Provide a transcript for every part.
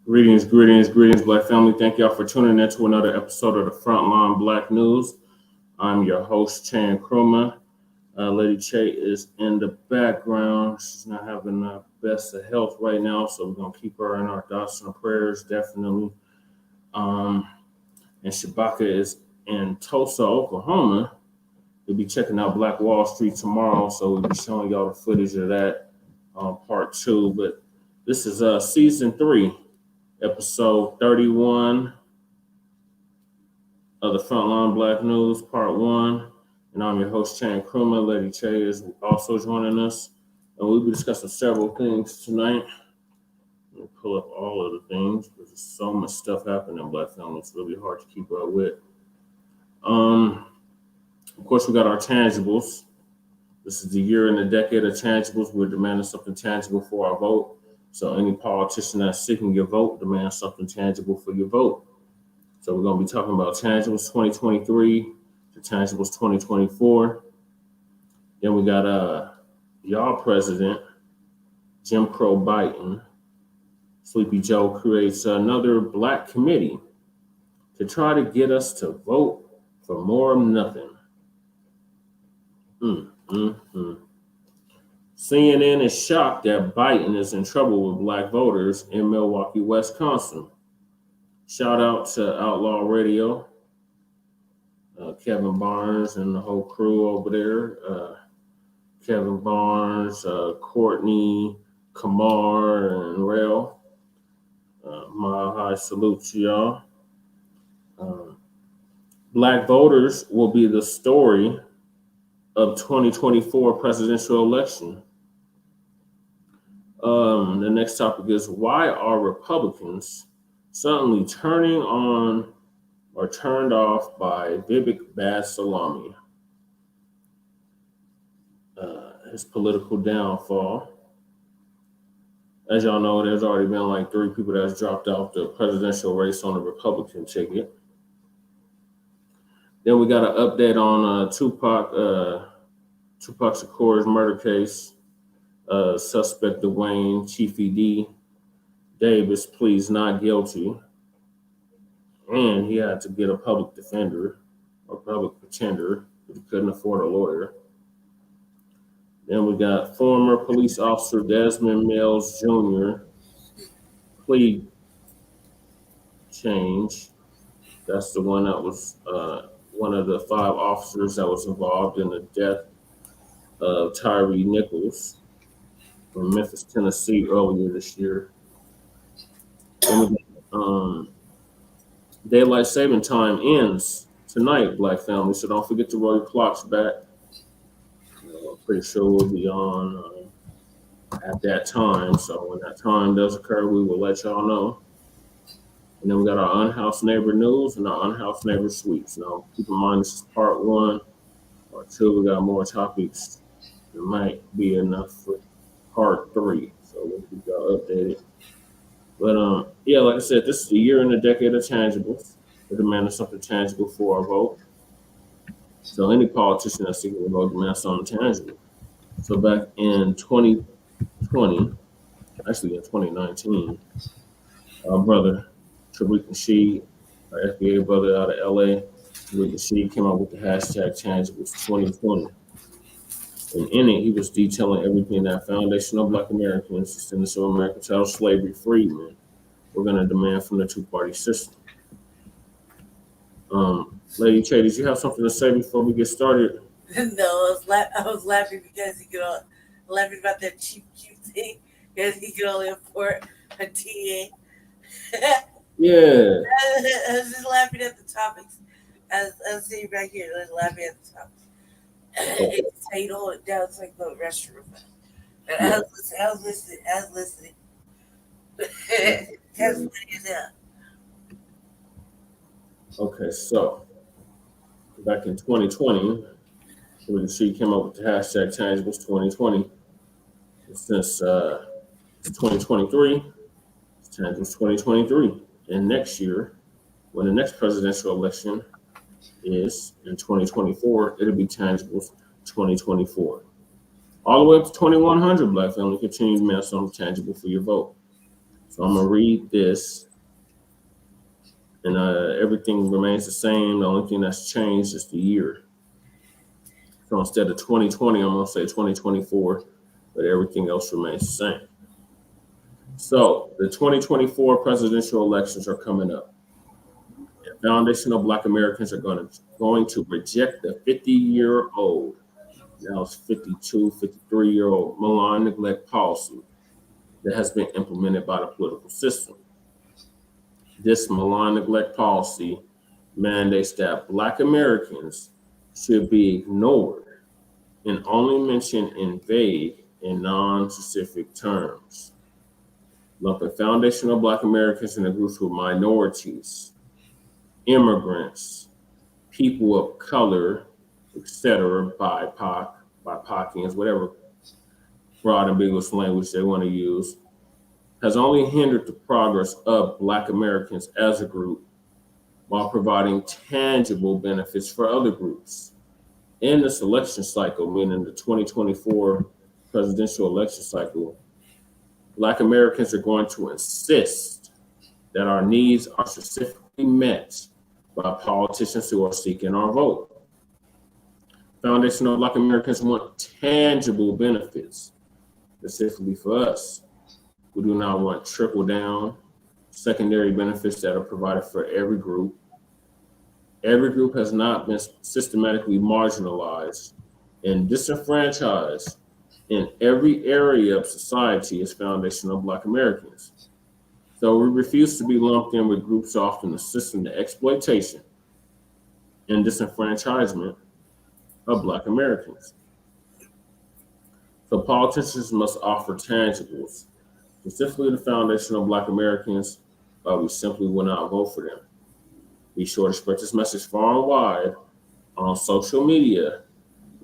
Greetings, Black family. Thank y'all for tuning in to another episode of the Frontline Black News. I'm your host, Chan Kruma. Lady Che is in the background. She's not having the best of health right now, so we're going to keep her in our thoughts and prayers, definitely. And Shabaka is in Tulsa, Oklahoma. We'll be checking out Black Wall Street tomorrow, so we'll be showing y'all the footage of that part 2. But this is season 3. Episode 31 of the Frontline Black News, Part 1. And I'm your host, Chan Kruma. Lady Che is also joining us. And we'll be discussing several things tonight. Let me pull up all of the things because there's so much stuff happening in Black family. It's really hard to keep up with. Of course, we got our tangibles. This is the year and the decade of tangibles. We're demanding something tangible for our vote. So any politician that's seeking your vote demands something tangible for your vote. So we're going to be talking about tangibles 2023 to tangibles 2024. Then we got y'all president, Jim Crow Biden. Sleepy Joe creates another black committee to try to get us to vote for more of nothing. CNN is shocked that Biden is in trouble with black voters in Milwaukee, Wisconsin. Shout out to Outlaw Radio, Kevin Barnes and the whole crew over there. Kevin Barnes, Courtney, Kamar, and Rail. My high salute to y'all. Black voters will be the story of 2024 presidential election. The next topic is, why are Republicans suddenly turning on or turned off by Vivek BadSalami? His political downfall. As y'all know, there's already been like 3 people that's dropped out the presidential race on the Republican ticket. Then we got an update on Tupac Shakur's murder case. Suspect Duane, Chief E.D. Davis pleads not guilty. And he had to get a public defender or public pretender because he couldn't afford a lawyer. Then we got former police officer Desmond Mills Jr. plea change. That's the one that was one of the 5 officers that was involved in the death of Tyre Nichols from Memphis, Tennessee earlier this year. And daylight saving time ends tonight, Black family, so don't forget to roll your clocks back. I'm pretty sure we'll be on at that time, so when that time does occur, we will let y'all know. And then we got our Unhoused Neighbor News and our Unhoused Neighbor Sweeps. Now, keep in mind, this is part 1. Part 2, we got more topics. It might be enough for part 3, so we'll keep y'all updated. But yeah, like I said, this is the year and the decade of tangibles. We're demanding something tangible for our vote. So any politician that's seeking a vote demands something tangible. So back in 2020, actually in 2019, our brother Tariq Nasheed, our FBA brother out of LA, Tariq Nasheed came out with the hashtag tangibles 2020. And in it, he was detailing everything that foundational Black Americans, descendants of American chattel slavery freedmen, were going to demand from the 2-party system. Lady Che, did you have something to say before we get started? No, I was laughing because laughing about that cheap thing because he could only afford a TA. Yeah. I was just laughing at the topics. I was sitting right here, laughing at the topics. It's how you hold it down. It's like the restroom. And I was listening. That's funny as hell. Okay, so back in 2020, she came up with the hashtag tangibles 2020. Since it's 2023, it's tangibles 2023. And next year, when the next presidential election is in 2024, it'll be tangibles 2024. All the way up to 2100, Black family, continue to demand something tangible for your vote. So I'm gonna read this, and everything remains the same. The only thing that's changed is the year. So instead of 2020, I'm gonna say 2024, but everything else remains the same. So the 2024 presidential elections are coming up. And foundational Black Americans are going to reject the 50-year-old, now it's 52, 53-year-old malign neglect policy that has been implemented by the political system. This malign neglect policy mandates that Black Americans should be ignored and only mentioned in vague and non-specific terms, lumping foundational Black Americans in a group of minorities, immigrants, people of color, etc., BIPOC, BIPOCians, whatever broad ambiguous language they want to use, has only hindered the progress of Black Americans as a group while providing tangible benefits for other groups. In this election cycle, meaning the 2024 presidential election cycle, Black Americans are going to insist that our needs are specifically met by politicians who are seeking our vote. Foundational Black Americans want tangible benefits, specifically for us. We do not want trickle down, secondary benefits that are provided for every group. Every group has not been systematically marginalized and disenfranchised in every area of society as foundational Black Americans. So we refuse to be lumped in with groups often assisting the exploitation and disenfranchisement of Black Americans. So politicians must offer tangibles, specifically the foundational Black Americans, but we simply will not vote for them. Be sure to spread this message far and wide on social media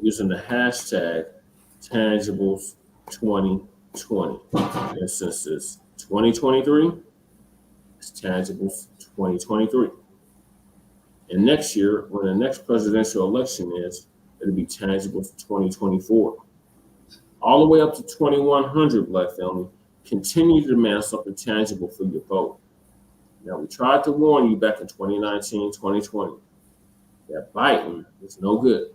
using the hashtag Tangibles2020. And since it's 2023, it's Tangibles 2023. And next year, when the next presidential election is, it'll be Tangibles 2024. All the way up to 2100, Black family, continue to demand something tangible for your vote. Now, we tried to warn you back in 2019, 2020, that Biden is no good.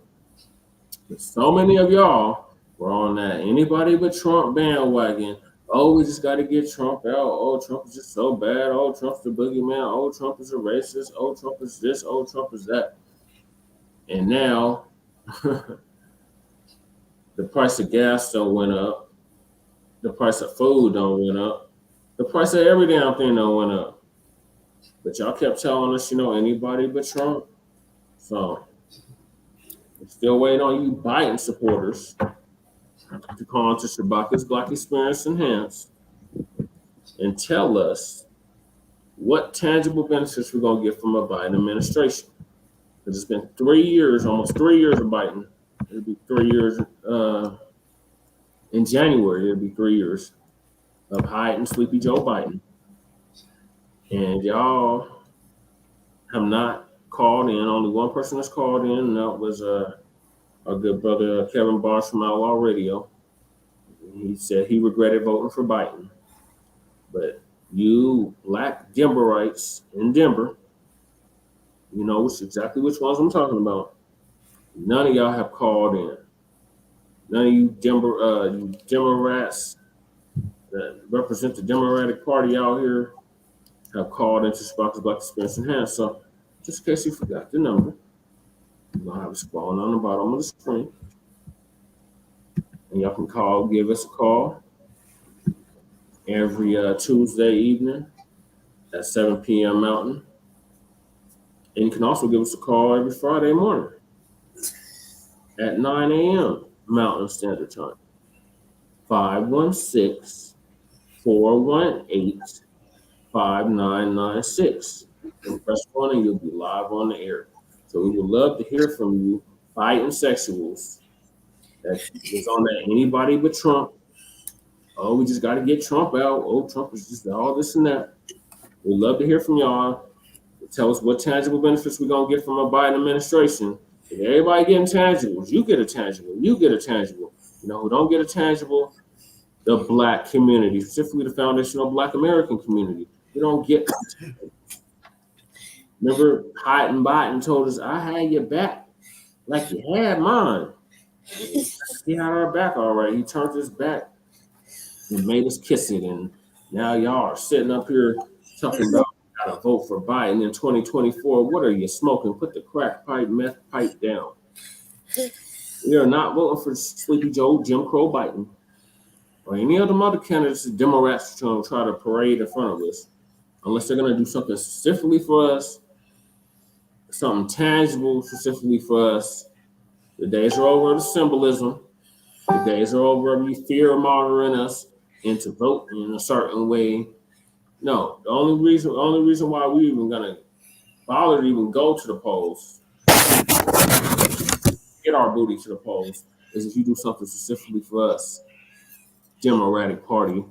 But so many of y'all were on that anybody but Trump bandwagon. Oh, we just got to get Trump out. Oh, Trump is just so bad. Oh, Trump's the boogeyman. Oh, Trump is a racist. Oh, Trump is this. Oh, Trump is that. And now, the price of gas don't went up. The price of food don't went up. The price of every damn thing don't went up. But y'all kept telling us, anybody but Trump. So, we're still waiting on you Biden supporters to call into Shabaka's Black Experience Enhanced and tell us what tangible benefits we're going to get from a Biden administration. Because it's been 3 years, almost 3 years of Biden. It'll be 3 years in January. It'll be 3 years of hiding Sleepy Joe Biden. And y'all have not called in. Only one person has called in, and that was our good brother Kevin Barnes from Outlaw Radio. He said he regretted voting for Biden. But you Black Denverites in Denver, you know exactly which ones I'm talking about. None of y'all have called in. None of you Democrats that represent the Democratic Party out here have called into Spark's Black Experience Enhanced. So just in case you forgot the number, you're going to have it scrolling on the bottom of the screen. And y'all can give us a call every Tuesday evening at 7 p.m. Mountain. And you can also give us a call every Friday morning at 9 a.m. Mountain Standard Time. 516-418-5996. And press 1 and you'll be live on the air. So we would love to hear from you, Biden sexuals. That is on that anybody but Trump. Oh, we just got to get Trump out. Oh, Trump is just all this and that. We'd love to hear from y'all. Tell us what tangible benefits we're going to get from a Biden administration. If everybody getting tangibles, you get a tangible. You get a tangible. Who don't get a tangible, the Black community, specifically the foundational Black American community. We don't get. Remember, Hyde Biden told us, "I had your back like you had mine." He had our back all right. He turned his back and made us kiss it, and now y'all are sitting up here talking about how to vote for Biden in 2024. What are you smoking? Put the crack pipe, meth pipe down. We are not voting for Sleepy Joe, Jim Crow Biden, or any of them other candidates the Democrats trying to try to parade in front of us, unless they're going to do something specifically for us, something tangible specifically for us. The days are over of the symbolism. The days are over of you fear mongering us into voting in a certain way. No, the only reason why we even gonna bother to even go to the polls, get our booty to the polls, is if you do something specifically for us, Democratic Party.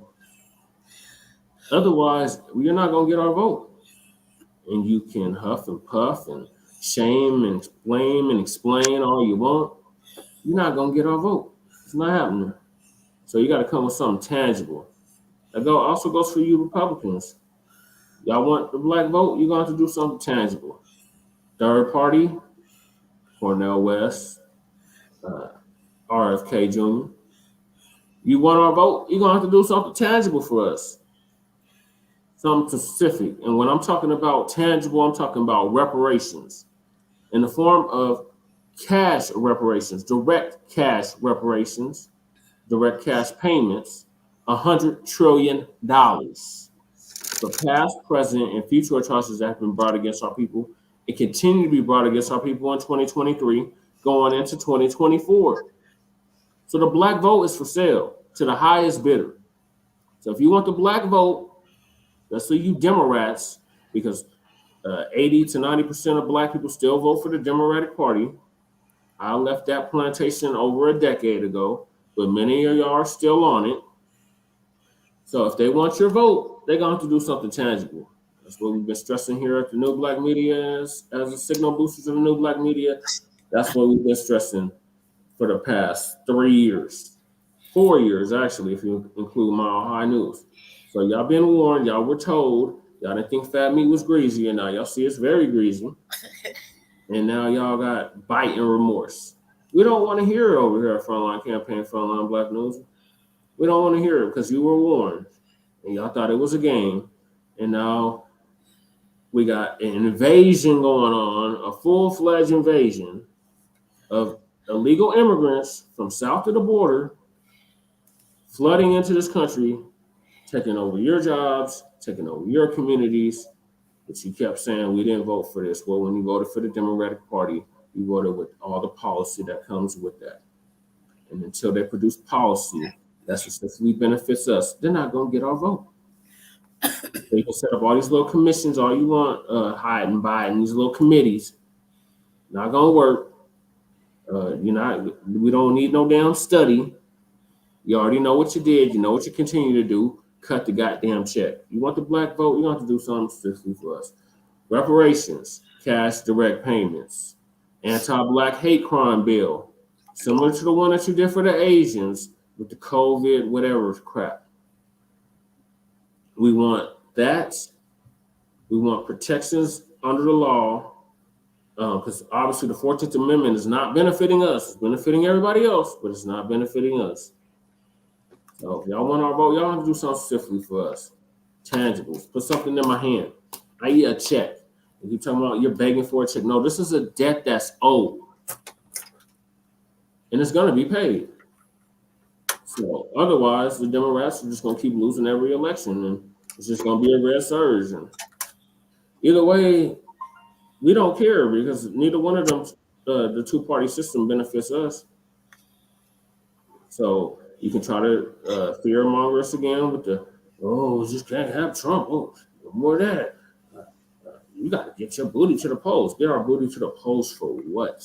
Otherwise, you're not gonna get our vote, and you can huff and puff and shame and blame and explain all you want. You're not gonna get our vote. It's not happening. So you got to come with something tangible. That also goes for you Republicans. Y'all want the Black vote? You're going to have to do something tangible. Third party, Cornel West, RFK Jr. You want our vote? You're going to have to do something tangible for us. Something specific. And when I'm talking about tangible, I'm talking about reparations in the form of cash reparations, direct cash reparations, direct cash payments, $100 trillion for past, present, and future atrocities that have been brought against our people and continue to be brought against our people in 2023, going into 2024. So the Black vote is for sale to the highest bidder. So if you want the Black vote, that's for you Democrats, because 80 to 90% of Black people still vote for the Democratic Party. I left that plantation over a decade ago, but many of y'all are still on it. So if they want your vote, they're going to have to do something tangible. That's what we've been stressing here at the New Black Media as a signal booster to the New Black Media. That's what we've been stressing for the past 3 years, 4 years, actually, if you include Mile High News. So y'all been warned, y'all were told, y'all didn't think fat meat was greasy, and now y'all see it's very greasy. And now y'all got bite and remorse. We don't want to hear it over here at Frontline Campaign, Frontline Black News. We don't want to hear it because you were warned and y'all thought it was a game. And now we got an invasion going on, a full-fledged invasion of illegal immigrants from south of the border flooding into this country, taking over your jobs, taking over your communities. But you kept saying we didn't vote for this. Well, when you voted for the Democratic Party, you voted with all the policy that comes with that. And until they produce policy that specifically benefits us, they're not going to get our vote. They can set up all these little commissions, all you want, hide and buy, and these little committees. Not going to work. We don't need no damn study. You already know what you did. You know what you continue to do. Cut the goddamn check. You want the Black vote? You have to do something specifically for us. Reparations, cash direct payments, anti-Black hate crime bill, similar to the one that you did for the Asians with the COVID, whatever crap. We want that. We want protections under the law, because obviously the 14th Amendment is not benefiting us. It's benefiting everybody else, but it's not benefiting us. So if y'all want our vote, y'all have to do something specifically for us. Tangibles. Put something in my hand. I need a check. If you're talking about you're begging for a check, no, this is a debt that's owed. And it's going to be paid. So otherwise, the Democrats are just going to keep losing every election, and it's just going to be a red surge. And either way, we don't care because neither one of them, the two-party system benefits us. So you can try to fear monger us again with the, oh, just can't have Trump. Oh, more of that. You got to get your booty to the polls. Get our booty to the polls for what?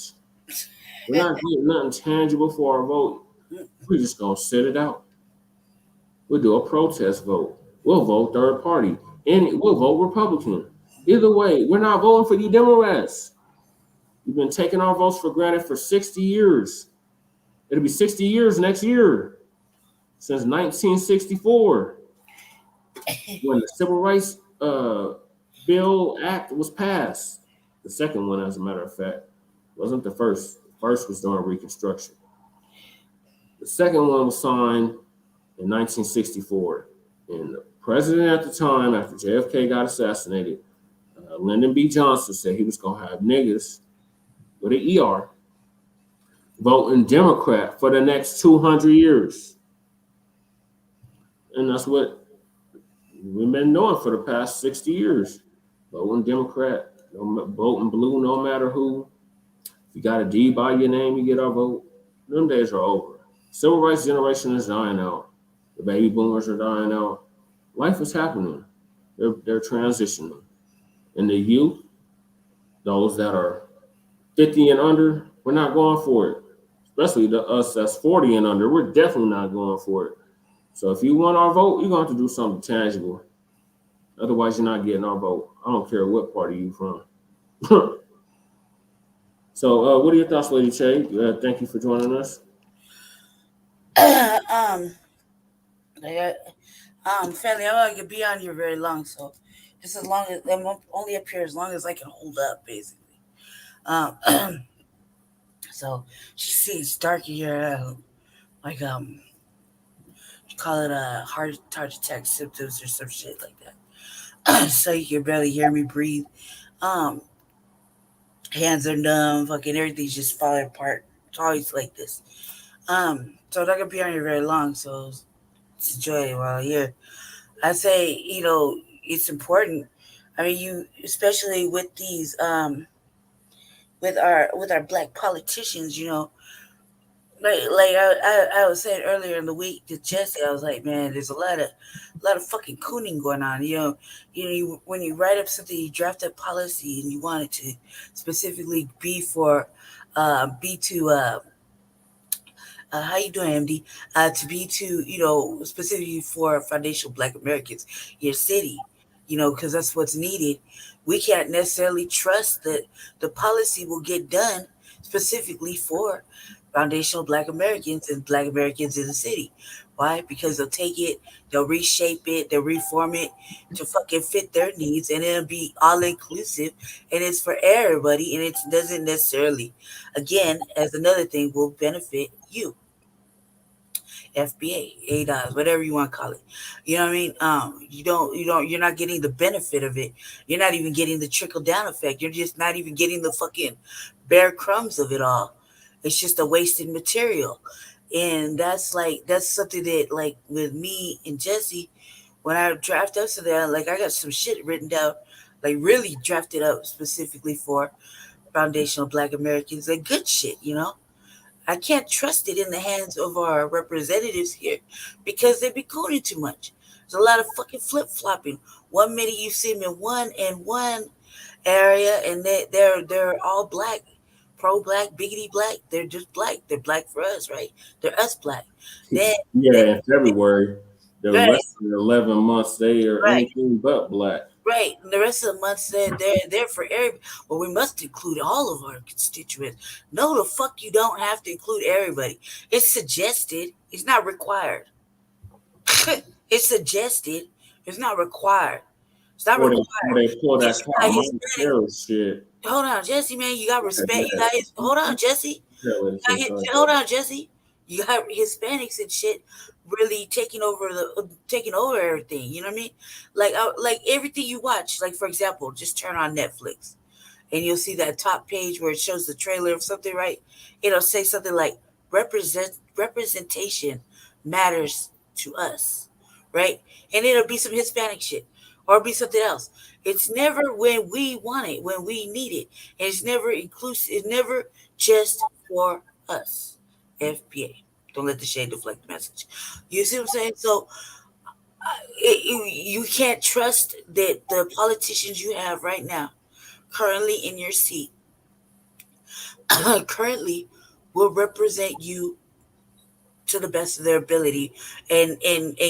We're not getting nothing tangible for our vote. We're just going to sit it out. We'll do a protest vote. We'll vote third party. And we'll vote Republican. Either way, we're not voting for you Democrats. You've been taking our votes for granted for 60 years. It'll be 60 years next year. since 1964 when the Civil Rights Bill Act was passed. The second one, as a matter of fact, wasn't the first. The first was during Reconstruction. The second one was signed in 1964. And the president at the time, after JFK got assassinated, Lyndon B. Johnson said he was going to have niggas with an ER voting Democrat for the next 200 years. And that's what we've been doing for the past 60 years. Voting Democrat, voting blue, no matter who. If you got a D by your name, you get our vote. Them days are over. Civil rights generation is dying out. The baby boomers are dying out. Life is happening. They're transitioning. And the youth, those that are 50 and under, we're not going for it. Especially us that's 40 and under, we're definitely not going for it. So if you want our vote, you're going to have to do something tangible. Otherwise, you're not getting our vote. I don't care what party you're from. So what are your thoughts, Lady Che? Thank you for joining us. Family, I'm not gonna be on here very long, so just as long as I'm only up here as long as I can hold up, basically. Um, so she see it's dark here, like you call it a heart attack symptoms or some shit like that. So you can barely hear me breathe. Um, Hands are numb, fucking everything's just falling apart. It's always like this. So I'm not gonna be on here very long, so just enjoy it while I'm here. I say, it's important. I mean, you especially with these with our black politicians, like I was saying earlier in the week to Jesse, I was like, man, there's a lot of fucking cooning going on. When you write up something, you draft up policy, and you want it to specifically be to how you doing, MD? To be to specifically for foundational Black Americans, your city, because that's what's needed. We can't necessarily trust that the policy will get done specifically for foundational Black Americans and Black Americans in the city. Why? Because they'll take it, they'll reshape it, they'll reform it to fucking fit their needs, and it'll be all inclusive, and it's for everybody, and it doesn't necessarily, again, as another thing, will benefit you. FBA, ADOS, whatever you want to call it. You know what I mean? You're not getting the benefit of it. You're not even getting the trickle down effect. You're just not even getting the fucking bare crumbs of it all. It's just a wasted material. And that's something that, like, with me and Jesse, when I draft up something, I got some shit written down, like really drafted up specifically for foundational Black Americans, like good shit. I can't trust it in the hands of our representatives here because they be coding too much. There's a lot of fucking flip flopping. 1 minute you see them in one area, and they're all black, pro black, biggity black. They're just black. They're black for us, right? They're us black. Then Yeah, in February, the right, rest of the 11 months, they are right. anything but black. Right. And the rest of the month said they're for everybody. Well, we must include all of our constituents. No, the fuck you don't have to include everybody. It's suggested. It's not required. It's suggested. It's not required. It's not Or they, required. or they pull that Because you got Miley Hispanic. Cyrus shit. Hold on, Jesse, man. You got respect. You Yeah, got his. Hold on, Jesse. yeah, lady, sorry. Hold on, Jesse. You got Hispanics and shit really taking over everything. You know what I mean? Like everything you watch. Like, for example, just turn on Netflix and you'll see that top page where it shows the trailer of something. Right? It'll say something like representation matters to us. Right? And it'll be some Hispanic shit or be something else. It's never when we want it, when we need it. And it's never inclusive. It's never just for us. FBA. Don't let the shade deflect the message. You see what I'm saying? So you can't trust that the politicians you have right now, currently in your seat, currently will represent you to the best of their ability and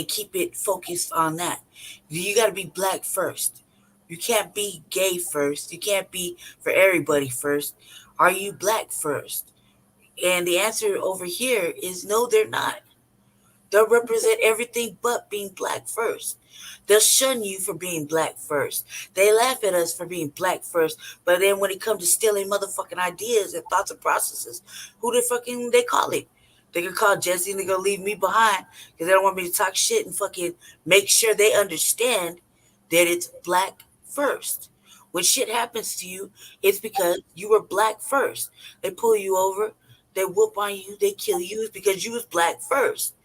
keep it focused on that. You got to be black first. You can't be gay first. You can't be for everybody first. Are you black first? And the answer over here is no, they're not. They'll represent everything but being black first. They'll shun you for being black first. They laugh at us for being black first. But then when it comes to stealing motherfucking ideas and thoughts and processes, who the fucking they call it? They can call Jesse and they're gonna leave me behind because they don't want me to talk shit and fucking make sure they understand that it's black first. When shit happens to you, it's because you were black first. They pull you over, they whoop on you, they kill you, it's because you was black first.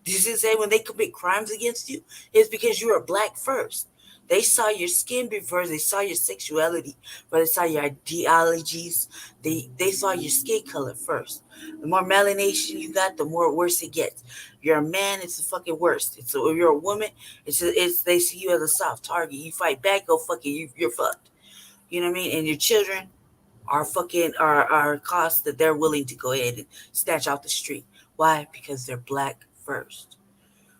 Did you say when they commit crimes against you, it's because you are black first. They saw your skin before they saw your sexuality, but they saw your ideologies. They saw your skin color first. The more melanation you got, the more worse it gets. You're a man, it's the fucking worst. It's if you're a woman, it's they see you as a soft target. You fight back, go fucking you're fucked. You know what I mean? And your children are fucking are costs that they're willing to go ahead and snatch off the street. Why? Because they're black first.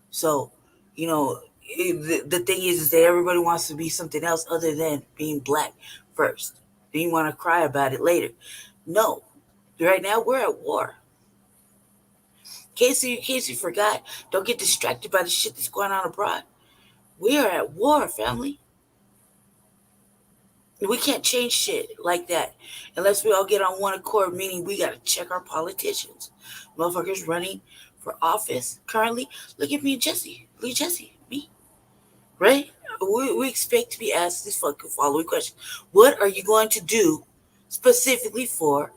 So, you know, the thing is that everybody wants to be something else other than being black first. Then you want to cry about it later. No, right now we're at war. In case you forgot, don't get distracted by the shit that's going on abroad. We are at war, family. We can't change shit like that unless we all get on one accord, meaning we got to check our politicians. Motherfuckers running for office currently. Look at me and Jesse. Look at Jesse. Me. Right? We expect to be asked this fucking following question. What are you going to do specifically for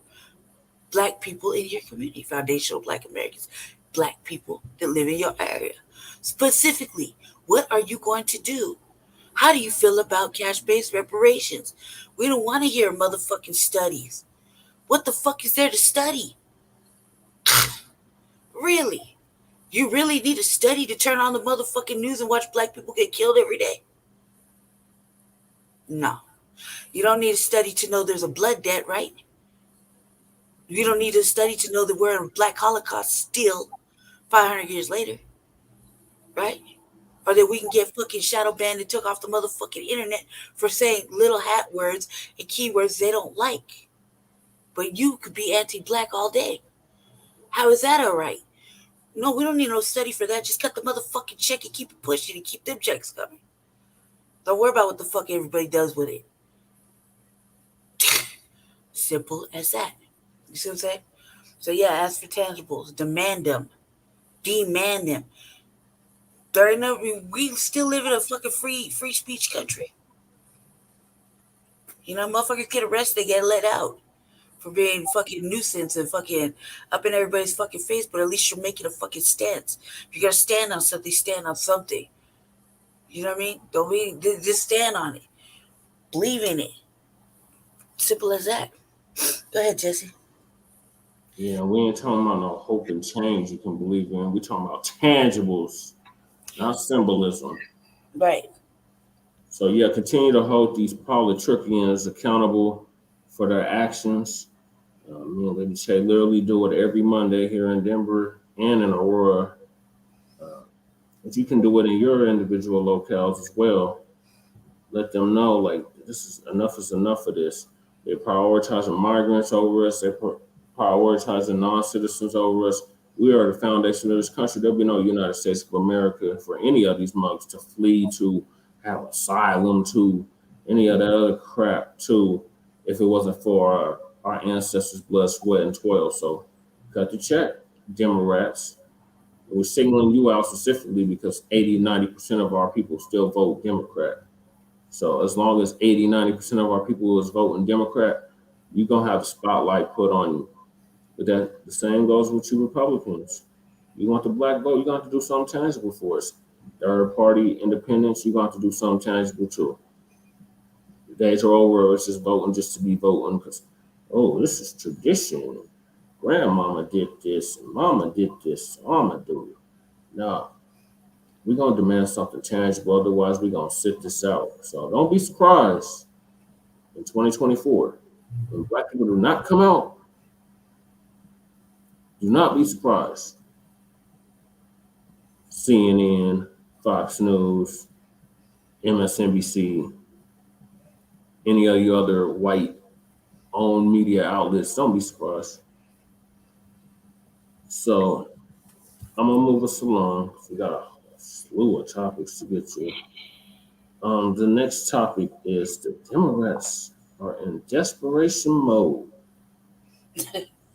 black people in your community? Foundational black Americans. Black people that live in your area. Specifically, what are you going to do? How do you feel about cash-based reparations? We don't want to hear motherfucking studies. What the fuck is there to study? Really? You really need a study to turn on the motherfucking news and watch black people get killed every day? No. You don't need a study to know there's a blood debt, right? You don't need a study to know that we're in a black holocaust still 500 years later, right? Or that we can get fucking shadow banned and took off the motherfucking internet for saying little hat words and keywords they don't like. But you could be anti-black all day. How is that all right? No, we don't need no study for that. Just cut the motherfucking check and keep it pushing and keep them checks coming. Don't worry about what the fuck everybody does with it. Simple as that. You see what I'm saying? So yeah, ask for tangibles. Demand them. Demand them. There ain't no, we still live in a fucking free speech country. You know, motherfuckers get arrested, they get let out for being fucking nuisance and fucking up in everybody's fucking face, but at least you're making a fucking stance. If you gotta stand on something, stand on something. You know what I mean? Don't be just stand on it. Believe in it. Simple as that. Go ahead, Jesse. Yeah, we ain't talking about no hope and change you can believe in. We talking about tangibles, not symbolism. Right. So yeah, continue to hold these politrickians accountable for their actions. Me and Lady Che literally do it every Monday here in Denver and in Aurora. But you can do it in your individual locales as well. Let them know like this is enough of this. They're prioritizing migrants over us. They're prioritizing non-citizens over us. We are the foundation of this country. There'll be no United States of America for any of these mugs to flee to, have asylum to, any of that other crap to, if it wasn't for our ancestors' blood, sweat, and toil. So cut the check, Democrats. We're singling you out specifically because 80-90% of our people still vote Democrat. So as long as 80-90% of our people is voting Democrat, you're gonna have the spotlight put on you. But that the same goes with you Republicans. You want the black vote, you're gonna have to do something tangible for us. Third party independence, you're gonna have to do something tangible too. The days are over, it's just voting just to be voting because oh, this is tradition. Grandmama did this, and mama did this, so I'm gonna do it. No, we're gonna demand something tangible, otherwise we're gonna sit this out. So don't be surprised in 2024 when black people do not come out. Do not be surprised. CNN, Fox News, MSNBC, any of you other white owned media outlets, don't be surprised. So I'm gonna move us along. We got a slew of topics to get to. The next topic is the Democrats are in desperation mode.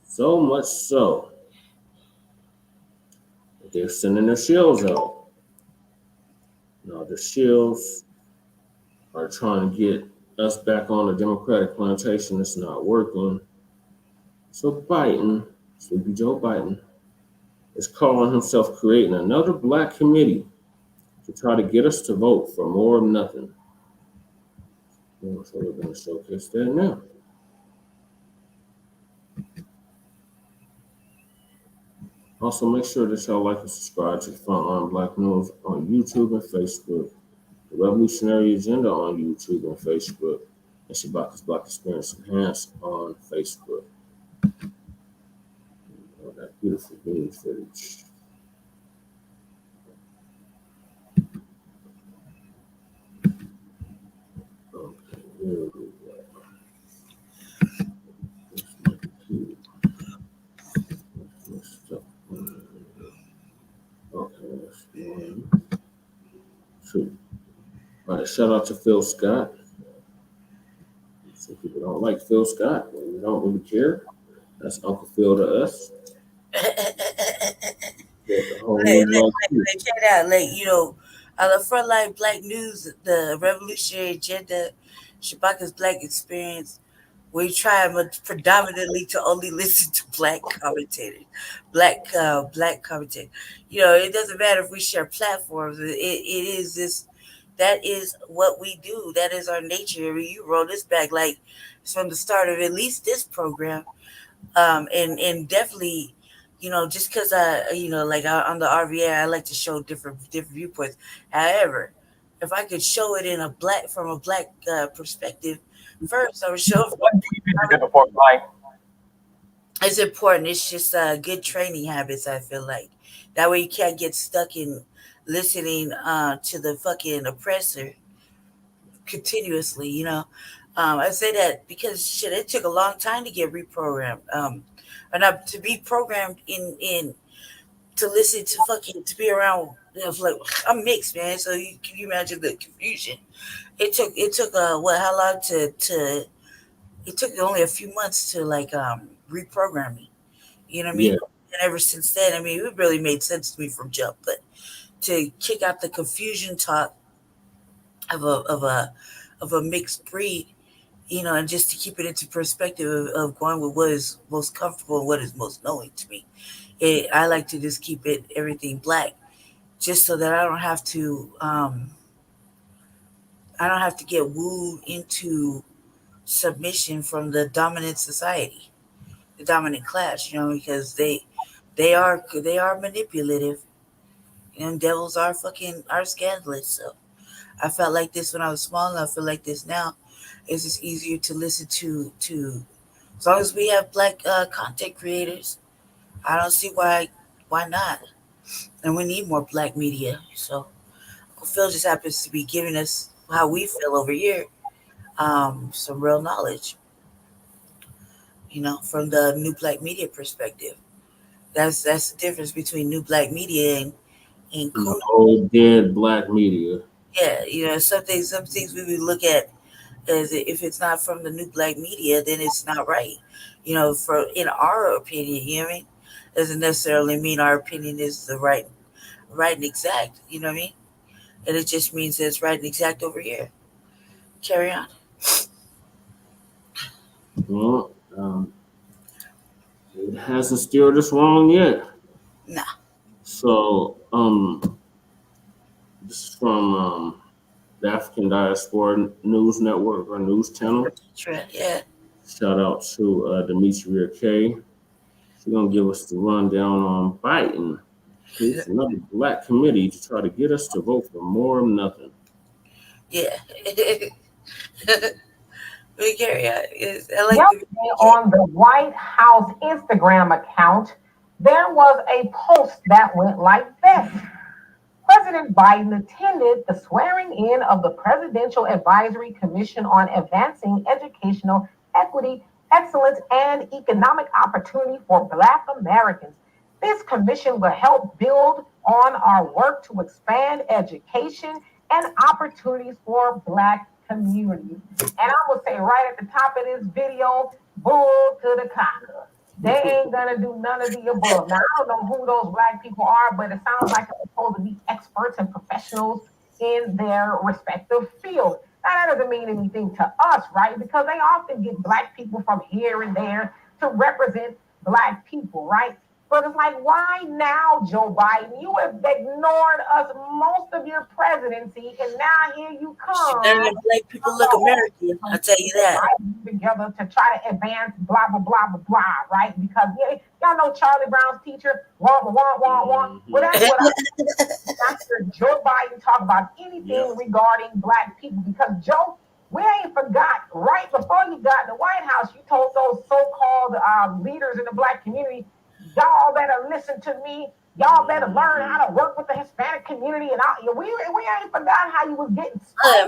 So much so that they're sending their shields out. Now the shields are trying to get us back on the Democratic plantation. It's not working. So Biden, Sleepy Joe Biden, is calling himself creating another black committee to try to get us to vote for more of nothing. So we're going to showcase that now. Also, make sure that y'all like and subscribe to Frontline Black News on YouTube and Facebook, the Revolutionary Agenda on YouTube and Facebook, and Shabaka's Black Experience Enhanced on Facebook. Oh, that beautiful green footage. Okay, here we go. Okay, that's one. Two. All right, shout out to Phil Scott. Some people don't like Phil Scott, but we don't really care. That's Uncle Phil to us. Check it out, on the Frontline Black News, the Revolutionary Agenda, Shabaka's Black Experience. We try predominantly to only listen to black commentators, black commentators. It doesn't matter if we share platforms. It is this. That is what we do. That is our nature. I mean, you roll this back like from the start of at least this program, and definitely, just because on the RVA, I like to show different viewpoints. However, if I could show it from a black perspective, first I would show. What do you do before life? It's important. It's just good training habits. I feel like that way you can't get stuck in listening to the fucking oppressor continuously. I say that because shit, it took a long time to get reprogrammed. Or not to be programmed in to listen to to be around. Like I'm mixed, man. So can you imagine the confusion? It took what, how long to it took only a few months to reprogram me. You know what I mean? Yeah. And ever since then, I mean, it really made sense to me from jump. But to kick out the confusion talk of a mixed breed, and just to keep it into perspective of going with what is most comfortable and what is most knowing to me. I like to just keep everything black, just so that I don't have to get wooed into submission from the dominant society, the dominant class, because they are manipulative, and devils are scandalous. So I felt like this when I was small, and I feel like this now. It's just easier to listen to as long as we have black content creators. I don't see why not, and we need more black media. So Uncle Phil just happens to be giving us how we feel over here, some real knowledge, from the new black media perspective. That's the difference between new black media and cool. Old dead black media. Yeah, some things we would look at as if it's not from the new black media, then it's not right. For in our opinion, you know what I mean? Doesn't necessarily mean our opinion is the right and exact. You know what I mean? And it just means that it's right and exact over here. Carry on. Well, it hasn't steered us wrong yet. Nah. So, this is from the African Diaspora News Network or News Channel. Yeah. Shout out to Demetria K. She's gonna give us the rundown on Biden. It's another black committee to try to get us to vote for more of nothing. Yeah. We carry on. Yesterday on the White House Instagram account, there was a post that went like this. President Biden attended the swearing in of the Presidential Advisory Commission on Advancing Educational Equity, Excellence, and Economic Opportunity for Black Americans. This commission will help build on our work to expand education and opportunities for Black communities. And I'm gonna say right at the top of this video, bull to the cocker. They ain't gonna do none of the above. Now I don't know who those Black people are, but it sounds like they're supposed to be experts and professionals in their respective field. Now that doesn't mean anything to us, right? Because they often get Black people from here and there to represent Black people, right? But it's like, why now, Joe Biden? You have ignored us most of your presidency, and now here you come. Black people look American, I'll tell you that. Together to try to advance blah, blah, blah, blah, blah, right? Because y'all know Charlie Brown's teacher, want. Well, that's what Dr. Joe Biden talk about anything regarding Black people. Because, Joe, we ain't forgot, right before you got in the White House, you told those so-called leaders in the Black community, y'all better listen to me. Y'all better learn how to work with the Hispanic community, and we ain't forgot how you was getting.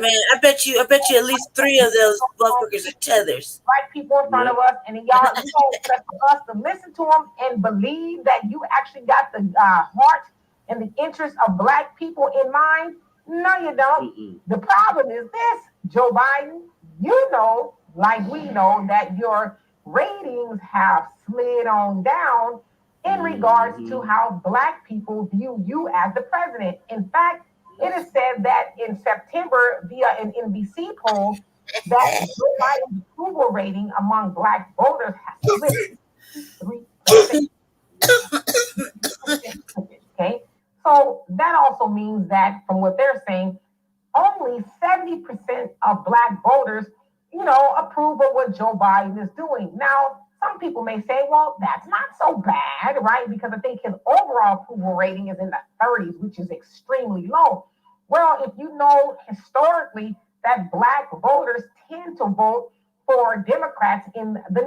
Man, I bet you at least 3 of those motherfuckers are tethers. Black people in front of us, and y'all expect us to listen to them and believe that you actually got the heart and the interest of Black people in mind. No, you don't. The problem is this, Joe Biden. You know, like we know, that your ratings have slid on down in regards to how Black people view you as the president. In fact, it is said that in September, via an NBC poll, that Joe Biden's approval rating among Black voters has slipped 3%. Okay, so that also means that, from what they're saying, only 70% of Black voters, approve of what Joe Biden is doing. Now, some people may say, well, that's not so bad, right? Because I think his overall approval rating is in the 30s, which is extremely low. Well, if you know historically that Black voters tend to vote for Democrats in the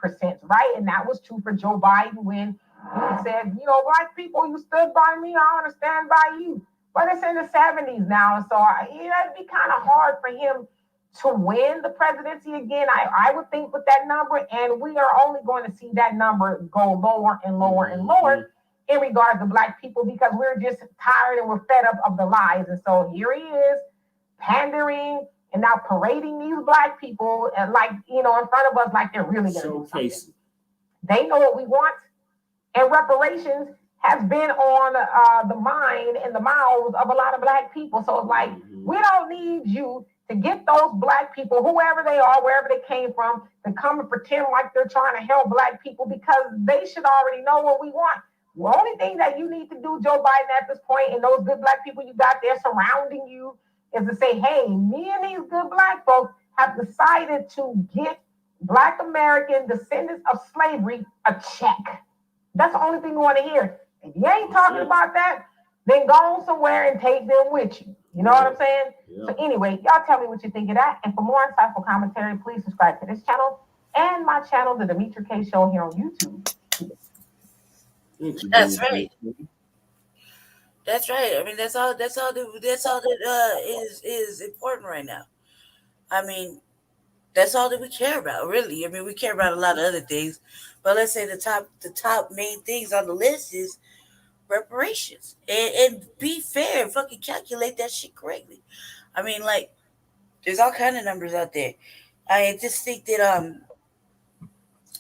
90%, right? And that was true for Joe Biden when he said, Black people, you stood by me, I understand by you. But it's in the 70s now, so it'd be kind of hard for him to win the presidency again, I would think, with that number. And we are only going to see that number go lower and lower and lower in regards to Black people, because we're just tired and we're fed up of the lies. And so here he is pandering and now parading these Black people and in front of us, like they're really going to do something. They know what we want, and reparations has been on the mind and the mouths of a lot of Black people. So it's like, we don't need you to get those Black people, whoever they are, wherever they came from, to come and pretend like they're trying to help Black people, because they should already know what we want. The only thing that you need to do, Joe Biden, at this point, and those good Black people you got there surrounding you, is to say, hey, me and these good Black folks have decided to get Black American descendants of slavery a check. That's the only thing we want to hear. If you ain't talking about that, then go on somewhere and take them with you. You know what I'm saying? Yeah. So anyway, y'all tell me what you think of that. And for more insightful commentary, please subscribe to this channel and my channel, The Demetra K Show, here on YouTube. That's right. That's right. I mean, that's all that is important right now. I mean, that's all that we care about, really. I mean, we care about a lot of other things, but let's say the top main things on the list is reparations, and be fair and fucking calculate that shit correctly. I mean, like, there's all kind of numbers out there. I just think that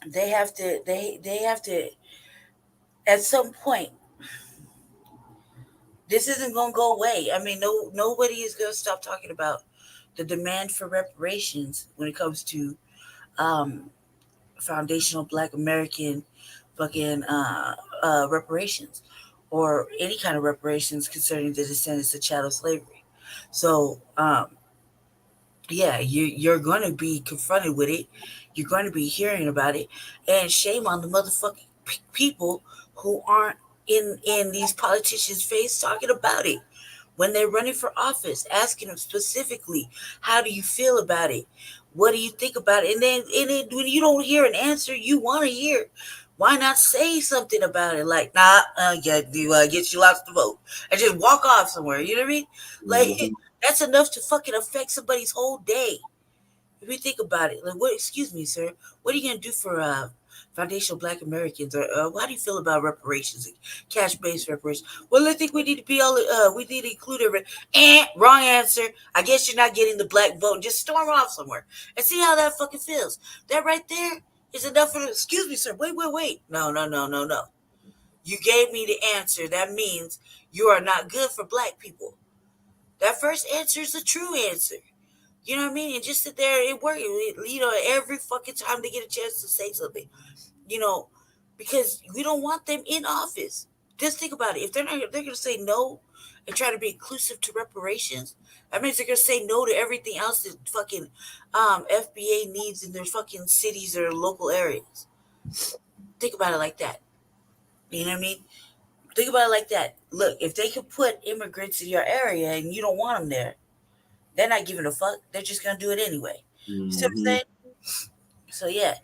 they have to at some point. This isn't gonna go away. I mean, nobody is gonna stop talking about the demand for reparations when it comes to foundational Black American fucking reparations, or any kind of reparations concerning the descendants of chattel slavery. So, you're going to be confronted with it. You're going to be hearing about it, and shame on the motherfucking people who aren't in these politicians' face talking about it when they're running for office, asking them specifically, how do you feel about it? What do you think about it? And then when you don't hear an answer you want to hear, why not say something about it? Like, nah, get you lost the vote, and just walk off somewhere. You know what I mean? Like, that's enough to fucking affect somebody's whole day. If you think about it, like, what? Excuse me, sir. What are you gonna do for foundational Black Americans are. How do you feel about reparations, cash-based reparations? Well, I think we need to be all. We need to include every. Wrong answer. I guess you're not getting the Black vote. Just storm off somewhere and see how that fucking feels. That right there is enough for. Excuse me, sir. Wait. No. You gave me the answer. That means you are not good for Black people. That first answer is the true answer. You know what I mean? And just sit there and work. Every fucking time they get a chance to say something. You know, because we don't want them in office. Just think about it. If they're not, they're going to say no and try to be inclusive to reparations. That means they're going to say no to everything else that fucking FBA needs in their fucking cities or local areas. Think about it like that. You know what I mean? Think about it like that. Look, if they could put immigrants in your area and you don't want them there, they're not giving a fuck. They're just going to do it anyway. You see what I'm saying? So yeah,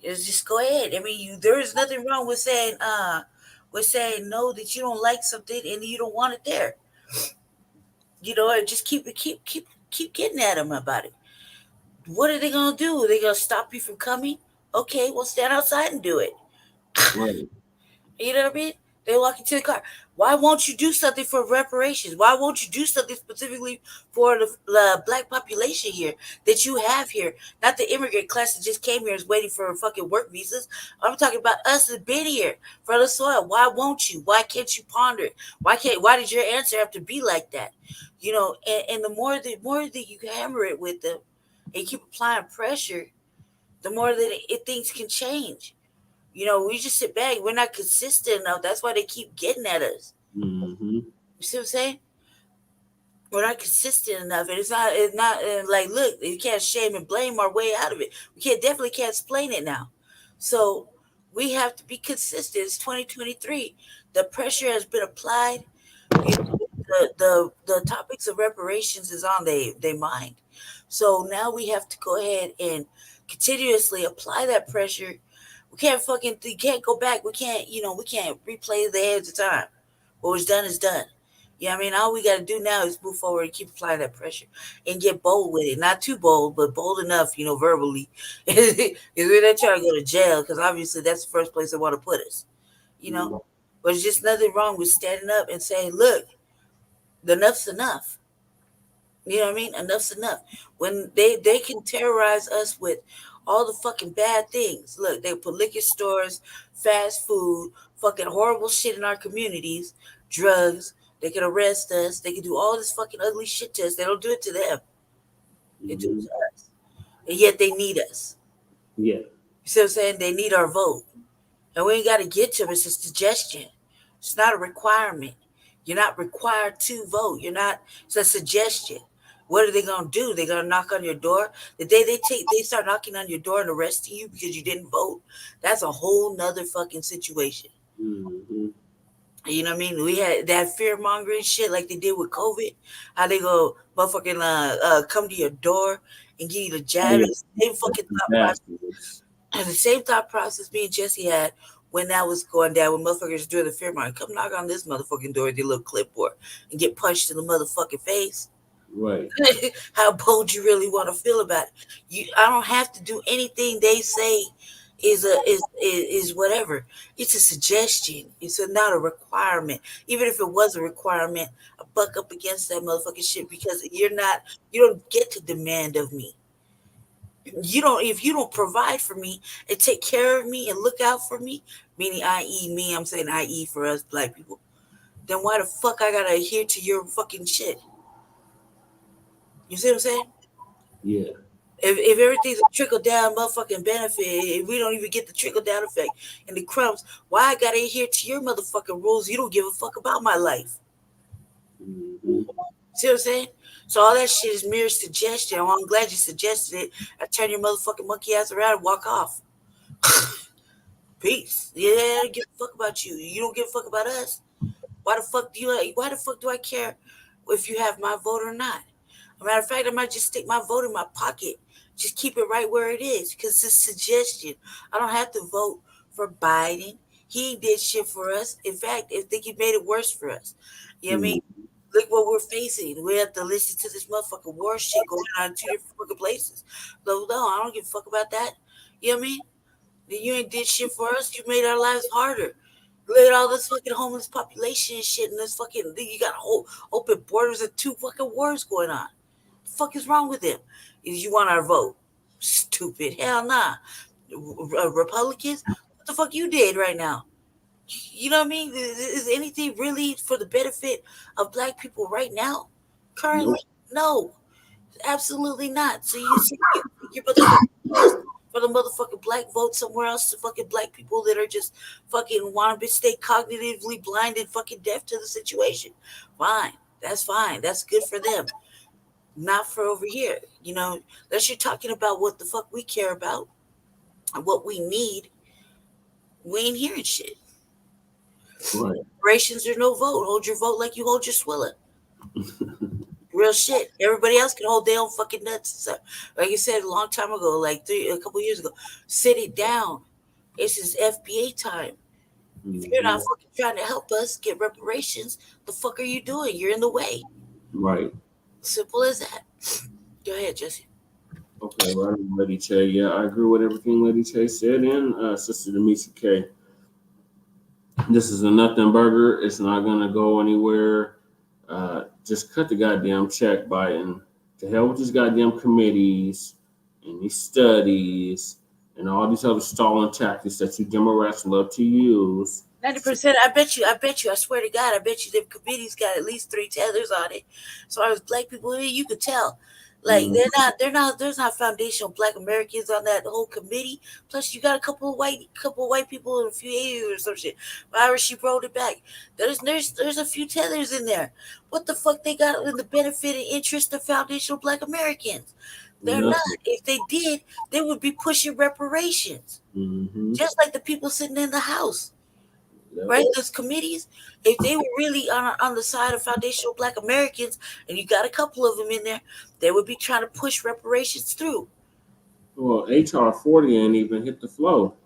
just go ahead. I mean, there is nothing wrong with saying no that you don't like something and you don't want it there. And just keep getting at them about it. What are they gonna do? Are they gonna stop you from coming? Okay, well stand outside and do it. Right. You know what I mean? They walk into the car. Why won't you do something for reparations? Why won't you do something specifically for the Black population here that you have here? Not the immigrant class that just came here is waiting for fucking work visas. I'm talking about us that been here for the soil. Why won't you? Why can't you ponder it? Why did your answer have to be like that? And the more that you hammer it with them and keep applying pressure, the more that things can change. We just sit back. We're not consistent enough. That's why they keep getting at us. Mm-hmm. You see what I'm saying? We're not consistent enough, and it's not like, look, you can't shame and blame our way out of it. We definitely can't explain it now. So we have to be consistent. It's 2023. The pressure has been applied. The topics of reparations is on their mind. So now we have to go ahead and continuously apply that pressure. You can't go back. We can't replay the hands of time. What was done is done. I mean, all we got to do now is move forward and keep applying that pressure and get bold with it. Not too bold, but bold enough, verbally. If we're not trying to go to jail, because obviously that's the first place they want to put us, you know. Mm-hmm. But it's just nothing wrong with standing up and saying, look, enough's enough. You know what I mean? Enough's enough. When they can terrorize us with all the fucking bad things. Look, they put liquor stores, fast food, fucking horrible shit in our communities, drugs. They can arrest us. They can do all this fucking ugly shit to us. They don't do it to them. They do it to us. And yet they need us. Yeah. You see what I'm saying? They need our vote. And we ain't got to get to them. It's a suggestion. It's not a requirement. You're not required to vote. It's a suggestion. What are they gonna do? They're gonna knock on your door. The day they start knocking on your door and arresting you because you didn't vote, that's a whole nother fucking situation. Mm-hmm. You know what I mean? We had that fear mongering shit like they did with COVID. How they go motherfucking come to your door and give you the jab. Yeah. The same fucking thought process. And the same thought process me and Jesse had when that was going down, when motherfuckers doing the fear mongering. Come knock on this motherfucking door with your little clipboard and get punched in the motherfucking face. Right. How bold you really want to feel about it. I don't have to do anything they say is whatever. It's a suggestion. It's not a requirement. Even if it was a requirement, I buck up against that motherfucking shit because you don't get to demand of me. If you don't provide for me and take care of me and look out for me, meaning i.e. me, I'm saying i.e. for us Black people, then why the fuck I gotta adhere to your fucking shit? You see what I'm saying? Yeah. If everything's a trickle down motherfucking benefit, if we don't even get the trickle down effect and the crumbs, why I gotta adhere to your motherfucking rules? You don't give a fuck about my life. Mm-hmm. See what I'm saying? So all that shit is mere suggestion. Well, I'm glad you suggested it. I turn your motherfucking monkey ass around and walk off. Peace. Yeah, I don't give a fuck about you. You don't give a fuck about us. Why the fuck do I care if you have my vote or not? As a matter of fact, I might just stick my vote in my pocket. Just keep it right where it is because it's a suggestion. I don't have to vote for Biden. He did shit for us. In fact, I think he made it worse for us. You know what I mean? Look what we're facing. We have to listen to this motherfucking war shit going on in two different fucking places. So, no, I don't give a fuck about that. You know what I mean? You ain't did shit for us. You made our lives harder. Let all this fucking homeless population and shit, and this fucking you got whole open borders and 2 fucking wars going on. The fuck is wrong with them? Is you want our vote? Stupid. Hell nah. Republicans, what the fuck you did right now? You know what I mean? Is anything really for the benefit of black people right now? Currently, Nope. no, absolutely not. So you see, you're motherfucking for the motherfucking black vote somewhere else to fucking black people that are just fucking want to stay cognitively blind and fucking deaf to the situation. Fine, that's fine. That's good for them. Not for over here. You know, unless you're talking about what the fuck we care about and what we need, we ain't hearing shit. Right. Reparations or no vote. Hold your vote like you hold your swiller. Real shit. Everybody else can hold their own fucking nuts. So, like you said a long time ago, like a couple years ago, sit it down. This is FBA time. If you're not fucking trying to help us get reparations, the fuck are you doing? You're in the way. Right. Simple as that. Go ahead, Jesse. Okay, right, Lady Che. Yeah, I agree with everything Lady Che said, and Sister Demetri K. This is a nothing burger. It's not gonna go anywhere. Just cut the goddamn check, Biden. To hell with these goddamn committees and these studies and all these other stalling tactics that you Democrats love to use. 90%. I bet you. I swear to God, I bet you the committee's got at least 3 tethers on it. As far as black people, you could tell. Like Mhm. there's not foundational black Americans on that whole committee. Plus you got a couple of white people and a few Asians or some shit. However she rolled it back. There's a few tethers in there. What the fuck they got in the benefit and interest of foundational black Americans? They're not. Nothing. If they did, they would be pushing reparations. Mm-hmm. Just like the people sitting in the House. Yep. Right? Those committees, if they were really on the side of foundational black Americans, and you got a couple of them in there, they would be trying to push reparations through. Well, HR 40 ain't even hit the flow.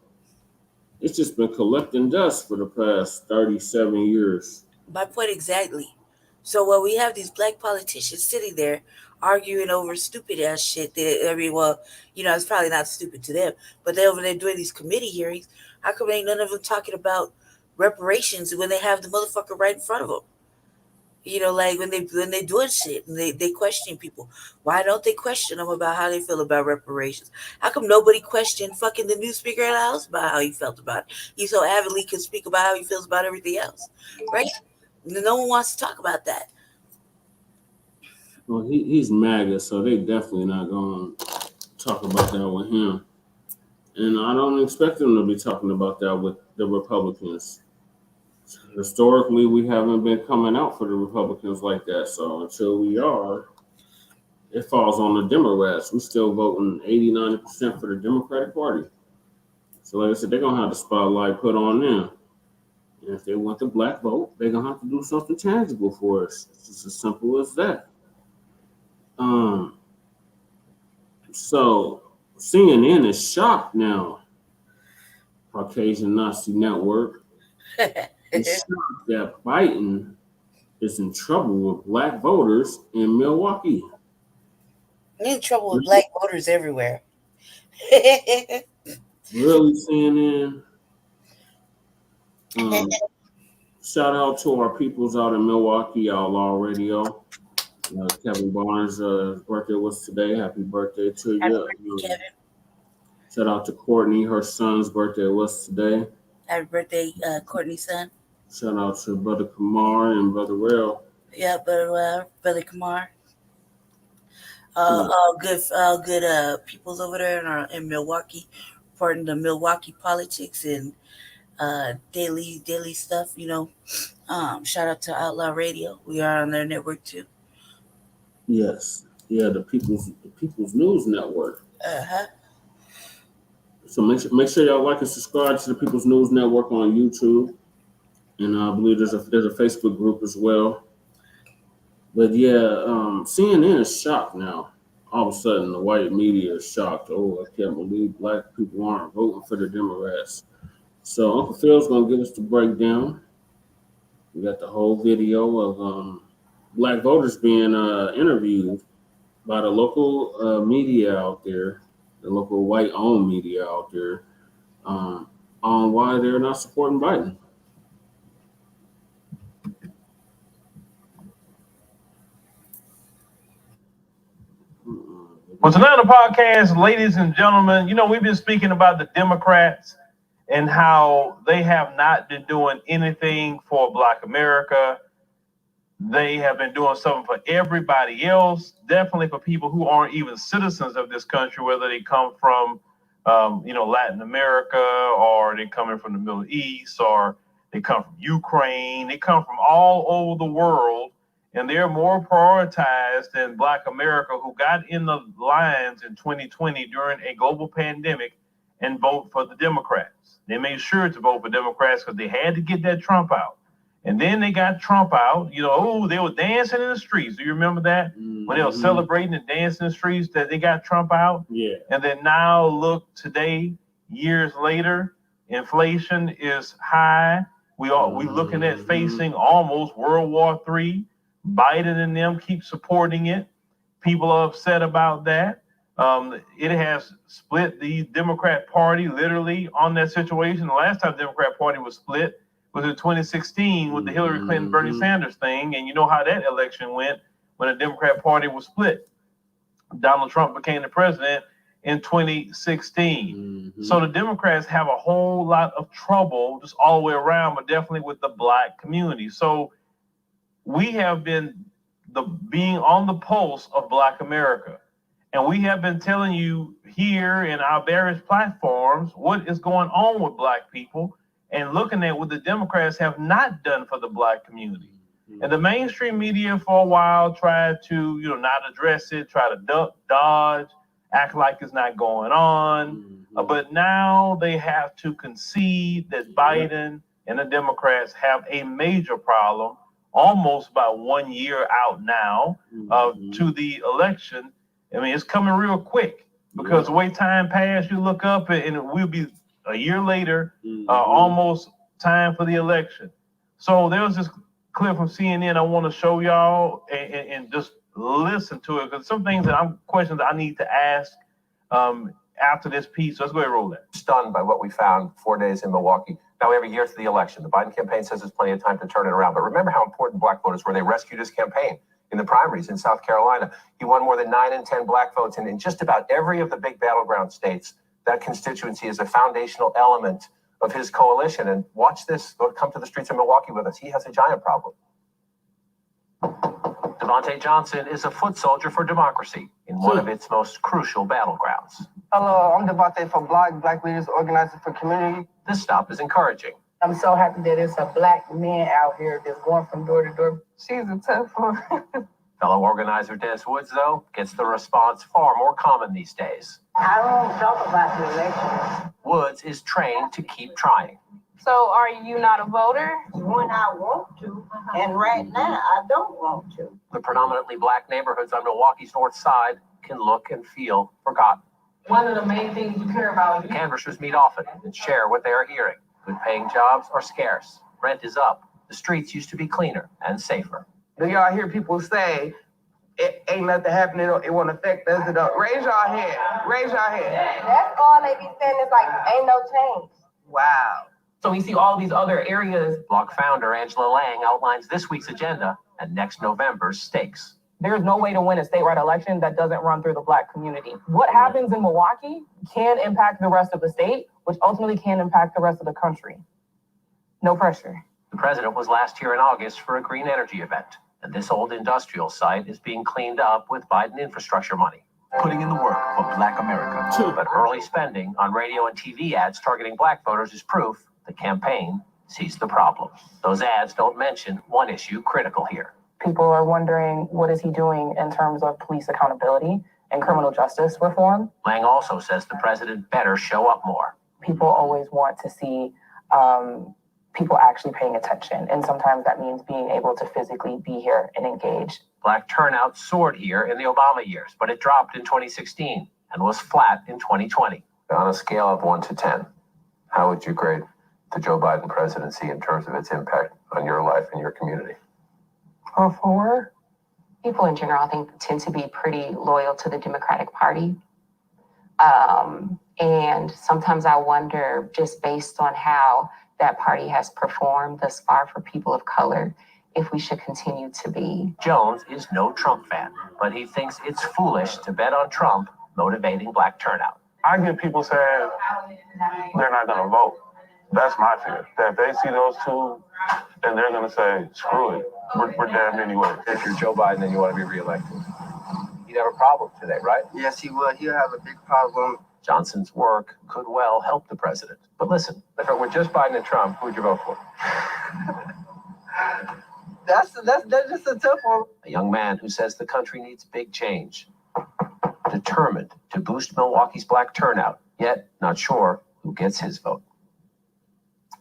It's just been collecting dust for the past 37 years. My point exactly. So while we have these black politicians sitting there arguing over stupid ass shit, well, it's probably not stupid to them, but they over there doing these committee hearings. How come ain't none of them talking about reparations when they have the motherfucker right in front of them? Like when they doing shit and they questioning people. Why don't they question them about how they feel about reparations? How come nobody questioned fucking the new Speaker of the House about how he felt about it? He so avidly could speak about how he feels about everything else, right? No one wants to talk about that. Well, he's MAGA, so they definitely not going to talk about that with him. And I don't expect them to be talking about that with the Republicans. Historically, we haven't been coming out for the Republicans like that. So until we are, it falls on the Democrats. We're still voting 80, 90% for the Democratic Party. So like I said, they're going to have the spotlight put on them. And if they want the black vote, they're going to have to do something tangible for us. It's just as simple as that. So CNN is shocked now. Caucasian Nazi Network is shocked that Biden is in trouble with black voters in Milwaukee. You're in trouble with black voters everywhere. Really, CNN? Shout out to our peoples out in Milwaukee, Outlaw Radio. Kevin Barnes' birthday was today. Happy birthday to Happy you. birthday, Kevin. Shout out to Courtney. Her son's birthday was today. Happy birthday, Courtney's son. Shout out to Brother Kamar and Brother Rail. Yeah, Brother Kamar. All good peoples over there in Milwaukee, reporting the Milwaukee politics and daily stuff. Shout out to Outlaw Radio. We are on their network too. Yes, yeah, the People's News Network. Uh-huh. So make sure y'all like and subscribe to the People's News Network on YouTube, and I believe there's a Facebook group as well. But yeah, CNN is shocked now. All of a sudden, the white media is shocked. Oh, I can't believe black people aren't voting for the Democrats. So Uncle Phil's gonna give us the breakdown. We got the whole video of black voters being interviewed by the local media out there, the local white-owned media out there, on why they're not supporting Biden. Well, tonight on the podcast, ladies and gentlemen, we've been speaking about the Democrats and how they have not been doing anything for Black America. They have been doing something for everybody else, definitely for people who aren't even citizens of this country, whether they come from, Latin America, or they coming from the Middle East, or they come from Ukraine. They come from all over the world, and they're more prioritized than Black America, who got in the lines in 2020 during a global pandemic and vote for the Democrats. They made sure to vote for Democrats because they had to get that Trump out. And then they got Trump out. They were dancing in the streets. Do you remember that? Mm-hmm. When they were celebrating and dancing in the streets, that they got Trump out? Yeah. And then now look today, years later, inflation is high. We looking at facing almost World War III. Biden and them keep supporting it. People are upset about that. It has split the Democrat Party literally on that situation. The last time the Democrat Party was split was in 2016 with the Hillary Clinton, Bernie Sanders thing. And you know how that election went when the Democrat Party was split. Donald Trump became the president in 2016. So the Democrats have a whole lot of trouble just all the way around, but definitely with the Black community. So we have been being on the pulse of Black America. And we have been telling you here in our various platforms what is going on with Black people, and looking at what the Democrats have not done for the Black community. And the mainstream media for a while tried to, not address it, try to duck, dodge, act like it's not going on. But now they have to concede that Biden and the Democrats have a major problem, almost about 1 year out now to the election. I mean, it's coming real quick because the way time passed, you look up and we'll be a year later, almost time for the election. So there was this clip from CNN I want to show y'all and just listen to it, because some things questions I need to ask after this piece. So let's go ahead and roll that. Stunned by what we found 4 days in Milwaukee. Now we have a year to the election. The Biden campaign says there's plenty of time to turn it around. But remember how important Black voters were. They rescued his campaign in the primaries in South Carolina. He won more than 9 in 10 Black votes. And in just about every of the big battleground states, that constituency is a foundational element of his coalition. And watch this. Come to the streets of Milwaukee with us. He has a giant problem. Devontae Johnson is a foot soldier for democracy in one of its most crucial battlegrounds. Hello, I'm Devontae from Blacc, Black Leaders Organizing for Community. This stop is encouraging. I'm so happy that it's a Black man out here that's going from door to door. She's a tough one. Fellow organizer Des Woods, though, gets the response far more common these days. I don't talk about the election. Woods is trained to keep trying. So are you not a voter? When I want to, and right now I don't want to. The predominantly Black neighborhoods on Milwaukee's north side can look and feel forgotten. One of the main things you care about. The canvassers meet often and share what they are hearing. Good-paying jobs are scarce. Rent is up. The streets used to be cleaner and safer. Do y'all hear people say, it ain't nothing happening, it won't affect us? Raise your hand. Raise your hand. That's all they be saying is like, ain't no change. Wow. So we see all these other areas. Block founder Angela Lang outlines this week's agenda and next November's stakes. There's no way to win a statewide election that doesn't run through the Black community. What happens in Milwaukee can impact the rest of the state, which ultimately can impact the rest of the country. No pressure. The president was last here in August for a green energy event, and this old industrial site is being cleaned up with Biden infrastructure money. Putting in the work for Black America. But early spending on radio and TV ads targeting Black voters is proof the campaign sees the problem. Those ads don't mention one issue critical here. People are wondering, what is he doing in terms of police accountability and criminal justice reform? Lang also says the president better show up more. People always want to see people actually paying attention. And sometimes that means being able to physically be here and engage. Black turnout soared here in the Obama years, but it dropped in 2016 and was flat in 2020. On a scale of 1 to 10, how would you grade the Joe Biden presidency in terms of its impact on your life and your community? 4. People in general, I think, tend to be pretty loyal to the Democratic Party. And sometimes I wonder, just based on how that party has performed thus far for people of color, if we should continue to be. Jones is no Trump fan, but he thinks it's foolish to bet on Trump motivating black turnout. I get people saying they're not going to vote. That's my fear. That if they see those two, then they're going to say, screw it. We're damned anyway. If you're Joe Biden and you want to be reelected, you'd have a problem today, right? Yes, he would. He'll have a big problem. Johnson's work could well help the president. But listen, if it were just Biden and Trump, who'd you vote for? That's just a tough one. A young man who says the country needs big change. Determined to boost Milwaukee's black turnout, yet not sure who gets his vote.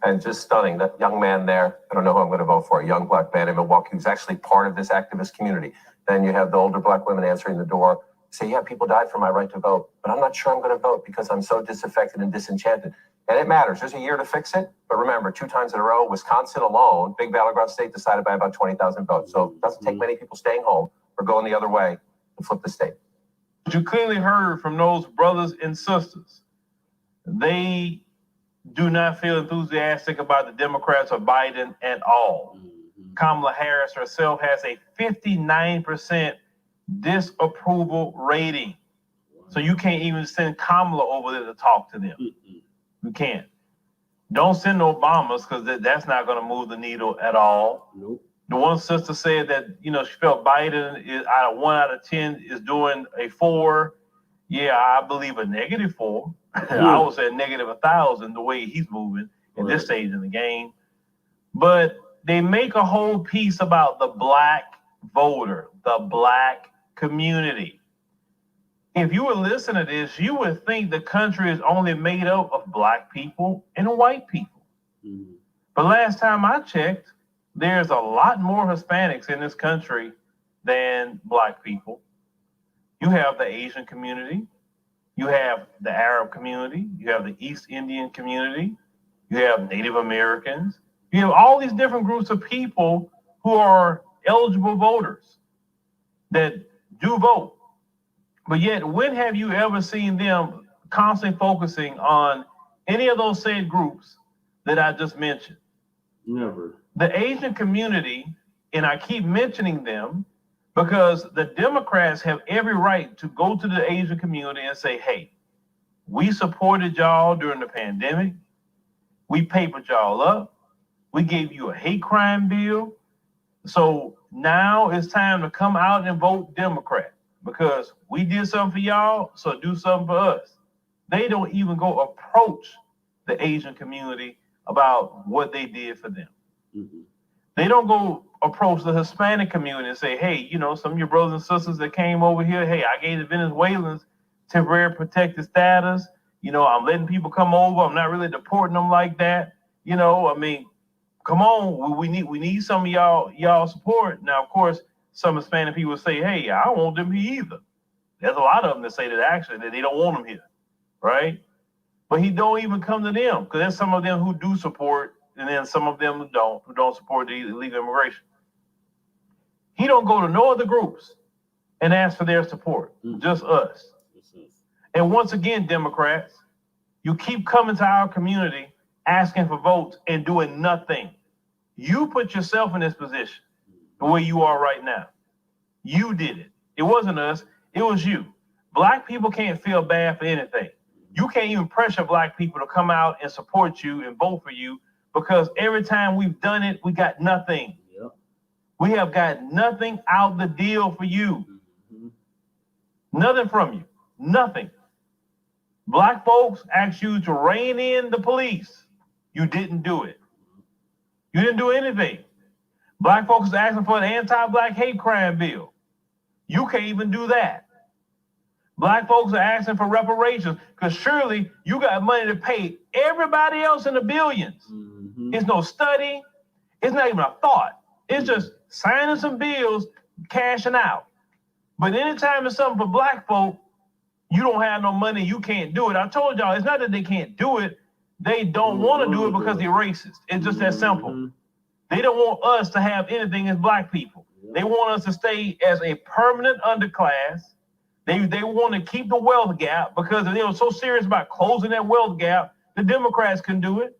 And just stunning, that young man there, I don't know who I'm going to vote for, a young black man in Milwaukee who's actually part of this activist community. Then you have the older black women answering the door, say, yeah, people died for my right to vote, but I'm not sure I'm going to vote because I'm so disaffected and disenchanted. And it matters. There's a year to fix it. But remember, 2 times in a row, Wisconsin alone, big battleground state, decided by about 20,000 votes. So it doesn't take many people staying home or going the other way to flip the state. But you clearly heard from those brothers and sisters. They do not feel enthusiastic about the Democrats or Biden at all. Kamala Harris herself has a 59% disapproval rating. So you can't even send Kamala over there to talk to them. You can't. Don't send Obamas because that's not going to move the needle at all. Nope. The one sister said that, she felt Biden is out of 1 out of 10 is doing a 4. Yeah, I believe a -4. I would say a -1,000 the way he's moving at this stage in the game. But they make a whole piece about the black voter, the black community. If you were listening to this, you would think the country is only made up of black people and white people. But last time I checked, there's a lot more Hispanics in this country than black people. You have the Asian community, you have the Arab community, you have the East Indian community, you have Native Americans, you have all these different groups of people who are eligible voters that do vote. But yet, when have you ever seen them constantly focusing on any of those said groups that I just mentioned? Never. The Asian community, and I keep mentioning them because the Democrats have every right to go to the Asian community and say, hey, we supported y'all during the pandemic. We papered y'all up. We gave you a hate crime bill. So now it's time to come out and vote Democrat because we did something for y'all, so do something for us. They don't even go approach the Asian community about what they did for them. They don't go approach the Hispanic community and say, hey, some of your brothers and sisters that came over here, hey, I gave the Venezuelans temporary protected status. I'm letting people come over. I'm not really deporting them like that. Come on, we need some of y'all support. Now, of course, some Hispanic people say, hey, I don't want them here either. There's a lot of them that say that actually that they don't want them here, right? But he don't even come to them because there's some of them who do support and then some of them who don't support the illegal immigration. He don't go to no other groups and ask for their support, just us. And once again, Democrats, you keep coming to our community asking for votes and doing nothing. You put yourself in this position the way you are right now. You did it. It wasn't us. It was you. Black people can't feel bad for anything. You can't even pressure black people to come out and support you and vote for you because every time we've done it, we got nothing. Yep. We have got nothing out the deal for you. Nothing from you. Nothing. Black folks asked you to rein in the police. You didn't do it. You didn't do anything. Black folks are asking for an anti-black hate crime bill. You can't even do that. Black folks are asking for reparations because surely you got money to pay everybody else in the billions. It's no study. It's not even a thought. It's just signing some bills, cashing out. But anytime it's something for black folk, you don't have no money, you can't do it. I told y'all, it's not that they can't do it. They don't want to do it because they're racist. It's just that simple. They don't want us to have anything as black people. They want us to stay as a permanent underclass They want to keep the wealth gap because they were so serious about closing that wealth gap. The Democrats can do it.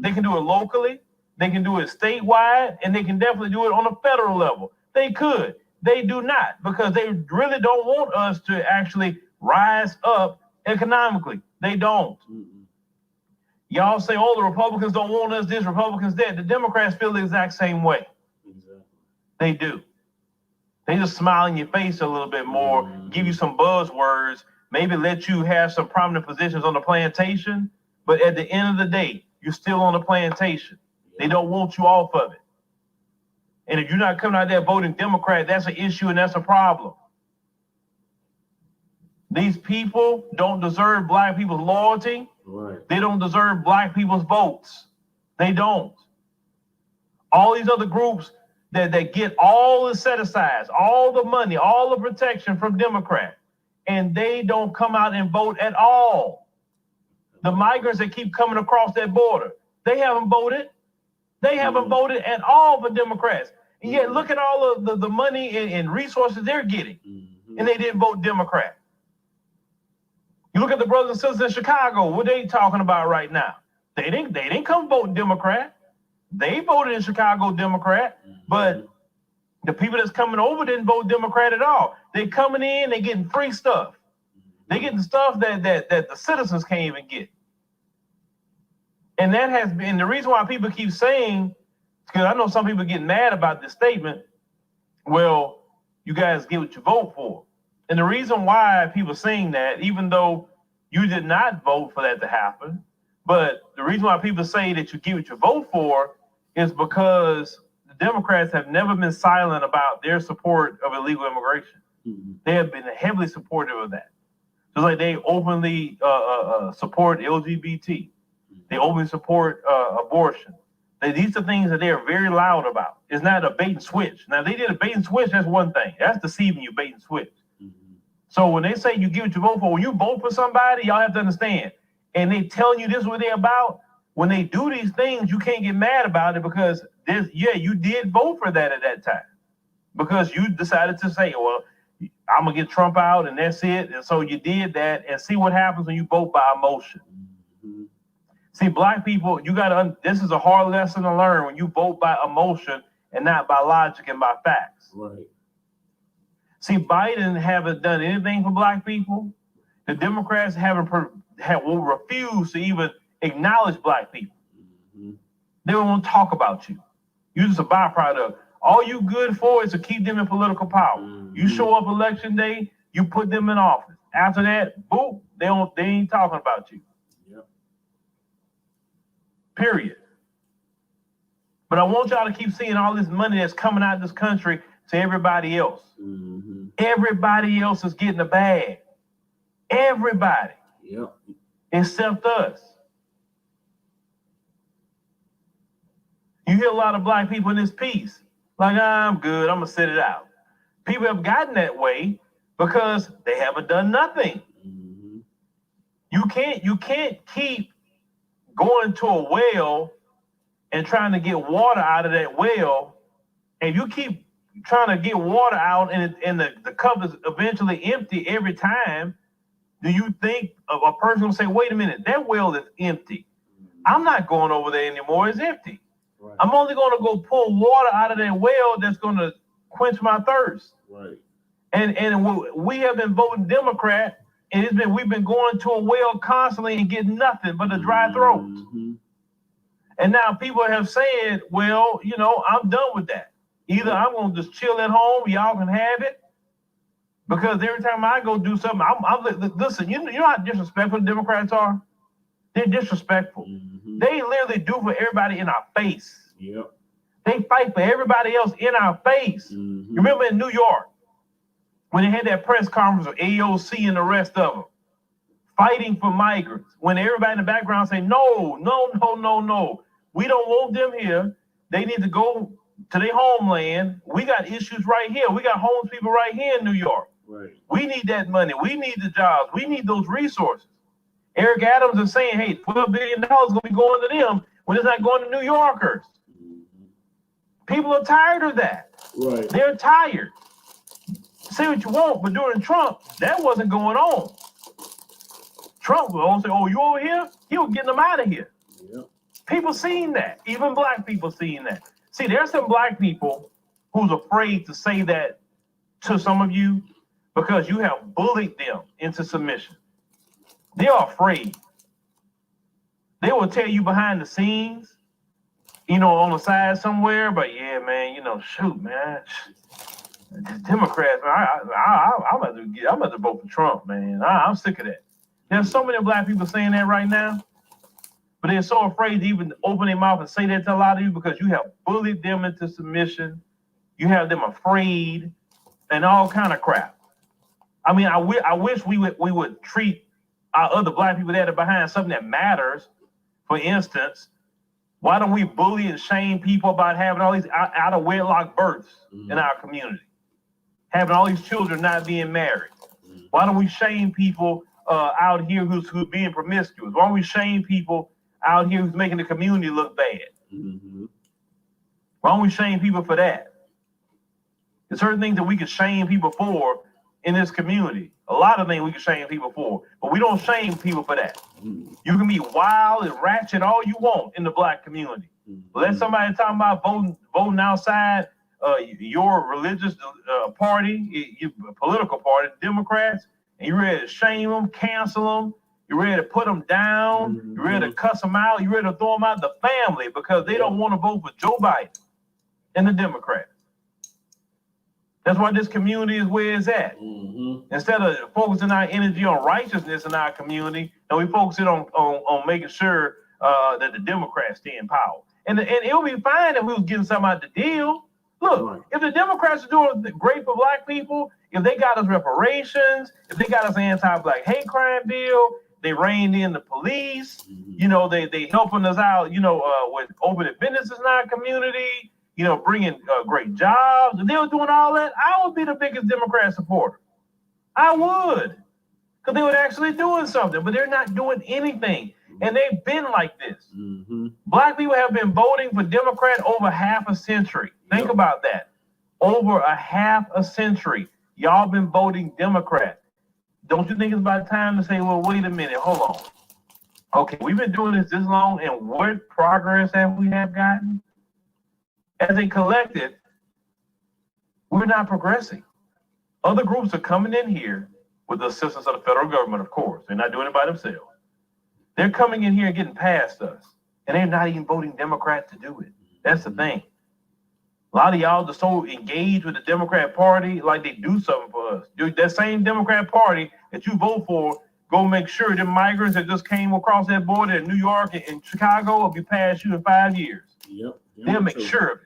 They can do it locally. They can do it statewide, and they can definitely do it on a federal level. They could. They do not, because they really don't want us to actually rise up economically. They don't. Y'all say, oh, the Republicans don't want us this, Republicans that. The Democrats feel the exact same way. They do. They just smile in your face a little bit more, give you some buzzwords, maybe let you have some prominent positions on the plantation. But at the end of the day, you're still on the plantation. They don't want you off of it. And if you're not coming out there voting Democrat, that's an issue and that's a problem. These people don't deserve black people's loyalty. Right. They don't deserve black people's votes. They don't. All these other groups that get all the set-asides, all the money, all the protection from Democrats, and they don't come out and vote at all. The migrants that keep coming across that border, they haven't voted. They haven't voted at all for Democrats. And yet look at all of the money and resources they're getting, and they didn't vote Democrat. You look at the brothers and sisters in Chicago, what they talking about right now? They didn't come vote Democrat. They voted in Chicago Democrat, but the people that's coming over didn't vote Democrat at all. They coming in, they getting free stuff. They getting stuff that the citizens can't even get. And that has been the reason why people keep saying, because I know some people get mad about this statement, well, you guys get what you vote for. And the reason why people are saying that, even though you did not vote for that to happen, but the reason why people say that you get what you vote for is because the Democrats have never been silent about their support of illegal immigration. They have been heavily supportive of that. Just like they openly support LGBT. They openly support abortion. These are things that they are very loud about. It's not a bait and switch. Now, they did a bait and switch, that's one thing. That's deceiving you, bait and switch. So when they say you get what you vote for, when you vote for somebody, y'all have to understand, and they telling you this is what they're about, when they do these things, you can't get mad about it because you did vote for that at that time. Because you decided to say, well, I'm going to get Trump out and that's it. And so you did that, and see what happens when you vote by emotion. See, black people, this is a hard lesson to learn when you vote by emotion and not by logic and by facts. Right. See, Biden haven't done anything for black people. The Democrats will refuse to even acknowledge black people. They don't want to talk about you. You're just a byproduct. All you good for is to keep them in political power. You show up election day, you put them in office. After that, boom, they ain't talking about you. Yep. Period. But I want y'all to keep seeing all this money that's coming out of this country to everybody else. Everybody else is getting a bag. Everybody. Yep. Except us. You hear a lot of black people in this piece. Like, I'm good, I'm gonna sit it out. People have gotten that way because they haven't done nothing. You can't keep going to a well and trying to get water out of that well, and you keep trying to get water out and the cup is eventually empty every time. Do you think a person will say, wait a minute, that well is empty. I'm not going over there anymore, it's empty. Right. I'm only going to go pull water out of that well that's going to quench my thirst. Right. And we have been voting Democrat, and we've been going to a well constantly and getting nothing but a dry throat. And now people have said, well, I'm done with that. Either I'm going to just chill at home, y'all can have it, because every time I go do something, listen, you know how disrespectful the Democrats are? They're disrespectful. They literally do for everybody in our face. Yep. They fight for everybody else in our face. You remember in New York, when they had that press conference with AOC and the rest of them, fighting for migrants, when everybody in the background say, no, we don't want them here. They need to go to their homeland. We got issues right here. We got homeless people right here in New York. Right. We need that money. We need the jobs. We need those resources. Eric Adams is saying, hey, $12 billion is going to be going to them when it's not going to New Yorkers. People are tired of that. Right. They're tired. say what you want, but during Trump, that wasn't going on. Trump would always say, oh, you over here? He was getting them out of here. Yep. People seen that. Even black people seen that. See, there's some black people who's afraid to say that to some of you because you have bullied them into submission. They are afraid. They will tell you behind the scenes, you know, on the side somewhere, but yeah, man, you know, shoot, man. Democrats, man, I'm about to vote for Trump, man. I'm sick of that. There's so many black people saying that right now, but they're so afraid to even open their mouth and say that to a lot of you because you have bullied them into submission. You have them afraid and all kind of crap. I mean, I wish we would treat our other black people that are behind something that matters. For instance, why don't we bully and shame people about having all these out of wedlock births in our community? Having all these children not being married. Why don't we shame people out here who's being promiscuous? Why don't we shame people out here who's making the community look bad? Why don't we shame people for that? There's certain things that we can shame people for in this community. A lot of things we can shame people for, but we don't shame people for that. You can be wild and ratchet all you want in the black community. Let somebody talking about voting outside your religious party, your political party, Democrats, and you're ready to shame them, cancel them, you're ready to put them down, you're ready to cuss them out, you're ready to throw them out the family because they don't want to vote for Joe Biden and the Democrats. That's why this community is where it's at. Instead of focusing our energy on righteousness in our community, and we focus it on making sure that the Democrats stay in power. And it would be fine if we was getting something out the deal. Look, if the Democrats are doing great for black people, if they got us reparations, if they got us an anti-black hate crime bill, they reined in the police, you know, they helping us out, you know, with opening businesses in our community, you know, bringing great jobs. If they were doing all that, I would be the biggest Democrat supporter. I would, because they were actually doing something, but they're not doing anything. And they've been like this. Black people have been voting for Democrat over half a century. Think about that. Over a half a century, y'all been voting Democrat. Don't you think it's about time to say, well, wait a minute, hold on. Okay, we've been doing this long, and what progress have we gotten? As a collective, we're not progressing. Other groups are coming in here with the assistance of the federal government, of course. They're not doing it by themselves. They're coming in here and getting past us, and they're not even voting Democrat to do it. That's the thing. A lot of y'all are so engaged with the Democrat Party, like they do something for us. Dude, that same Democrat Party that you vote for, go make sure the migrants that just came across that border in New York and Chicago will be past you in 5 years. They'll make sure of it.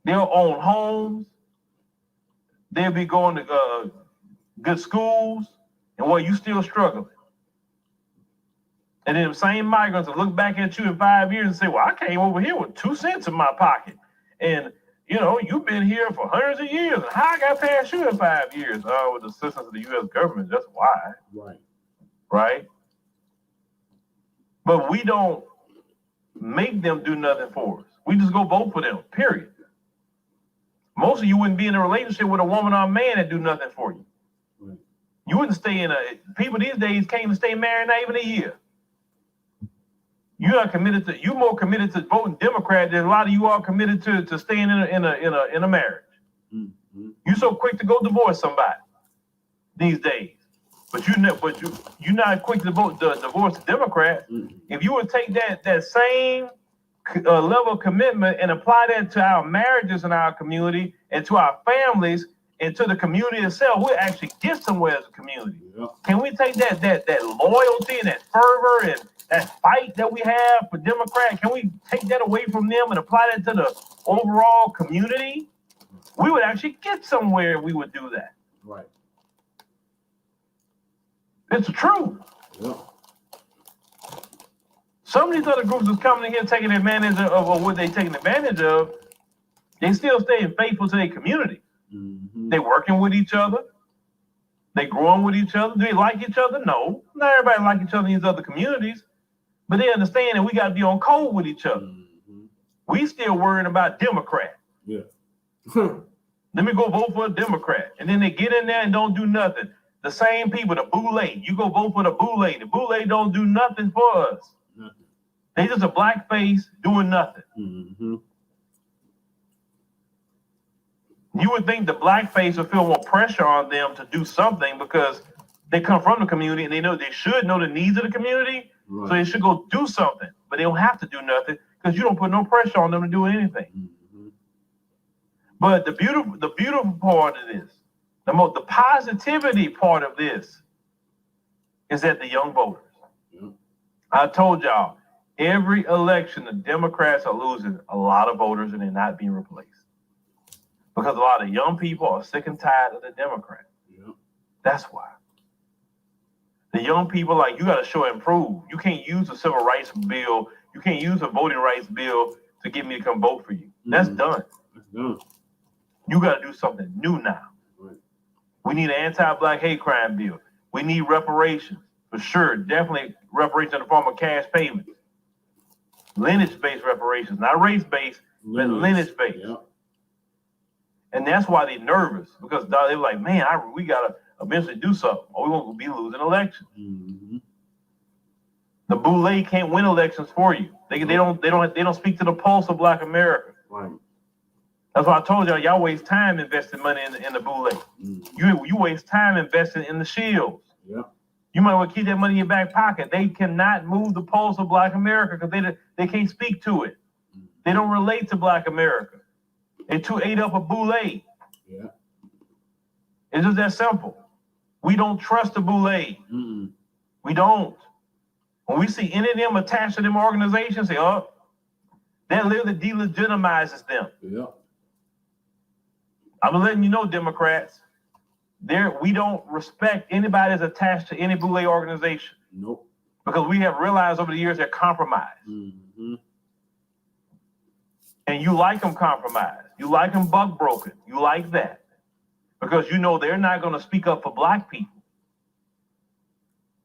They'll own homes. They'll be going to good schools, and while you still struggling. And then the same migrants will look back at you in 5 years and say, well, I came over here with 2 cents in my pocket. And, you know, you've been here for hundreds of years. And how I got past you in 5 years? With the assistance of the U.S. government, that's why. Right? But we don't make them do nothing for us. We just go vote for them, period. Most of you wouldn't be in a relationship with a woman or a man that do nothing for you. You wouldn't stay in people these days can't even stay married not even a year. You're more committed to voting Democrat than a lot of you are committed to staying in a marriage. You're so quick to go divorce somebody these days, but you're not quick to divorce a Democrat. If you would take that same level of commitment and apply that to our marriages in our community and to our families and to the community itself, we'll actually get somewhere as a community. Can we take that loyalty and that fervor and that fight that we have for Democrat, can we take that away from them and apply that to the overall community? We would actually get somewhere if we would do that. It's true. Some of these other groups is coming in here taking advantage of what they're taking advantage of. They still staying faithful to their community. They're working with each other. They growing with each other. Do they like each other? No. Not everybody like each other in these other communities. But they understand that we got to be on code with each other. We still worrying about Democrat. Let me go vote for a Democrat. And then they get in there and don't do nothing. The same people, the boule, you go vote for the boule. The boule don't do nothing for us. Nothing. They just a black face doing nothing. Mm-hmm. You would think the black face would feel more pressure on them to do something because they come from the community and they know they should know the needs of the community. Right. So they should go do something, but they don't have to do nothing because you don't put no pressure on them to do anything. Mm-hmm. But the beautiful part of this, the positivity part of this is that the young voters. Yep. I told y'all, every election, the Democrats are losing a lot of voters and they're not being replaced. Because a lot of young people are sick and tired of the Democrats. Yep. That's why. The young people, like, you got to show and prove. You can't use a civil rights bill. You can't use a voting rights bill to get me to come vote for you. That's done. That's done. You got to do something new now. Right. We need an anti-black hate crime bill. We need reparations, for sure. Definitely reparations in the form of cash payments. Lineage-based reparations, not race-based, but lineage-based. Yep. And that's why they're nervous, because they were like, man, we got to eventually do something, or we won't be losing elections. Mm-hmm. The boule can't win elections for you. They don't speak to the pulse of Black America. Right. That's why I told y'all waste time investing money in the boule. Mm-hmm. You waste time investing in the shields. Yep. You might want to keep that money in your back pocket. They cannot move the pulse of Black America because they can't speak to it. They don't relate to Black America. They're too ate up a boule. Yeah. It's just that simple. We don't trust the boule. Mm-hmm. We don't. When we see any of them attached to them organizations, say, oh, that literally delegitimizes them. Yeah. I'm letting you know, Democrats, we don't respect anybody that's attached to any boule organization. Nope. Because we have realized over the years they're compromised. Mm-hmm. And you like them compromised. You like them buck broken. You like that. Because you know they're not going to speak up for Black people.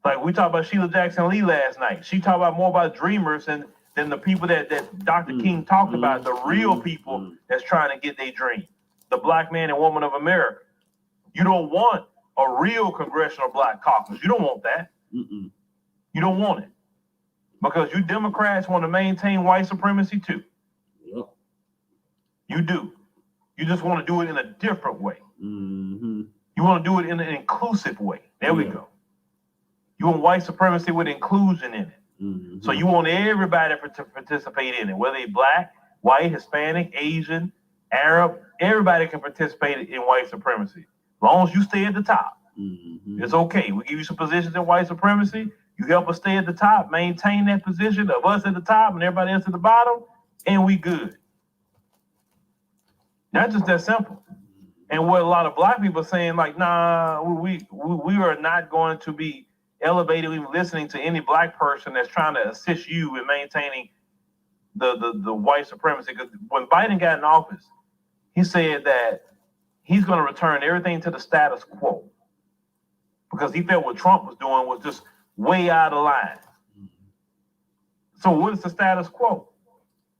Like we talked about Sheila Jackson Lee last night. She talked about more about dreamers than the people that Dr. King talked about, the real people that's trying to get their dream. The Black man and woman of America. You don't want a real congressional Black caucus. You don't want that. Mm-mm. You don't want it. Because you Democrats want to maintain white supremacy too. Yep. You do. You just want to do it in a different way. Mm-hmm. You want to do it in an inclusive way. There we go. You want white supremacy with inclusion in it. Mm-hmm. So you want everybody to participate in it, whether they Black, white, Hispanic, Asian, Arab, everybody can participate in white supremacy. As long as you stay at the top, it's okay. We give you some positions in white supremacy. You help us stay at the top, maintain that position of us at the top and everybody else at the bottom, and we good. That's just that simple. And what a lot of Black people are saying, like, nah, we are not going to be elevated, even listening to any Black person that's trying to assist you in maintaining the white supremacy. Because when Biden got in office, he said that he's going to return everything to the status quo because he felt what Trump was doing was just way out of line. So what is the status quo?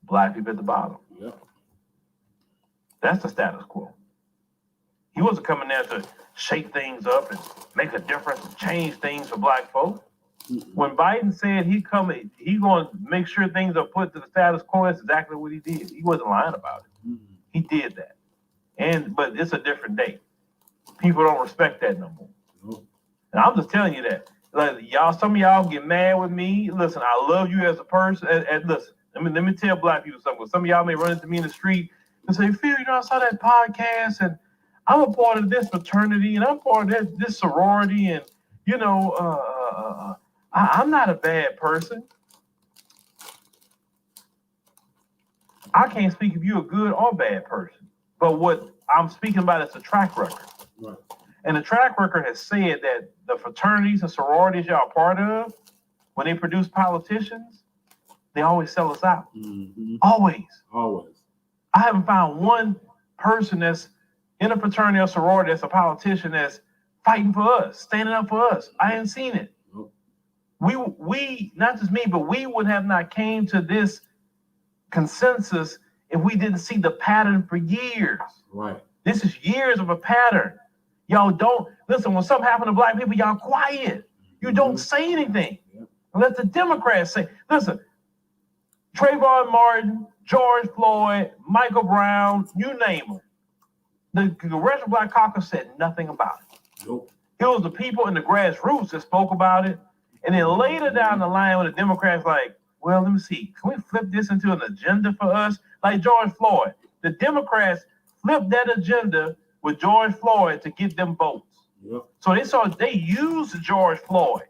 Black people at the bottom. Yep. That's the status quo. He wasn't coming there to shake things up and make a difference and change things for Black folks. When Biden said he's going to make sure things are put to the status quo, that's exactly what he did. He wasn't lying about it. He did that. But it's a different day. People don't respect that no more. And I'm just telling you that. Like some of y'all get mad with me. Listen, I love you as a person. And listen, let me tell Black people something. Some of y'all may run into me in the street and say, Phil, I saw that podcast and I'm a part of this fraternity and I'm part of this sorority and, I'm not a bad person. I can't speak if you're a good or bad person. But what I'm speaking about is a track record. Right. And the track record has said that the fraternities and sororities y'all are part of, when they produce politicians, they always sell us out. Mm-hmm. Always. Always. I haven't found one person that's in a fraternity or sorority that's a politician that's fighting for us, standing up for us. I ain't seen it. Nope. We not just me, but we would have not came to this consensus if we didn't see the pattern for years. Right. This is years of a pattern. Y'all don't listen. When something happens to black people, y'all quiet. You don't say anything. Let the Democrats say. Listen, Trayvon Martin, George Floyd, Michael Brown, you name them. The Congressional Black Caucus said nothing about it. Nope. It was the people in the grassroots that spoke about it. And then later down the line, when the Democrats like, well, let me see, can we flip this into an agenda for us? Like George Floyd, the Democrats flipped that agenda with George Floyd to get them votes. Yep. So they used George Floyd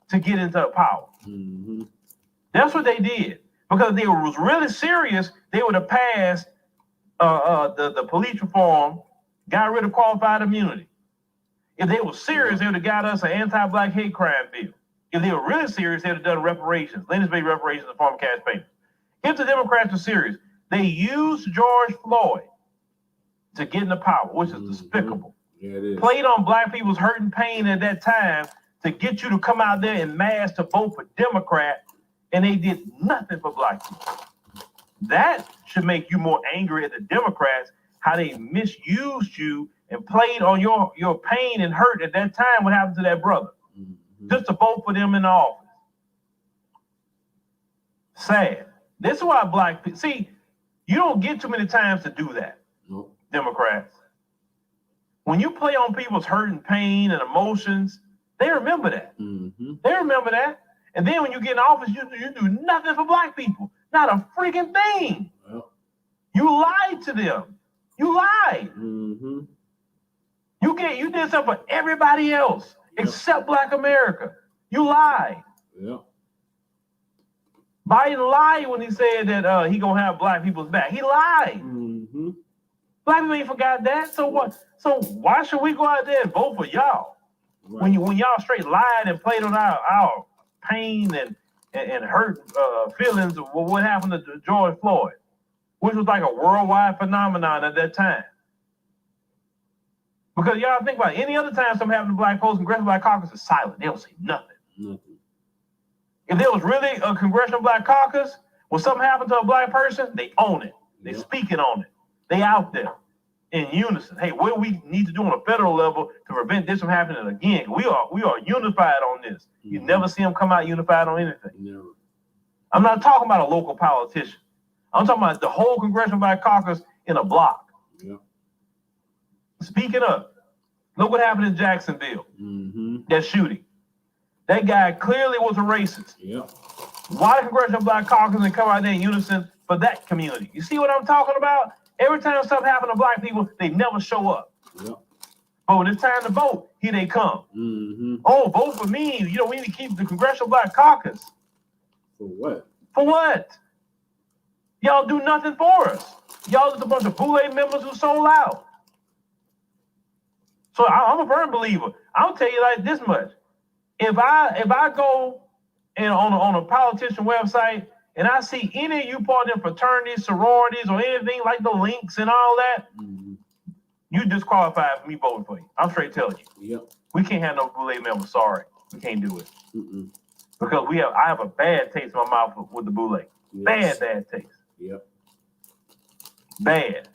to get into power. Mm-hmm. That's what they did. Because if they was really serious, they would have passed the police reform, got rid of qualified immunity. If they were serious, they would have got us an anti-black hate crime bill. If they were really serious, they would have done reparations, legislative reparations in the form of cash payments. If the Democrats were serious, they used George Floyd to get into power, which is despicable. Yeah, it is. Played on black people's hurt and pain at that time to get you to come out there in mass to vote for Democrat, and they did nothing for black people. That should make you more angry at the Democrats, how they misused you and played on your pain and hurt at that time. What happened to that brother? Mm-hmm. Just to vote for them in the office. Sad. This is why black people, see, you don't get too many times to do that. Nope. Democrats. When you play on people's hurt and pain and emotions, they remember that. Mm-hmm. They remember that. And then when you get in office, you do nothing for black people. Not a freaking thing. Well. You lied to them. You lied. Mm-hmm. You did something for everybody else except Black America. You lied. Yeah. Biden lied when he said that he gonna have black people's back. He lied. Mm-hmm. Black people ain't forgot that. So what? So why should we go out there and vote for y'all? Right. When y'all straight lied and played on our pain and hurt feelings of what happened to George Floyd, which was like a worldwide phenomenon at that time. Because y'all think about it, any other time something happened to black folks, Congressional Black Caucus is silent. They don't say nothing. If there was really a Congressional Black Caucus, when something happened to a black person, they own it. They speaking on it. They out there in unison. Hey, what do we need to do on a federal level to prevent this from happening again? We are unified on this. You never see them come out unified on anything. Never. I'm not talking about a local politician. I'm talking about the whole Congressional Black Caucus in a block. Yeah. Speaking of, look what happened in Jacksonville. Mm-hmm. That shooting. That guy clearly was a racist. Yeah. Why the Congressional Black Caucus and come out there in unison for that community? You see what I'm talking about? Every time something happens to black people, they never show up. Yeah. But when it's time to vote, here they come. Mm-hmm. Oh, vote for me. You know, we need to keep the Congressional Black Caucus. For what? For what? Y'all do nothing for us. Y'all just a bunch of Boule members who sold out. So I'm a firm believer. I'll tell you like this much. If I go and on a politician website and I see any of you part of fraternities, sororities, or anything like the links and all that, you disqualified for me voting for you. I'm straight telling you. Yep. We can't have no Boule members. Sorry, we can't do it. Mm-mm. Because I have a bad taste in my mouth with the Boule. Yes. Bad taste. Yep. Bad.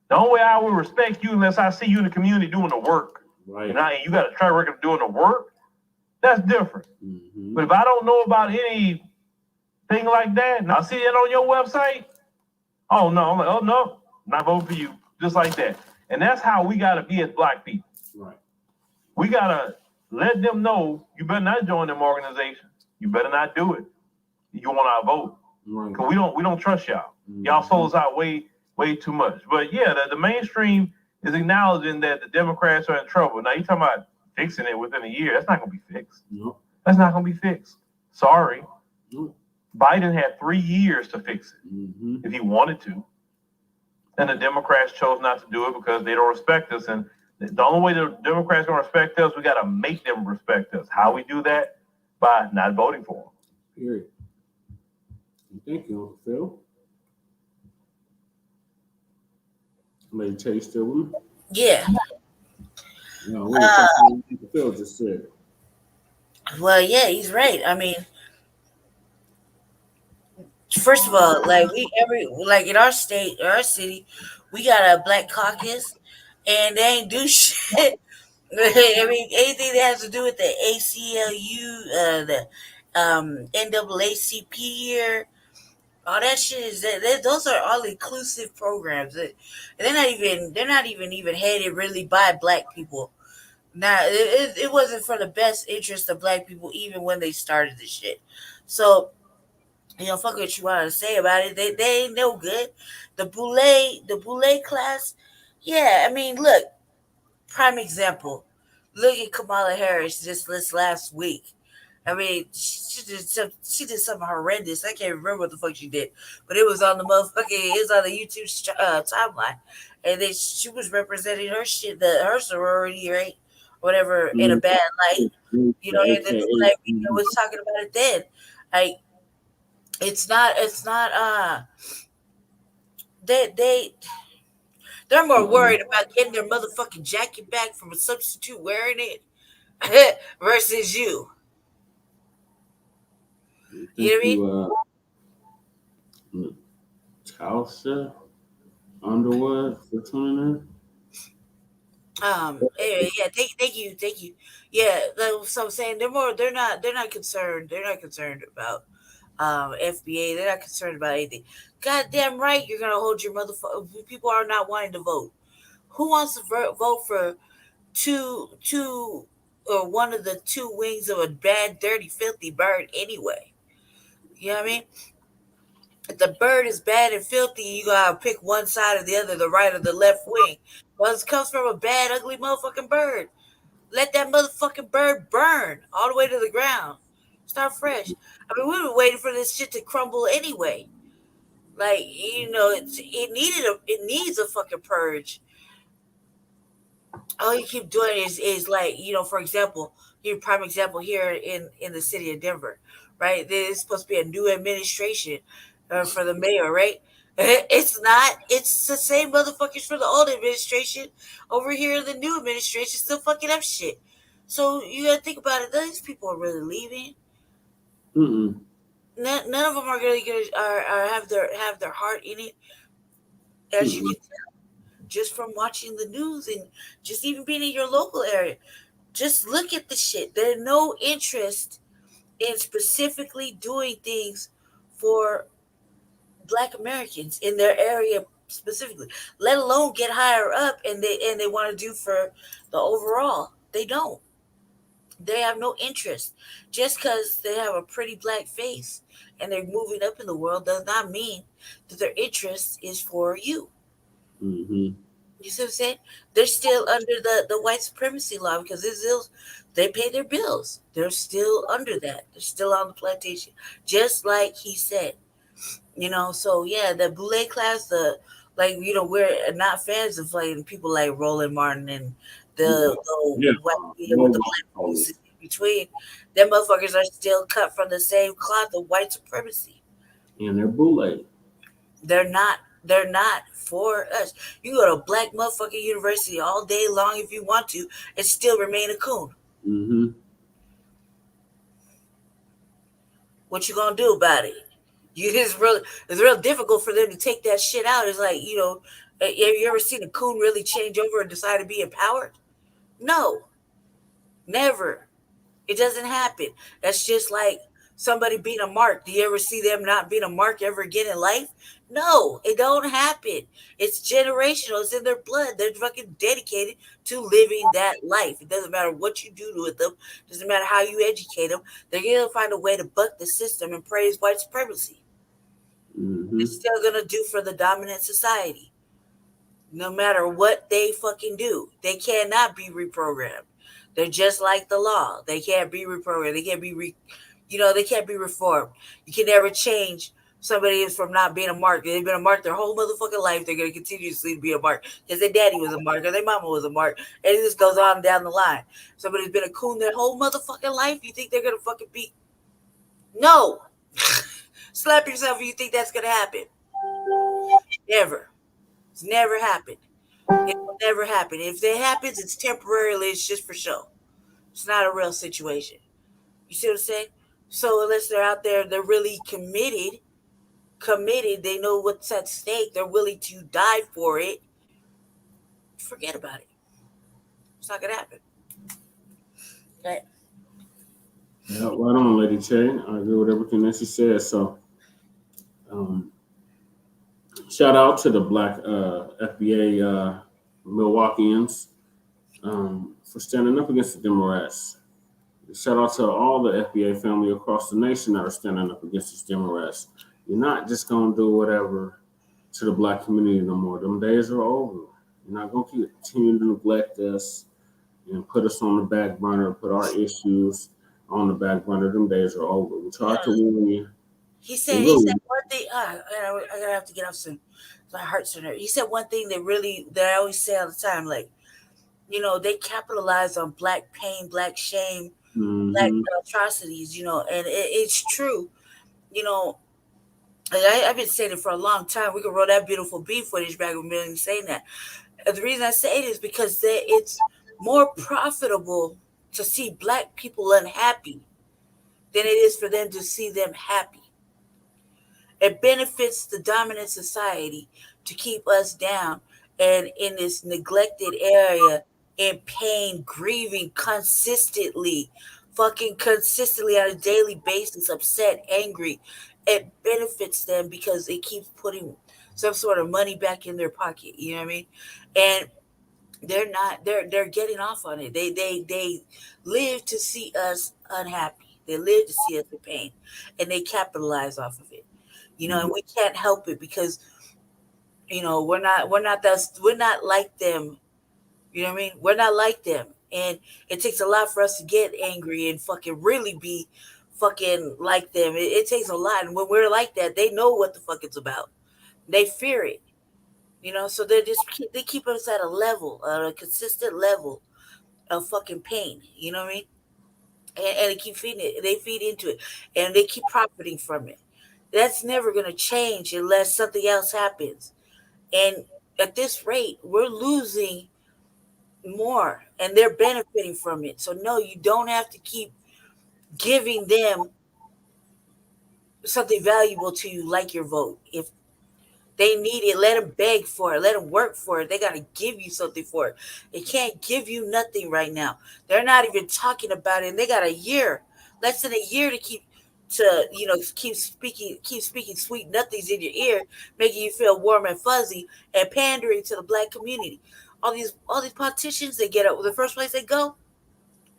The only way I will respect you unless I see you in the community doing the work. Right. And you got a track record of doing the work, that's different. Mm-hmm. But if I don't know about anything like that, and I see it on your website, oh no, I'm like, oh no, not voting for you. Just like that. And that's how we gotta be as black people. Right. We gotta let them know you better not join them organizations. You better not do it. You want our vote. Right. Because we don't trust y'all. Mm-hmm. Y'all sold us out way too much. But yeah, the mainstream is acknowledging that the Democrats are in trouble. Now you talking about fixing it within a year. That's not gonna be fixed. Nope. That's not gonna be fixed. Sorry. Nope. Biden had 3 years to fix it if he wanted to. And the Democrats chose not to do it because they don't respect us. And the only way the Democrats gonna respect us, we gotta make them respect us. How we do that? By not voting for them. Period. Thank you, Uncle Phil. Maybe Tay still with me? Yeah. No, we're talking Uncle Phil just said. Well, yeah, he's right. I mean, first of all, like in our state, or our city, we got a black caucus, and they ain't do shit. I mean, anything that has to do with the ACLU, the NAACP here, all that shit is those are all inclusive programs. They're not even headed really by black people. Now it wasn't for the best interest of black people even when they started this shit. So fuck what you want to say about it. They ain't no good. The Boule class, yeah. I mean, look, prime example. Look at Kamala Harris just this last week. I mean, she did something horrendous. I can't remember what the fuck she did, but it was on the motherfucking. It was on the YouTube timeline, and then she was representing her shit, her sorority, right, whatever, in a bad light. And the new black media was talking about it then. Like, it's not. They they're more worried about getting their motherfucking jacket back from a substitute wearing it versus you. You know what I mean? Tulsa, Underwood, for tuning Anyway, yeah, thank you. Yeah, so I'm saying they're not concerned. They're not concerned about FBA. They're not concerned about anything. Goddamn right, you're gonna hold your motherfucker. People are not wanting to vote. Who wants to vote for two or one of the two wings of a bad, dirty, filthy bird anyway? You know what I mean? If the bird is bad and filthy, you gotta pick one side or the other, the right or the left wing. Well, it comes from a bad, ugly motherfucking bird. Let that motherfucking bird burn all the way to the ground. Start fresh. I mean, we've been waiting for this shit to crumble anyway. Like, it needs a fucking purge. All you keep doing is like, for example, your prime example here in the city of Denver, right? There's supposed to be a new administration for the mayor, right? It's not. It's the same motherfuckers for the old administration over here. The new administration still fucking up shit. So you gotta think about it. These people are really leaving. Mm-mm. None of them are really gonna have their heart in it, as you can tell just from watching the news and just even being in your local area. Just look at the shit. There's no interest in specifically doing things for Black Americans in their area specifically, let alone get higher up and they want to do for the overall. They don't. They have no interest. Just because they have a pretty black face and they're moving up in the world does not mean that their interest is for you. Mm-hmm. You see what I'm saying? They're still under the white supremacy law because they pay their bills. They're still under that. They're still on the plantation, just like he said. So yeah, the Boule class, we're not fans of like people like Roland Martin and the white people with the black faces in between. Them motherfuckers are still cut from the same cloth of white supremacy. And they're Boule. They're not for us. You go to a black motherfucking university all day long if you want to and still remain a coon. Mm-hmm. What you gonna do about it? It's real difficult for them to take that shit out. It's like, have you ever seen a coon really change over and decide to be empowered? No, never. It doesn't happen. That's just like somebody being a mark. Do you ever see them not being a mark ever again in life? No, it don't happen. It's generational. It's in their blood. They're fucking dedicated to living that life. It doesn't matter what you do with them. It doesn't matter how you educate them. They're gonna find a way to buck the system and praise white supremacy. Mm-hmm. They're still gonna do for the dominant society. No matter what they fucking do, they cannot be reprogrammed. They're just like the law. They can't be reprogrammed. They can't be they can't be reformed. You can never change somebody from not being a mark. They've been a mark their whole motherfucking life. They're going to continuously be a mark because their daddy was a mark or their mama was a mark. And it just goes on down the line. Somebody's been a coon their whole motherfucking life. You think they're going to fucking be? No. Slap yourself if you think that's going to happen. Never. It's never happened. It will never happen. If it happens, it's temporarily. It's just for show. It's not a real situation. You see what I'm saying? So unless they're out there, they're really committed. They know what's at stake. They're willing to die for it. forget about it. It's not gonna happen. Okay. Yeah, right on, Lady Che. I agree with everything that she said. So, shout out to the Black FBA Milwaukeeans for standing up against the Democrats. Shout out to all the FBA family across the nation that are standing up against these Democrats. You're not just gonna do whatever to the Black community no more. Them days are over. You're not gonna continue to neglect us and put us on the back burner, put our issues on the back burner. Them days are over. We tried to win you. He said one thing. I gotta have to get off soon. My heart's in hurt. He said one thing that I always say all the time, like, they capitalize on Black pain, Black shame, Black atrocities, and it's true. I've been saying it for a long time. We can roll that beautiful beat footage back with me saying that. And the reason I say it is because it's more profitable to see Black people unhappy than it is for them to see them happy. It benefits the dominant society to keep us down and in this neglected area, in pain, grieving consistently, fucking consistently on a daily basis, upset, angry. It benefits them because it keeps putting some sort of money back in their pocket. You know what I mean? And they're getting off on it. They live to see us unhappy. They live to see us in pain, and they capitalize off of it. And we can't help it because we're not like them. You know what I mean? We're not like them, and it takes a lot for us to get angry and fucking really be fucking like them. It takes a lot, and when we're like that, they know what the fuck it's about. They fear it. So they keep us at a consistent level of fucking pain. You know what I mean? And they keep feeding it. They feed into it, and they keep profiting from it. That's never going to change unless something else happens. And at this rate, we're losing more, and they're benefiting from it. So no, you don't have to keep giving them something valuable to you, like your vote. If they need it, let them beg for it. Let them work for it. They got to give you something for it. They can't give you nothing right now. They're not even talking about it. And they got a year, less than a year to keep speaking sweet nothings in your ear, making you feel warm and fuzzy and pandering to the Black community. All these politicians, they get up. The first place they go,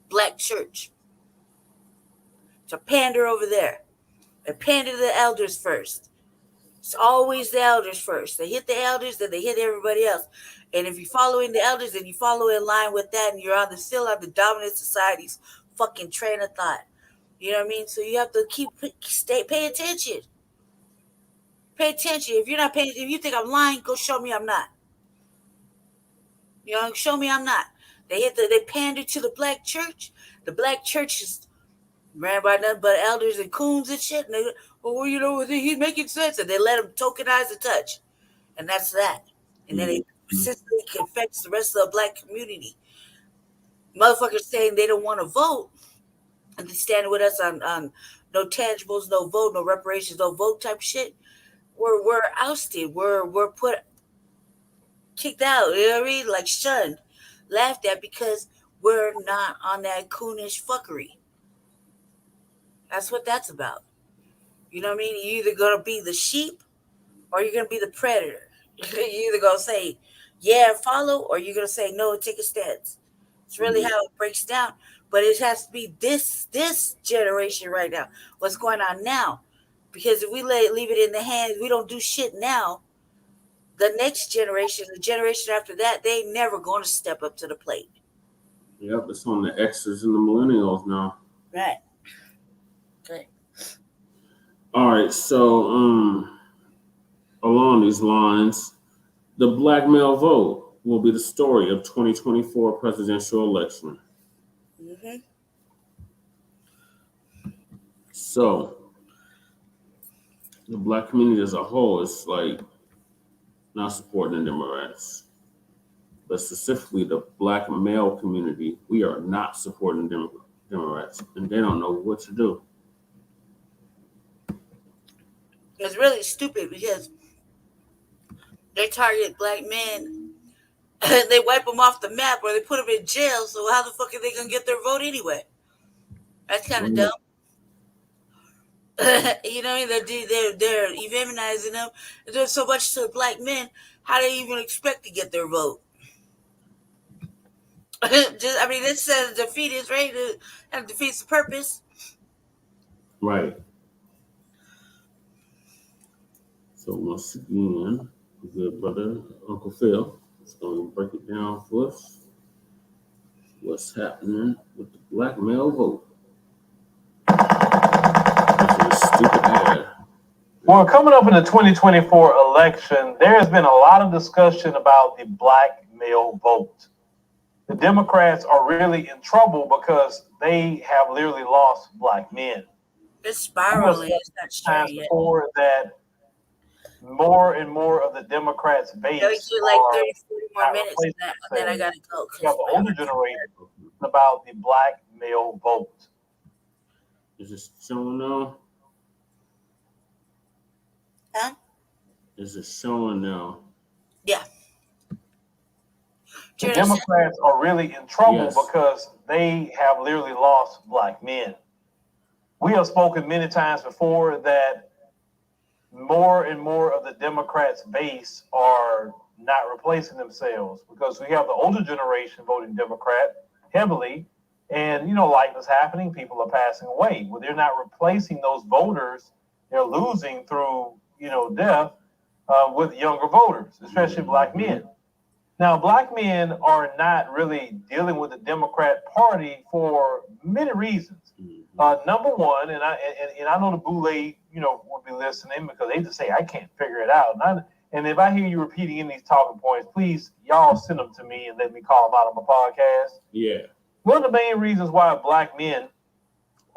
Black church. To pander over there. They pander to the elders first. It's always the elders first. They hit the elders, then they hit everybody else. And if you're following the elders, then you follow in line with that, and you're still on the dominant society's fucking train of thought. You know what I mean? So you have to pay attention. Pay attention. If you're not paying, if you think I'm lying, go show me I'm not. Show me I'm not. They pander to the Black church. The Black church is ran by nothing but elders and coons and shit. And they, he's making sense. And they let them tokenize the touch. And that's that. And then it consistently affects the rest of the Black community. Motherfuckers saying they don't want to vote. And they stand with us on no tangibles, no vote, no reparations, no vote type shit. We're ousted. We're kicked out. You know what I mean? Like shunned, laughed at because we're not on that coonish fuckery. That's what that's about. You know what I mean? You're either gonna be the sheep or you're gonna be the predator. You're either gonna say yeah, follow, or you're gonna say no, take a stance. It's really how it breaks down. But it has to be this generation right now. What's going on now? Because if we leave it in the hands, we don't do shit now. The next generation, the generation after that, they never going to step up to the plate. Yep, it's on the X's and the millennials now. Right. Okay. All right, so along these lines, the Black male vote will be the story of 2024 presidential election. Mm-hmm. So the Black community as a whole is like not supporting the Democrats, but specifically the Black male community, we are not supporting Democrats, and they don't know what to do. It's really stupid because they target Black men they wipe them off the map or they put them in jail. So how the fuck are they gonna get their vote anyway? That's kind of dumb. You know, they're eviminizing them. They're doing so much to black men. How do they even expect to get their vote? I mean, this says defeat is ready to and defeats the purpose. Right. So once again, good brother Uncle Phil is going to break it down for us. What's happening with the black male vote? After this stupid ad. Well, coming up in the 2024 election, there has been a lot of discussion about the black male vote. The Democrats are really in trouble because they have literally lost black men. It's spiraling. It's not straight yet. Before that, more and more of the Democrats' base like 30, 40 more minutes, and then I gotta go. We have the older generation about the black male vote. Is it showing now? Huh? Is it showing now? Yeah. The Democrats are really in trouble because they have literally lost black men. We have spoken many times before that more and more of the Democrats' base are not replacing themselves because we have the older generation voting Democrat heavily, and you know, life is happening, people are passing away. Well, they're not replacing those voters, they're losing through, you know, death with younger voters, especially black men. Now, black men are not really dealing with the Democrat Party for many reasons. Number one, and I know the Boule, you know, will be listening because they just say, I can't figure it out. And if I hear you repeating in these talking points, please, y'all send them to me and let me call them out on my podcast. Yeah. One of the main reasons why black men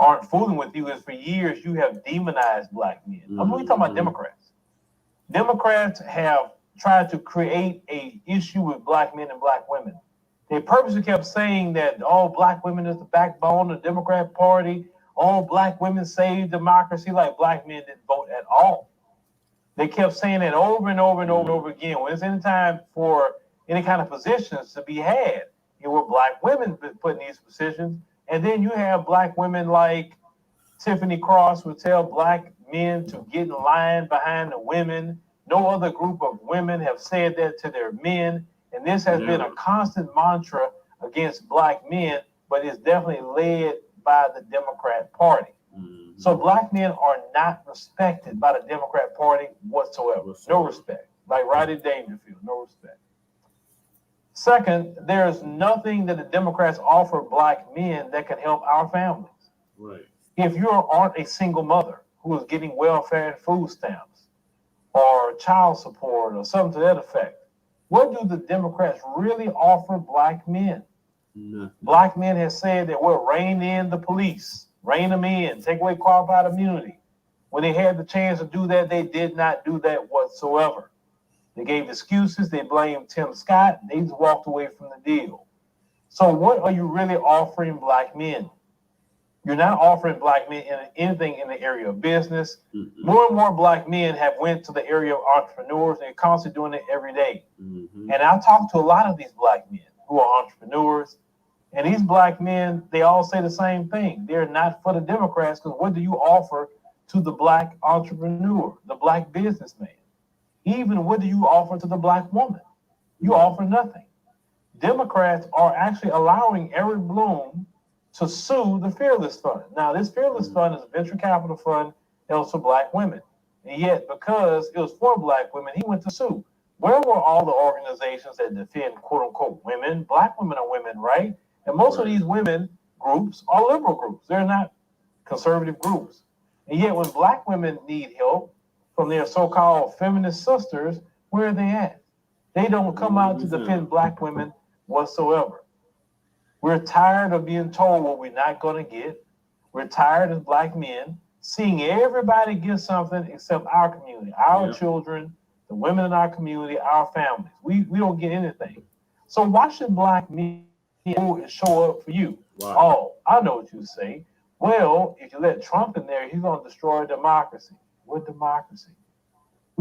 aren't fooling with you is for years you have demonized black men. I'm really talking about Democrats. Democrats have tried to create a issue with black men and black women. They purposely kept saying that all black women is the backbone of the Democrat Party. All black women save democracy, like black men didn't vote at all. They kept saying that over and over and over and over again. When it's any time for any kind of positions to be had, it were black women put in these positions. And then you have black women like Tiffany Cross would tell black men to get in line behind the women. No other group of women have said that to their men. And this has been a constant mantra against black men, but it's definitely led by the Democrat Party. So black men are not respected by the Democrat Party whatsoever. No respect. Like Rodney Dangerfield, no respect. Second, there's nothing that the Democrats offer black men that can help our families. Right. If you aren't a single mother who is getting welfare and food stamps or child support or something to that effect, what do the Democrats really offer black men? Nothing. Black men have said that we'll rein in the police, rein them in, take away qualified immunity. When they had the chance to do that, they did not do that whatsoever. They gave excuses. They blamed Tim Scott. They just walked away from the deal. So what are you really offering black men? You're not offering black men anything in the area of business. More and more black men have went to the area of entrepreneurs, and they're constantly doing it every day. And I talk to a lot of these black men who are entrepreneurs, and these black men, they all say the same thing. They're not for the Democrats, because what do you offer to the black entrepreneur, the black businessman? Even what do you offer to the black woman? You offer nothing. Democrats are actually allowing Eric Bloom to sue the Fearless Fund. Now, this Fearless Fund is a venture capital fund that was for black women. And yet, because it was for black women, he went to sue. Where were all the organizations that defend, quote unquote, women? Black women are women, right? And most of these women groups are liberal groups. They're not conservative groups. And yet, when black women need help from their so-called feminist sisters, where are they at? They don't come out to defend black women whatsoever. We're tired of being told what we're not going to get. We're tired as black men seeing everybody get something except our community, our children, the women in our community, our families. We don't get anything. So why should black men show up for you? Wow. Oh, I know what you say. Well, if you let Trump in there, he's going to destroy democracy. What democracy?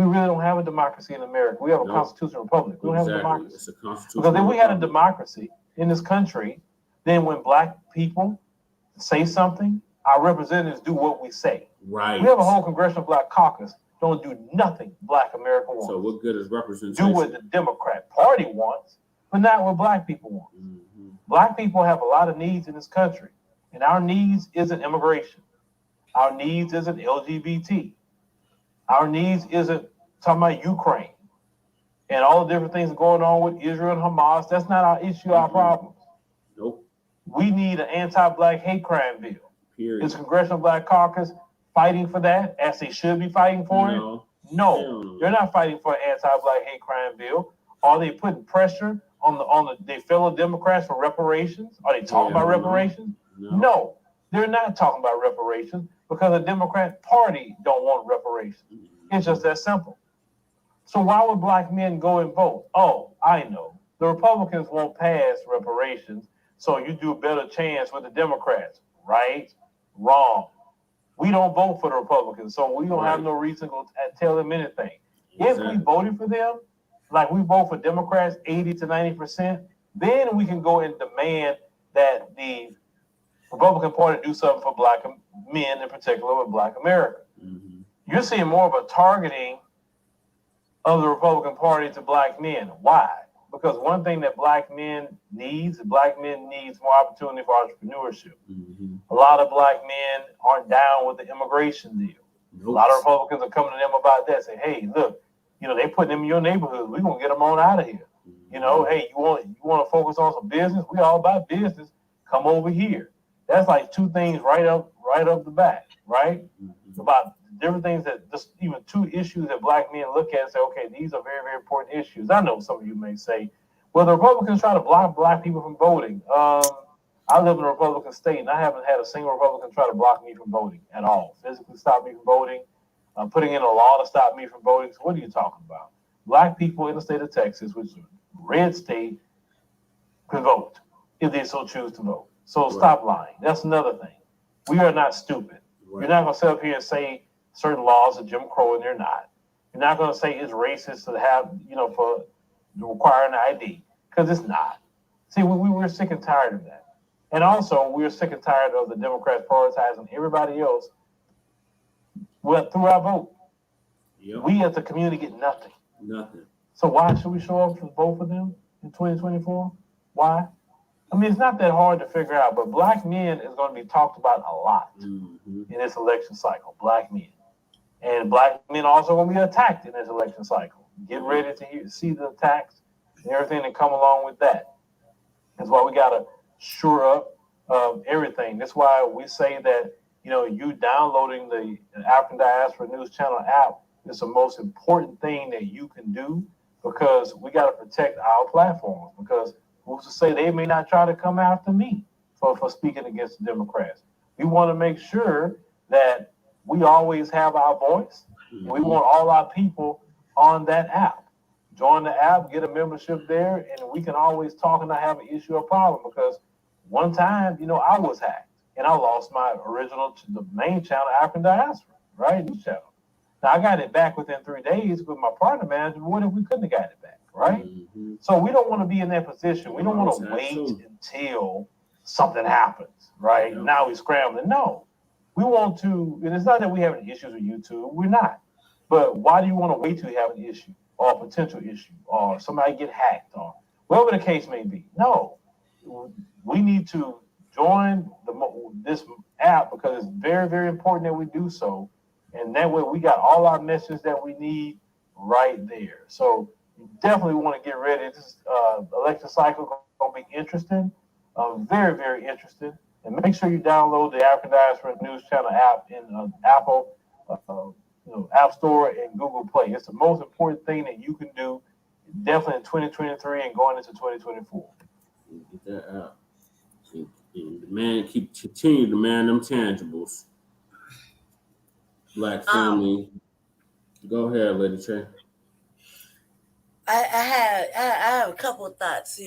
We really don't have a democracy in America. We have a Nope. constitutional republic. We don't have a democracy. It's a constitutional Because if we had a republic. democracy in this country, then when black people say something, our representatives do what we say. Right. We have a whole congressional black caucus, don't do nothing black America wants. So what good is representation? Do what the Democrat Party wants, but not what black people want. Mm-hmm. Black people have a lot of needs in this country, and our needs isn't immigration. Our needs isn't LGBT. Our needs isn't talking about Ukraine and all the different things going on with Israel and Hamas. That's not our issue, our problem. Nope. We need an anti-black hate crime bill. Period. Is Congressional Black Caucus fighting for that, as they should be fighting for it? No, they're not fighting for an anti-black hate crime bill. Are they putting pressure on their fellow Democrats for reparations? Are they talking about reparations? No, they're not talking about reparations because the Democrat Party don't want reparations. It's just that simple. So why would black men go and vote? Oh, I know. The Republicans won't pass reparations, so you do a better chance with the Democrats. Right? Wrong. We don't vote for the Republicans, so we don't have no reason to tell them anything. If we voted for them, like we vote for Democrats 80 to 90%, then we can go and demand that the Republican Party do something for black men, in particular with black America. Mm-hmm. You're seeing more of a targeting of the Republican Party to black men. Why? Because one thing that black men needs more opportunity for entrepreneurship. Mm-hmm. A lot of black men aren't down with the immigration deal. Nope. A lot of Republicans are coming to them about that, saying, hey, look, they putting them in your neighborhood. We're going to get them on out of here. Mm-hmm. Hey, you want to focus on some business? We all about business. Come over here. That's like two things right up the back, right? Mm-hmm. About different things that just even two issues that black men look at and say, okay, these are very, very important issues. I know some of you may say, well, the Republicans try to block black people from voting. I live in a Republican state, and I haven't had a single Republican try to block me from voting at all. Physically stop me from voting, putting in a law to stop me from voting. So what are you talking about? Black people in the state of Texas, which is a red state, can vote if they so choose to vote. So stop lying. That's another thing. We are not stupid. You're not going to sit up here and say certain laws are Jim Crow, and they're not. You're not going to say it's racist to have, for requiring an ID, because it's not. See, we're sick and tired of that. And also, we're sick and tired of the Democrats prioritizing everybody else through our vote. Yep. We as a community get nothing. Nothing. So why should we show up to vote for them in 2024? Why? I mean, it's not that hard to figure out, but black men is going to be talked about a lot in this election cycle, black men. And black men also going to be attacked in this election cycle. Get ready to see the attacks and everything that come along with that. That's why we got to shore up everything. That's why we say that, you downloading the African Diaspora News Channel app is the most important thing that you can do, because we got to protect our platforms, because who's to say they may not try to come after me for speaking against the Democrats. We want to make sure that we always have our voice, and we want all our people on that app. Join the app, get a membership there, and we can always talk and not have an issue or problem, because one time, I was hacked and I lost my the main channel, African Diaspora, right? News channel. Now I got it back within 3 days with my partner manager. But what if we couldn't have got it back, right? Mm-hmm. So we don't want to be in that position. We don't want to wait until something happens, right? Yeah. Now we're scrambling. No, we want to, and it's not that we have any issues with YouTube. We're not. But why do you want to wait till you have an issue or a potential issue or somebody get hacked or whatever the case may be? No, we need to join this app because it's very, very important that we do so. And that way we got all our messages that we need right there. So you definitely want to get ready. This election cycle is going to be interesting, very, very interesting. And make sure you download the African Diaspora News Channel app in Apple, App Store and Google Play. It's the most important thing that you can do, definitely in 2023 and going into 2024. Get that app. Continue to demand them tangibles. Black family. Go ahead, Lady Trey. I have a couple of thoughts.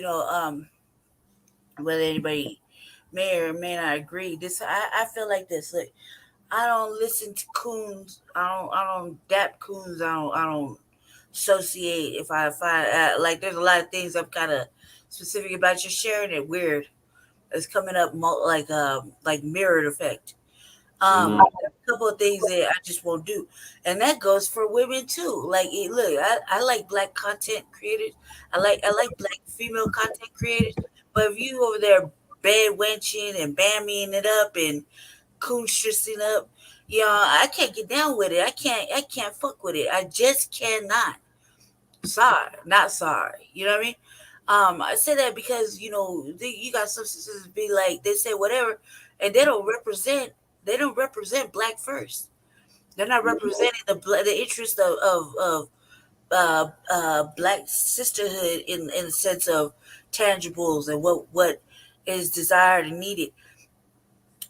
Whether anybody may or may not agree. I feel like this. Look, I don't listen to coons. I don't dap coons. I don't associate. If I like, there's a lot of things I'm kind of specific about. You're sharing it weird. It's coming up like mirrored effect. Mhm. A couple of things that I just won't do, and that goes for women too. Like, look, I like black content creators. I like black female content creators. But if you over there bed wenching and bammying it up and coonstressing up, I can't get down with it. I can't fuck with it. I just cannot. Sorry, not sorry. You know what I mean? I say that because you got some sisters be like, they say whatever, and they don't represent black first. They're not representing the interest of black sisterhood in the sense of tangibles and what is desired and needed.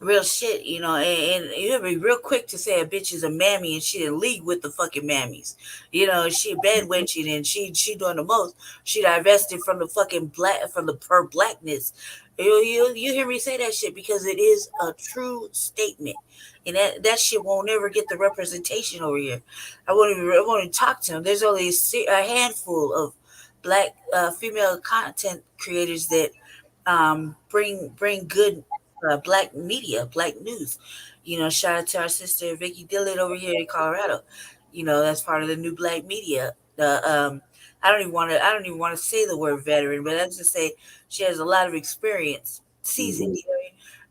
Real shit, and you'll be real quick to say a bitch is a mammy and she in league with the fucking mammies. She a bed wenching and she doing the most. She divested from the fucking black from her blackness. You hear me say that shit because it is a true statement, and that shit won't ever get the representation over here. I won't even talk to them. There's only a handful of black female content creators that bring good black media, black news. Shout out to our sister Vicky Dillon over here in Colorado. That's part of the new black media. The I don't even want to say the word veteran, but let's just say she has a lot of experience, seasoned,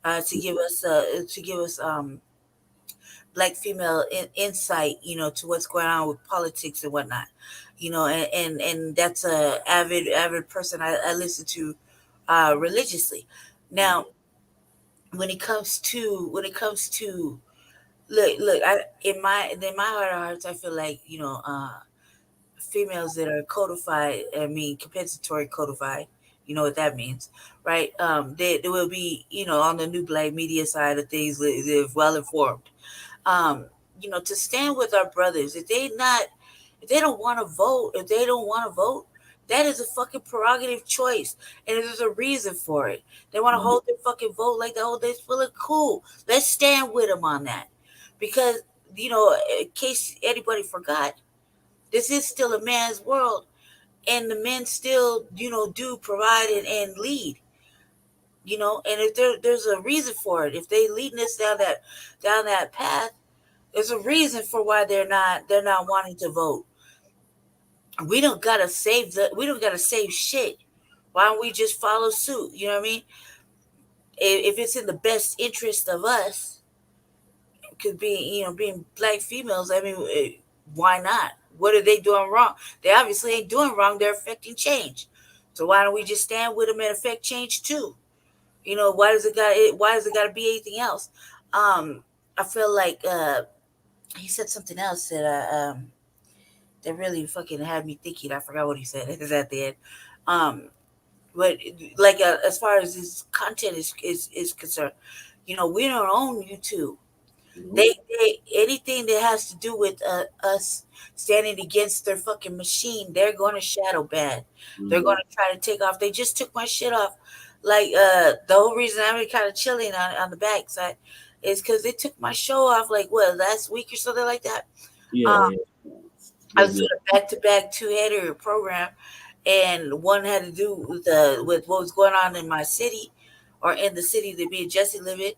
to give us black female insight, to what's going on with politics and whatnot. And that's a avid person I listen to religiously. Now, when it comes to look, in my heart of hearts, I feel like females that are codified, I mean compensatory codified, you know what that means, right? They will be, on the new black media side of things, they're well informed. um to stand with our brothers. If they don't want to vote, that is a fucking prerogative choice, and there's a reason for it. They want to hold their fucking vote like they hold their feeling cool. Let's stand with them on that, because in case anybody forgot, this is still a man's world, and the men still do provide and lead. And if there's a reason for it, if they leading us down that path, there's a reason for why they're not wanting to vote. We don't gotta save shit. Why don't we just follow suit? You know what I mean? If it's in the best interest of us, it could be, being black females. I mean, why not? What are they doing wrong? They obviously ain't doing wrong. They're affecting change. So why don't we just stand with them and affect change too? Why does it got to be anything else? I feel like he said something else that really fucking had me thinking. I forgot what he said. It is at the end. Um, but like, as far as this content is concerned, we don't own YouTube. They anything that has to do with us standing against their fucking machine, they're going to shadow ban. They're going to try to take off. They just took my shit off. Like, the whole reason I'm kind of chilling on the backside is because they took my show off, like, what, last week or something like that. Yeah, I was doing a back-to-back two-header program, and one had to do with what was going on in my city, or in the city that me and Jesse live in,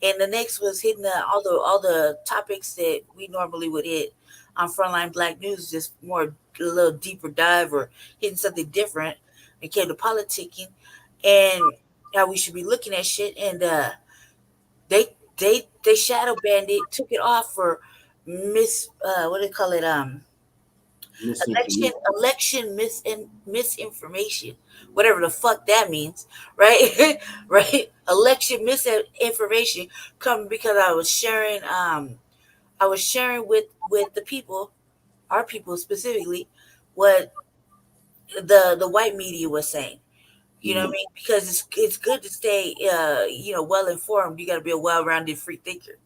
and the next was hitting all the topics that we normally would hit on Frontline Black News, just more a little deeper dive or hitting something different. It came to politicking and how we should be looking at shit, and they shadow banned it, took it off for what do they call it, misinformation, whatever the fuck that means, right? Right, election misinformation, come because I was sharing with the people, our people specifically, what the white media was saying. You know what I mean? Because it's good to stay well informed. You got to be a well-rounded free thinker.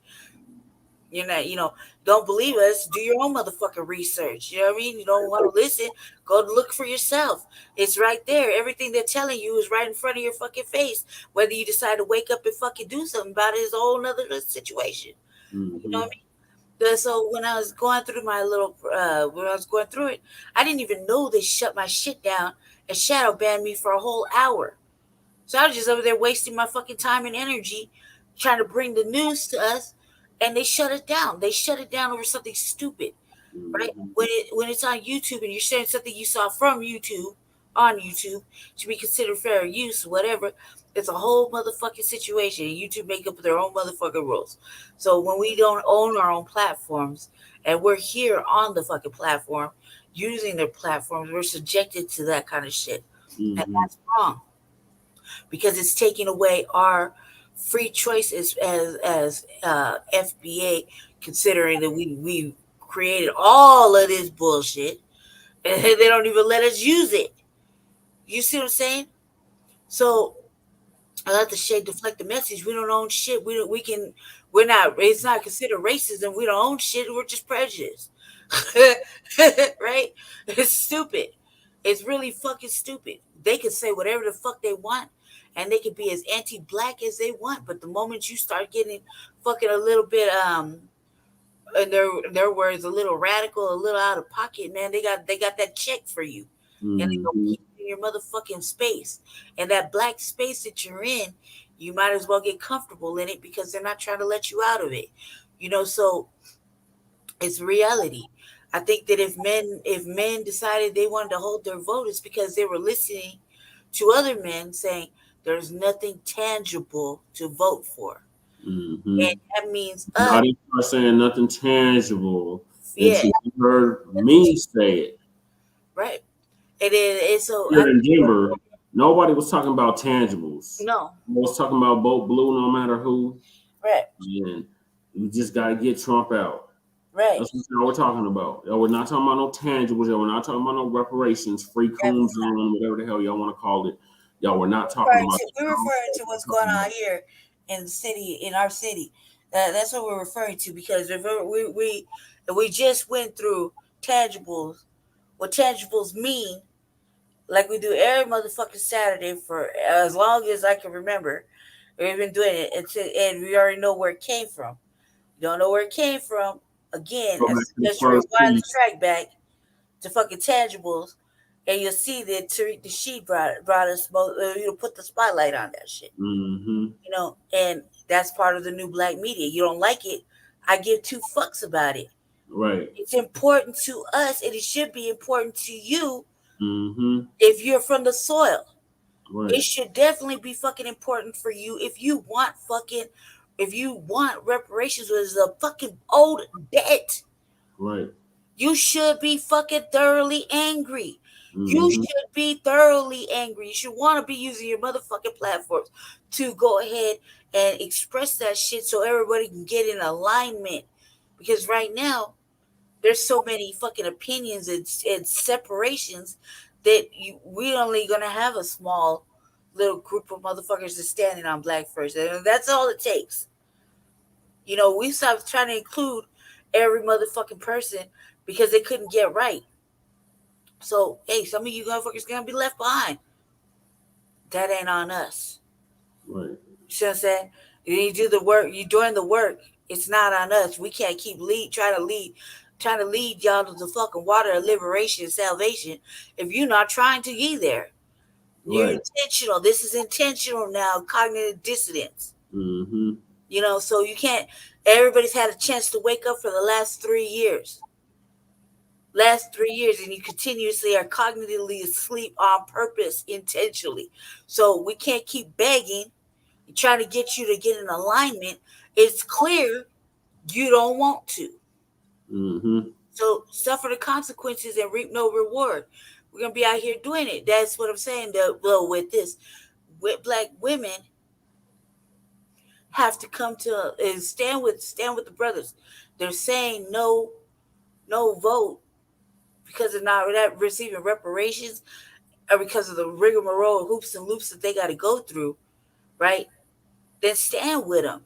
Don't believe us, do your own motherfucking research. You know what I mean? You don't want to listen, go look for yourself. It's right there. Everything they're telling you is right in front of your fucking face. Whether you decide to wake up and fucking do something about it is a whole nother situation. You know what I mean? So when I was going through my little, when I was going through it, I didn't even know they shut my shit down and shadow banned me for a whole hour. So I was just over there wasting my fucking time and energy trying to bring the news to us, and they shut it down. They shut it down over something stupid, right? When it's on YouTube and you're sharing something you saw from YouTube on YouTube to be considered fair use, whatever. It's a whole motherfucking situation. And YouTube make up their own motherfucking rules. So when we don't own our own platforms and we're here on the fucking platform using their platforms, we're subjected to that kind of shit, and that's wrong because it's taking away our free choices as FBA, considering that we created all of this bullshit and they don't even let us use it. You see what I'm saying? So I let the shade deflect the message. We don't own shit. We're not, it's not considered racism. We don't own shit. We're just prejudiced. Right? It's stupid. It's really fucking stupid. They can say whatever the fuck they want and they can be as anti-black as they want. But the moment you start getting fucking a little bit, in their words, a little radical, a little out of pocket, man, they got that check for you. And they gonna keep you in your motherfucking space. And that black space that you're in, you might as well get comfortable in it because they're not trying to let you out of it. So it's reality. I think that if men decided they wanted to hold their vote, it's because they were listening to other men saying there's nothing tangible to vote for. And that means Nobody started saying nothing tangible yeah, until you heard me say it. right. And so Here in Denver, nobody was talking about tangibles. No. I was talking about vote blue no matter who. Right. And you just got to get Trump out. Right. That's what y'all were talking about. Y'all were not talking about no tangibles. Y'all were not talking about no reparations, free coon zone, whatever the hell y'all want to call it. Y'all were not talking about. We're referring to what's going on here in the city, in our city. That's what we're referring to because we just went through tangibles. What tangibles mean, like we do every motherfucking Saturday for as long as I can remember. We've been doing it, and we already know where it came from. You don't know where it came from. Again, I suggest you rewind the track back to fucking tangibles, and you'll see that Tariq Nasheed brought us, put the spotlight on that shit. And that's part of the new black media. You don't like it, I give two fucks about it. Right. It's important to us, and it should be important to you if you're from the soil. Right. It should definitely be fucking important for you if you want reparations, which is a fucking old debt. Right. You should be fucking thoroughly angry. You should be thoroughly angry. You should want to be using your motherfucking platforms to go ahead and express that shit so everybody can get in alignment. Because right now, there's so many fucking opinions and separations that we only gonna have a small little group of motherfuckers that's standing on black first. And that's all it takes. We stopped trying to include every motherfucking person because they couldn't get right. So, hey, some of you motherfuckers gonna be left behind. That ain't on us. Right. You see what I'm saying? You do the work, you doing the work. It's not on us. We can't keep trying to lead y'all to the fucking water of liberation and salvation if you're not trying to get there. You're intentional. This is intentional now, cognitive dissonance. So you can't, everybody's had a chance to wake up for the last 3 years. And you continuously are cognitively asleep on purpose, intentionally. So we can't keep begging, trying to get you to get in alignment. It's clear you don't want to. So suffer the consequences and reap no reward. We're gonna be out here doing it. That's what I'm saying. With black women have to come to and stand with the brothers. They're saying no vote because of not receiving reparations or because of the rigmarole, hoops and loops that they got to go through, right? Then stand with them.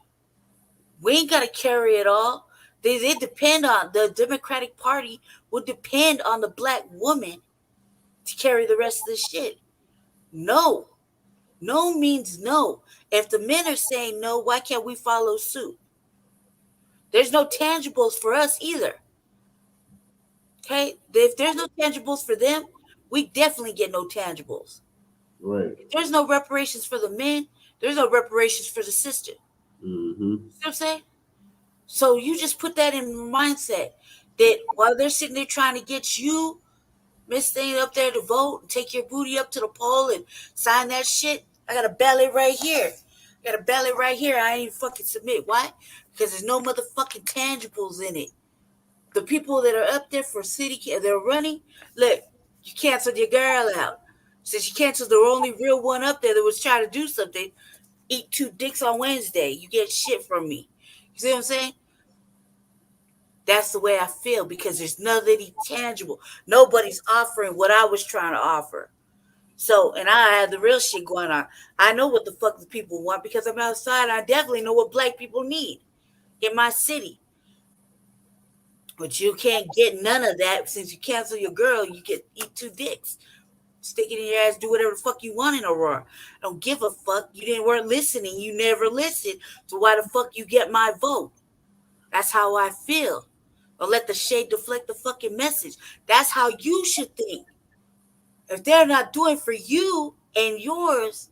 We ain't got to carry it all. They depend on the Democratic Party will depend on the black woman to carry the rest of the shit. No means no. If the men are saying no, why can't we follow suit? There's no tangibles for us either. Okay? If there's no tangibles for them, we definitely get no tangibles. Right. If there's no reparations for the men, there's no reparations for the sister. Mm-hmm. You know what I'm saying? So you just put that in mindset that while they're sitting there trying to get you, Miss Thing, up there to vote and take your booty up to the poll and sign that shit, I got a ballot right here. I got a ballot right here. I ain't even fucking submit. Why? Because there's no motherfucking tangibles in it. The people that are up there for city, they're running. Look, you canceled your girl out. Since you canceled the only real one up there that was trying to do something, eat 2 dicks on Wednesday. You get shit from me. You see what I'm saying? That's the way I feel because there's nothing tangible. Nobody's offering what I was trying to offer. So, and I have the real shit going on. I know what the fuck the people want because I'm outside. I definitely know what black people need in my city. But you can't get none of that since you cancel your girl. You get eat 2 dicks. Stick it in your ass, do whatever the fuck you want in Aurora. Don't give a fuck. You weren't listening. You never listened. So why the fuck you get my vote? That's how I feel. Or let the shade deflect the fucking message. That's how you should think. If they're not doing for you and yours,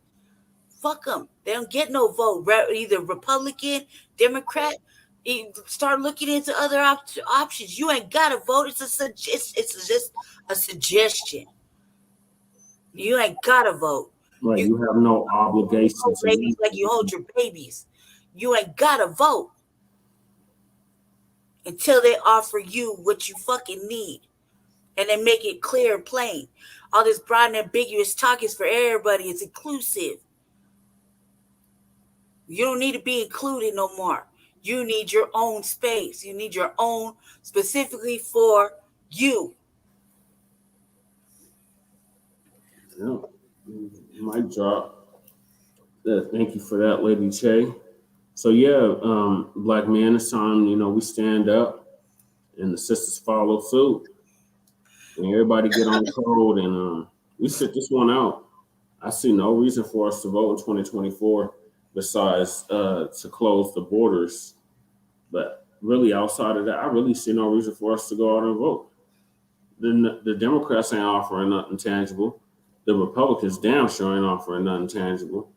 fuck them. They don't get no vote. Either Republican, Democrat. Start looking into other options. You ain't got to vote. It's just a suggestion. You ain't got to vote. Right. You have no obligation to like you hold your babies. You ain't got to vote until they offer you what you fucking need. And then make it clear and plain. All this broad and ambiguous talk is for everybody. It's inclusive. You don't need to be included no more. You need your own space. You need your own specifically for you. Yeah. Mic drop. Thank you for that, Lady Che. So yeah, black men, it's time, we stand up and the sisters follow suit. And everybody get on code and we sit this one out. I see no reason for us to vote in 2024 besides to close the borders. But really, outside of that, I really see no reason for us to go out and vote. The Democrats ain't offering nothing tangible. The Republicans damn sure ain't offering nothing tangible.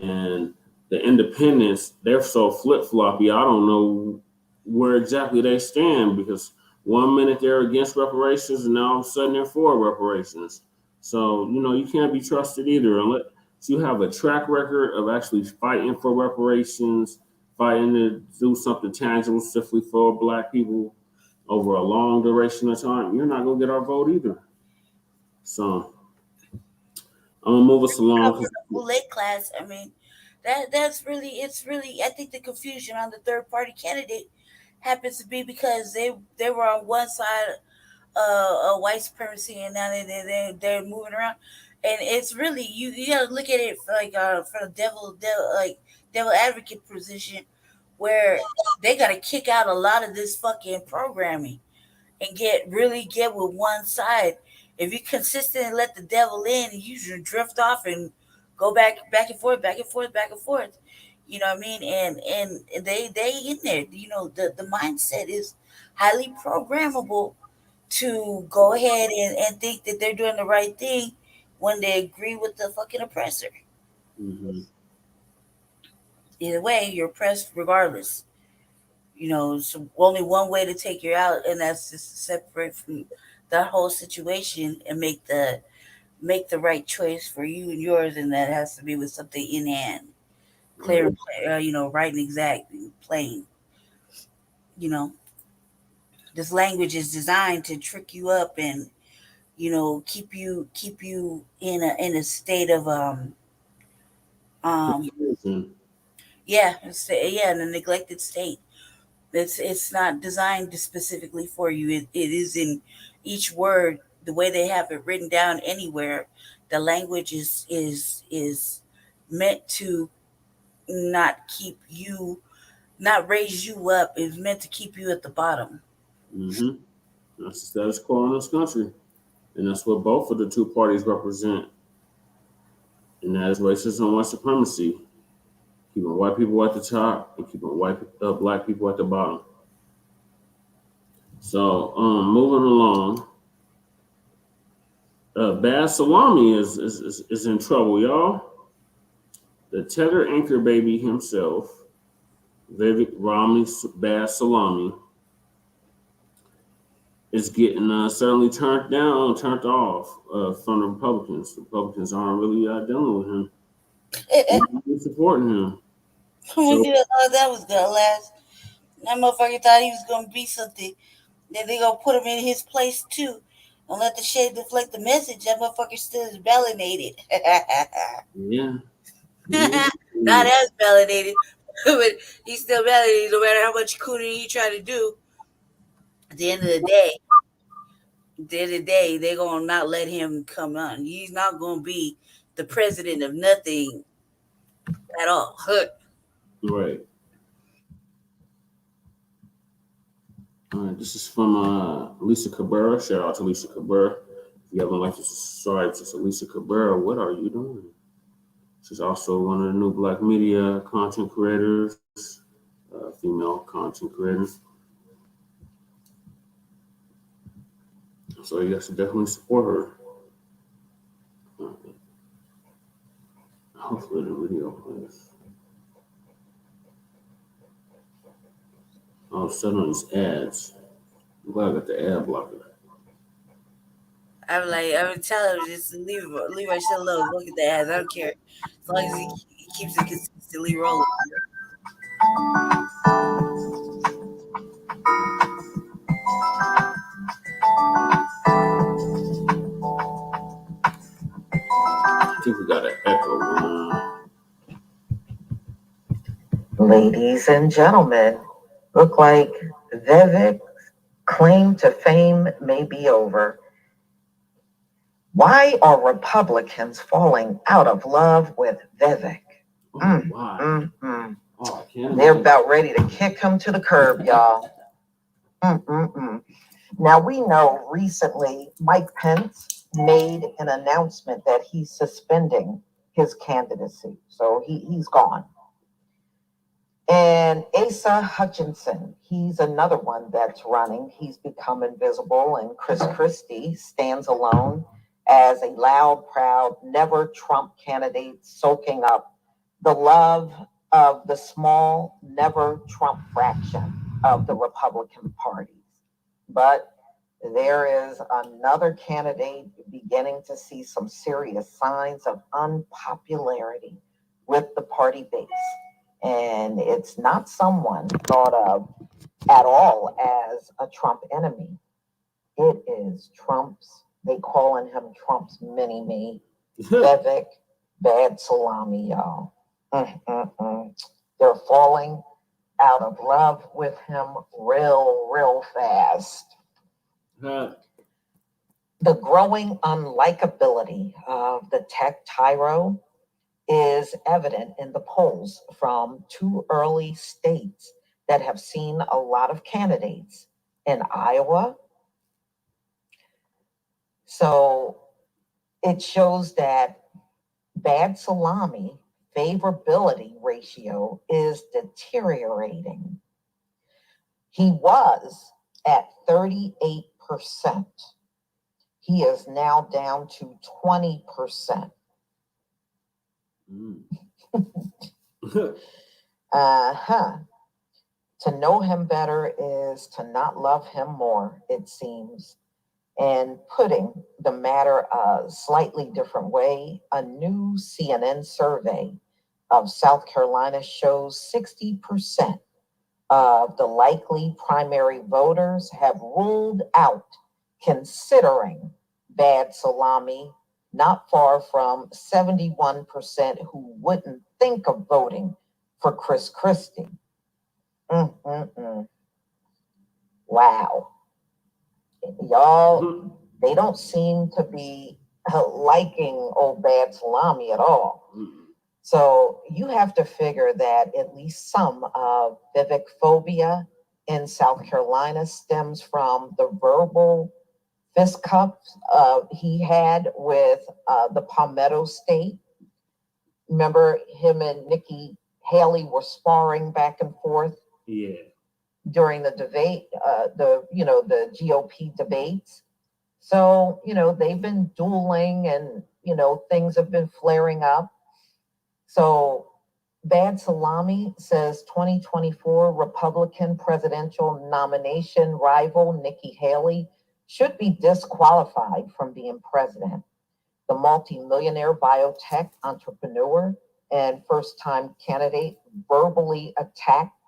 And the independents, they're so flip-floppy, I don't know where exactly they stand because 1 minute they're against reparations and now all of a sudden they're for reparations. So, you can't be trusted either unless you have a track record of actually fighting for reparations, fighting to do something tangible specifically for black people over a long duration of time. You're not going to get our vote either. So I'm going to move us along. Late class, I mean, it's really, I think the confusion on the third party candidate happens to be because they were on one side of white supremacy and now they're moving around, and it's really you gotta look at it for the devil advocate position where they gotta kick out a lot of this fucking programming and get with one side. If you consistently let the devil in, you usually drift off and go back and forth. You know what I mean? And they in there. The mindset is highly programmable to go ahead and think that they're doing the right thing when they agree with the fucking oppressor. Mm-hmm. Either way, you're oppressed regardless. It's only one way to take you out, and that's just to separate from that whole situation and make the right choice for you and yours, and that has to be with something in hand, clear, right and exact, and plain. This language is designed to trick you up and keep you in a state of in a neglected state. It's not designed specifically for you. It is in each word, the way they have it written down anywhere. The language is meant to not raise you up. It's meant to keep you at the bottom. Mm-hmm. That's the status quo in this country. And that's what both of the two parties represent. And that is racism and white supremacy. keeping white people at the top and keeping black people at the bottom. So moving along, BadSalami is in trouble, y'all. The Tether anchor baby himself, Vivek Romney BadSalami, is getting certainly turned off from the Republicans. The Republicans aren't really dealing with him. They're really supporting him. We did that was gonna last. That motherfucker thought he was gonna be something. Then they gonna put him in his place too. Don't let the shade deflect the message. That motherfucker still is validated. Yeah. Not as validated, but he's still validated no matter how much cooning he try to do. At the end of the day, they're gonna not let him come on. He's not gonna be the president of nothing at all. Right. All right, this is from Lisa Cabrera. Shout out to Lisa Cabrera. If you haven't liked to subscribe to Lisa Cabrera, what are you doing? She's also one of the new Black media content creators, female content creators. So you guys should definitely support her. Hopefully the video plays. Oh, set on these ads. I'm glad I got the ad blocker. I'm telling him just leave our shit alone. Look at the ads. I don't care. As long as he keeps it consistently rolling. I think we got an echo going on. Ladies and gentlemen, look like Vivek's claim to fame may be over. Why are Republicans falling out of love with Vivek? Wow. Oh, they're about ready to kick him to the curb, y'all. Now, we know recently Mike Pence made an announcement that he's suspending his candidacy. So he's gone. And Asa Hutchinson, he's another one that's running. He's become invisible. And Chris Christie stands alone as a loud, proud, never Trump candidate, soaking up the love of the small, never Trump fraction of the Republican Party. But there is another candidate beginning to see some serious signs of unpopularity with the party base. And it's not someone thought of at all as a Trump enemy. It is Trump's, they calling him Trump's mini-me, Vivek BadSalami, y'all. They're falling out of love with him real fast. The growing unlikability of the tech tyro is evident in the polls from two early states that have seen a lot of candidates in Iowa. So it shows that BadSalami favorability ratio is deteriorating. He was at 38%. He is now down to 20%. To know him better is to not love him more, it seems. And putting the matter a slightly different way, a new CNN survey of South Carolina shows 60% of the likely primary voters have ruled out considering BadSalami, not far from 71% who wouldn't think of voting for Chris Christie. Wow. Y'all, they don't seem to be liking old BadSalami at all. So you have to figure that at least some of Vivek phobia in South Carolina stems from the verbal fist cuffs he had with the Palmetto State. Remember him and Nikki Haley were sparring back and forth Yeah. during the debate, the GOP debates. So, they've been dueling and, things have been flaring up. So BadSalami says 2024 Republican presidential nomination rival Nikki Haley should be disqualified from being president. The multimillionaire biotech entrepreneur and first-time candidate verbally attacked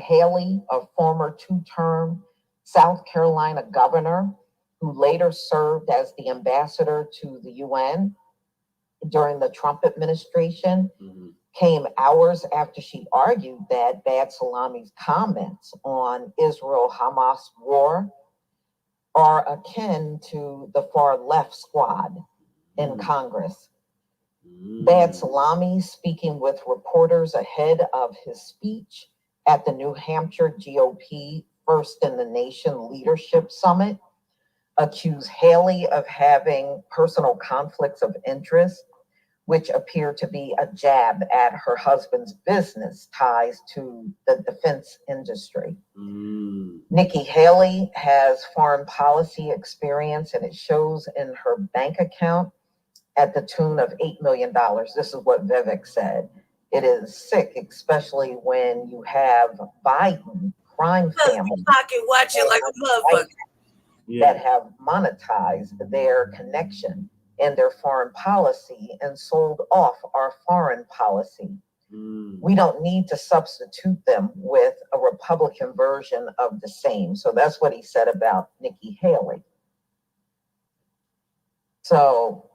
Haley, a former two-term South Carolina governor who later served as the ambassador to the UN during the Trump administration, came hours after she argued that BadSalami's comments on Israel-Hamas war are akin to the far left squad in Congress. BadSalami, speaking with reporters ahead of his speech at the New Hampshire GOP First in the Nation Leadership Summit, accused Haley of having personal conflicts of interest, which appear to be a jab at her husband's business ties to the defense industry. Nikki Haley has foreign policy experience, and it shows in her bank account at the tune of $8 million. This is what Vivek said. It is sick, especially when you have Biden crime family pocket watching like a motherfucker that have monetized their connection and their foreign policy and sold off our foreign policy. We don't need to substitute them with a Republican version of the same. So that's what he said about Nikki Haley. So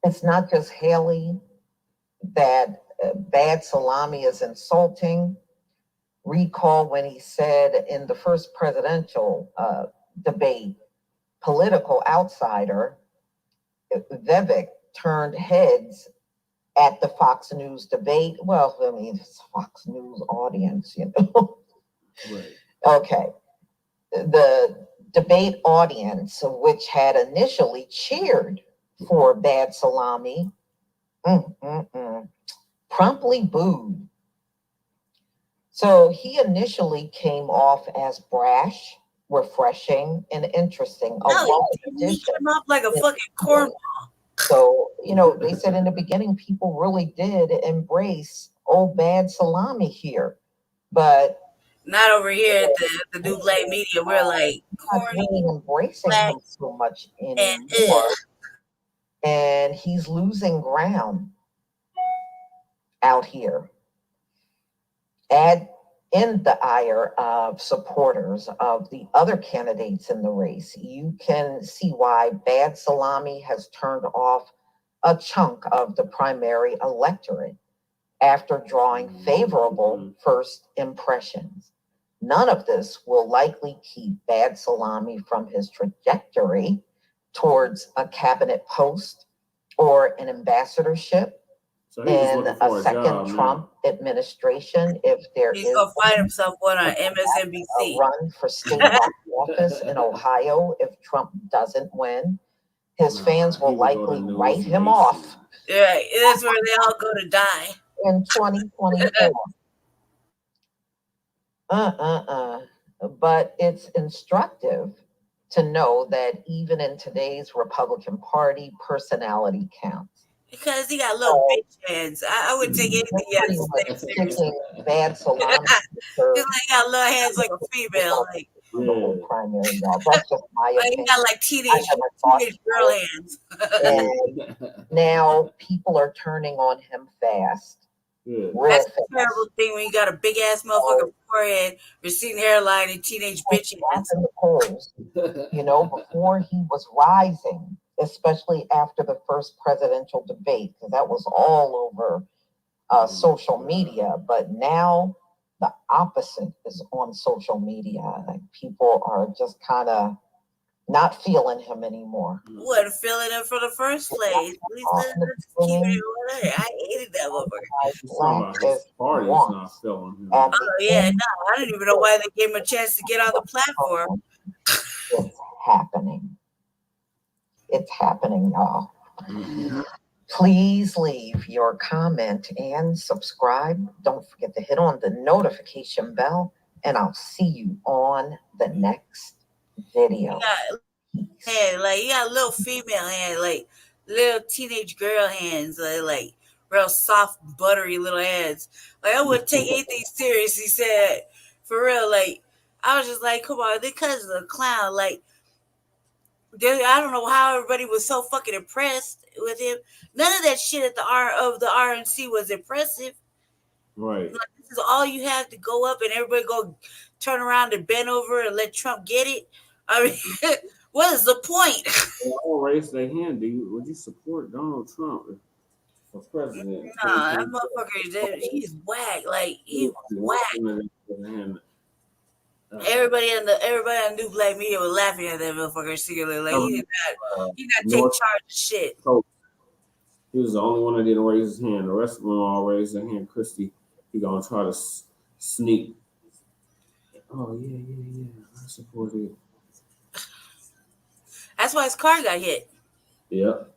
it's not just Haley that BadSalami is insulting. Recall when he said in the first presidential debate, political outsider, Vivek turned heads at the Fox News debate. Well, I mean, it's Fox News audience, Right. Okay. The debate audience, which had initially cheered for BadSalami, promptly booed. So he initially came off as brash, refreshing, and interesting. No, he came up like a fucking cornball. So, they said in the beginning, people really did embrace old BadSalami here, but not over here at the new Blacc media. We're like not really embracing him so much anymore, and he's losing ground out here. Add in the ire of supporters of the other candidates in the race, you can see why BadSalami has turned off a chunk of the primary electorate after drawing favorable first impressions. None of this will likely keep BadSalami from his trajectory towards a cabinet post or an ambassadorship in a second Trump administration, if there he's is gonna find himself one on MSNBC. Run for state office in Ohio if Trump doesn't win. His fans will likely write him off. Yeah, that's where they all go to die in 2024. But it's instructive to know that even in today's Republican Party, personality counts. because he got little bitch hands. I would take anything else. Sticking BadSalami. He's like got little hands like a female. Like primary, y'all. That's just my opinion. He got like teenage girl hands. And now people are turning on him fast. That's a terrible thing when you got a big ass motherfucking forehead, receding hairline, and teenage bitch hands. In the polls, before he was rising, especially after the first presidential debate, because that was all over social media. But now the opposite is on social media. Like people are just kind of not feeling him anymore. Wasn't feeling him for the first place. I hated that motherfucker. Oh yeah, no, I didn't even know why they gave him a chance to get on the platform. It's happening. It's happening, y'all. Please leave your comment and subscribe. Don't forget to hit on the notification bell, and I'll see you on the next video. Yeah, like you got little female hands, like little teenage girl hands, like real soft, buttery little hands. Like I wouldn't take anything serious. He said, for real. Like I was just like, come on, because of the clown. Like I don't know how everybody was so fucking impressed with him. None of that shit at the RNC was impressive. Right. Like, this is all you have to go up and everybody go turn around and bend over and let Trump get it. I mean, what is the point? They all raise their hand. Would you support Donald Trump for president? Nah, that motherfucker, he's whack. Like he was whack. Everybody on the new black media was laughing at that motherfucker secretly. Like he did not take charge of shit. He was the only one that didn't raise his hand. The rest of them all raised their hand. Christie, he gonna try to sneak. Oh yeah. I support it. That's why his car got hit. Yep.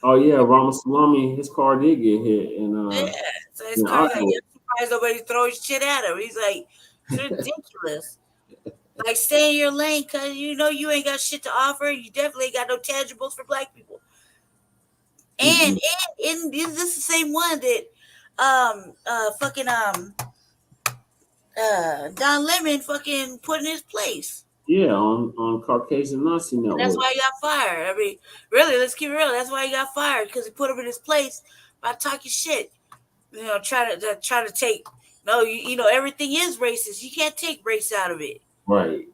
Oh yeah, BadSalami, his car did get hit, and yeah, so his car got hit. I'm surprised nobody throws shit at him. He's like, it's ridiculous. Like, stay in your lane, cause you know you ain't got shit to offer. You definitely ain't got no tangibles for black people. And this is the same one that Don Lemon fucking put in his place. Yeah, on Caucasian Nazi Network. And that's why he got fired. I mean, really, let's keep it real. That's why he got fired, because he put him in his place by talking shit. You know, try to take. No, you know everything is racist. You can't take race out of it. Right.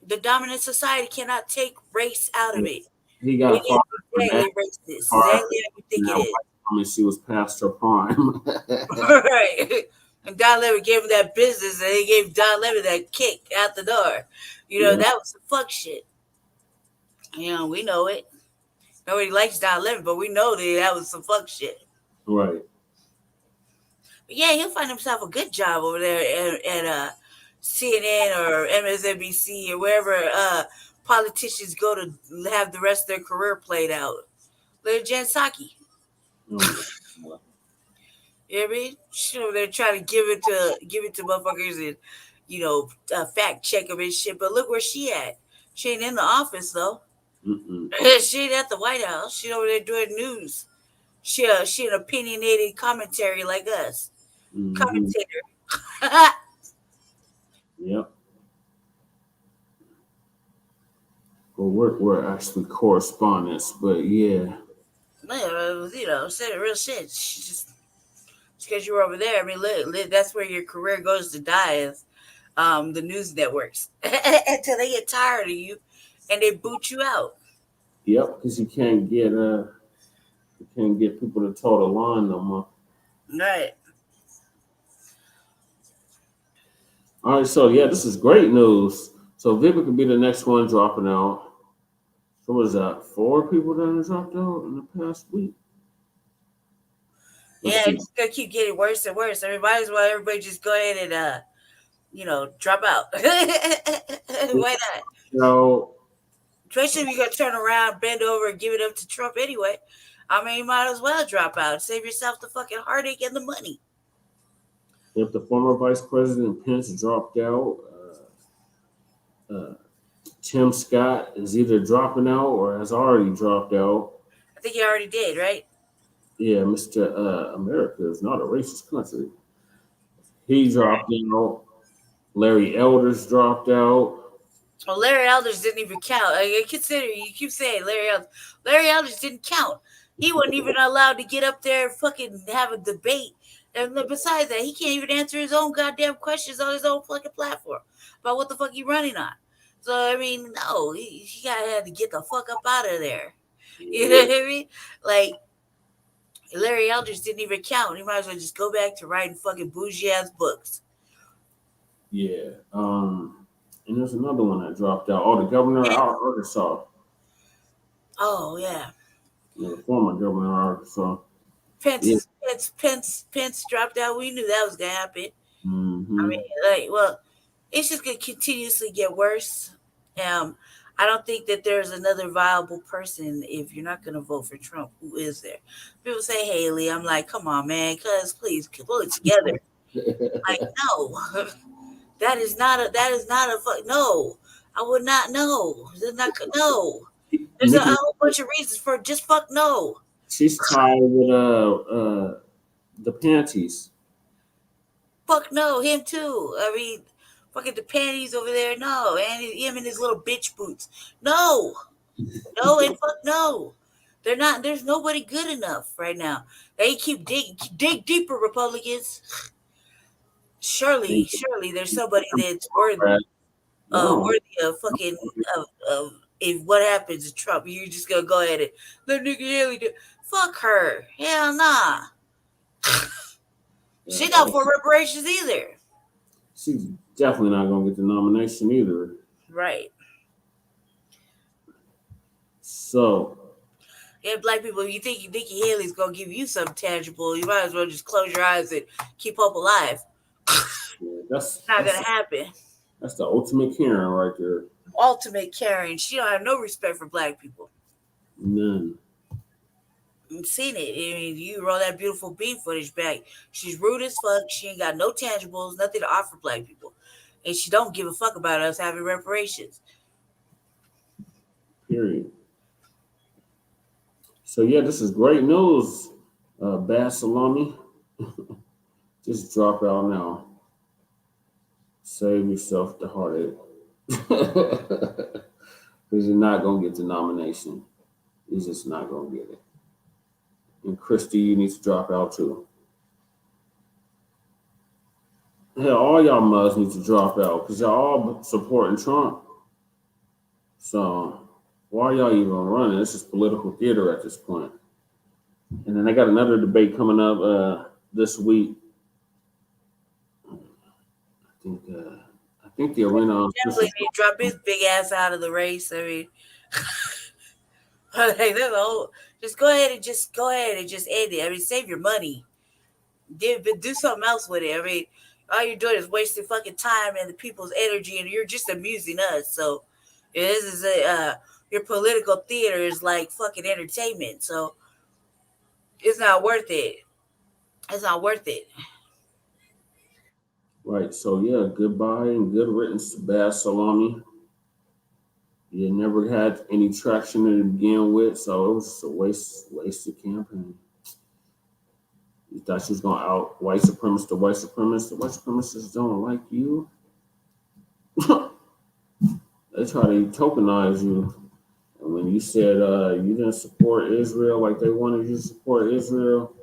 The dominant society cannot take race out of it. He got fired. Exactly racist. Exactly how we think it is. I mean, she was past her prime. Right. And Don Lemon gave him that business, and he gave Don Lemon that kick out the door. You know, that was some fuck shit. You know, we know it. Nobody likes Don Lemon, but we know that was some fuck shit. Right. But yeah, he'll find himself a good job over there at CNN or MSNBC or wherever politicians go to have the rest of their career played out. Look at Jen Psaki. You know what I mean? Sure, they're trying to give it to motherfuckers and, you know, fact check them and shit. But look where she at. She ain't in the office though. She ain't at the White House. She over there doing news. She an opinionated commentary like us. Commentator. Yep. Well, we're actually correspondents, but yeah. You know, saying real shit. Just because you were over there, I mean, look, that's where your career goes to die, is the news networks until they get tired of you and they boot you out. Yep, because you can't get people to toe the line no more. Right. All right, so yeah, this is great news. So Vivek could be the next one dropping out. So what is that? 4 people that have dropped out in the past week? It's gonna keep getting worse and worse. I mean, might as well everybody just go ahead and you know, drop out. Why not? So, especially if you're gonna turn around, bend over, and give it up to Trump anyway. I mean, you might as well drop out. Save yourself the fucking heartache and the money. If the former Vice President Pence dropped out, Tim Scott is either dropping out or has already dropped out. I think he already did, right? Yeah, Mr. America is not a racist country. He dropped out. Larry Elders dropped out. Well, Larry Elders didn't even count. I consider, you keep saying Larry Elders. Larry Elders didn't count. He wasn't even allowed to get up there and fucking have a debate. And besides that, he can't even answer his own goddamn questions on his own fucking platform about what the fuck he running on. So, I mean, no, he had to get the fuck up out of there. You know what I mean? Like, Larry Elders didn't even count. He might as well just go back to writing fucking bougie-ass books. Yeah. And there's another one that dropped out. Oh, the governor of Arkansas. Oh, yeah. The former governor of Arkansas. Pence dropped out. We knew that was going to happen. I mean, like, well, it's just going to continuously get worse. I I don't think that there's another viable person if you're not going to vote for Trump. Who is there? People say Haley. I'm like, come on, man, cuz please pull it together. Like, no, that is not a no. I would not know. No. There's a Nikki, whole bunch of reasons for just fuck no. she's tied with the panties. Fuck no, him too. I mean, fucking the panties over there, no, and him in his little bitch boots, no, and fuck no. They're not. There's nobody good enough right now. They keep dig deeper, Republicans. Surely, there's somebody that's worthy No, of fucking of if what happens to Trump, you're just gonna go ahead and let Nikki Haley do. Fuck her. Hell nah. She not for reparations either. she's definitely not gonna get the nomination either. Right. So Yeah, black people, if you think Nikki Haley's gonna give you something tangible, you might as well just close your eyes and keep hope alive. that's Not gonna happen. That's the ultimate Karen right there. Ultimate Karen. She don't have no respect for black people. None. I've seen it. I mean, you roll that beautiful beam footage back. She's rude as fuck. She ain't got no tangibles, nothing to offer black people. And she don't give a fuck about us having reparations. Period. So yeah, this is great news. BadSalami. Just drop out now. Save yourself the heartache. Because you're not gonna get the nomination. You're just not gonna get it. And Christie, you need to drop out too. Hell, all y'all mugs need to drop out because y'all all supporting Trump. So why are y'all even running? This is political theater at this point. And then they got another debate coming up this week. I think the arena. Definitely need to drop his big ass out of the race. I mean, like, just go ahead and just end it. I mean, save your money. Do something else with it. I mean, all you're doing is wasting fucking time and the people's energy, and you're just amusing us. So this is your political theater is like fucking entertainment. So it's not worth it. It's not worth it. Right. So yeah, goodbye and good riddance to BadSalami. You never had any traction to begin with, so it was a wasted campaign. You thought she was going to out white supremacists to white supremacists. The white supremacists don't like you. They try to tokenize you. And when you said you didn't support Israel like they wanted you to support Israel,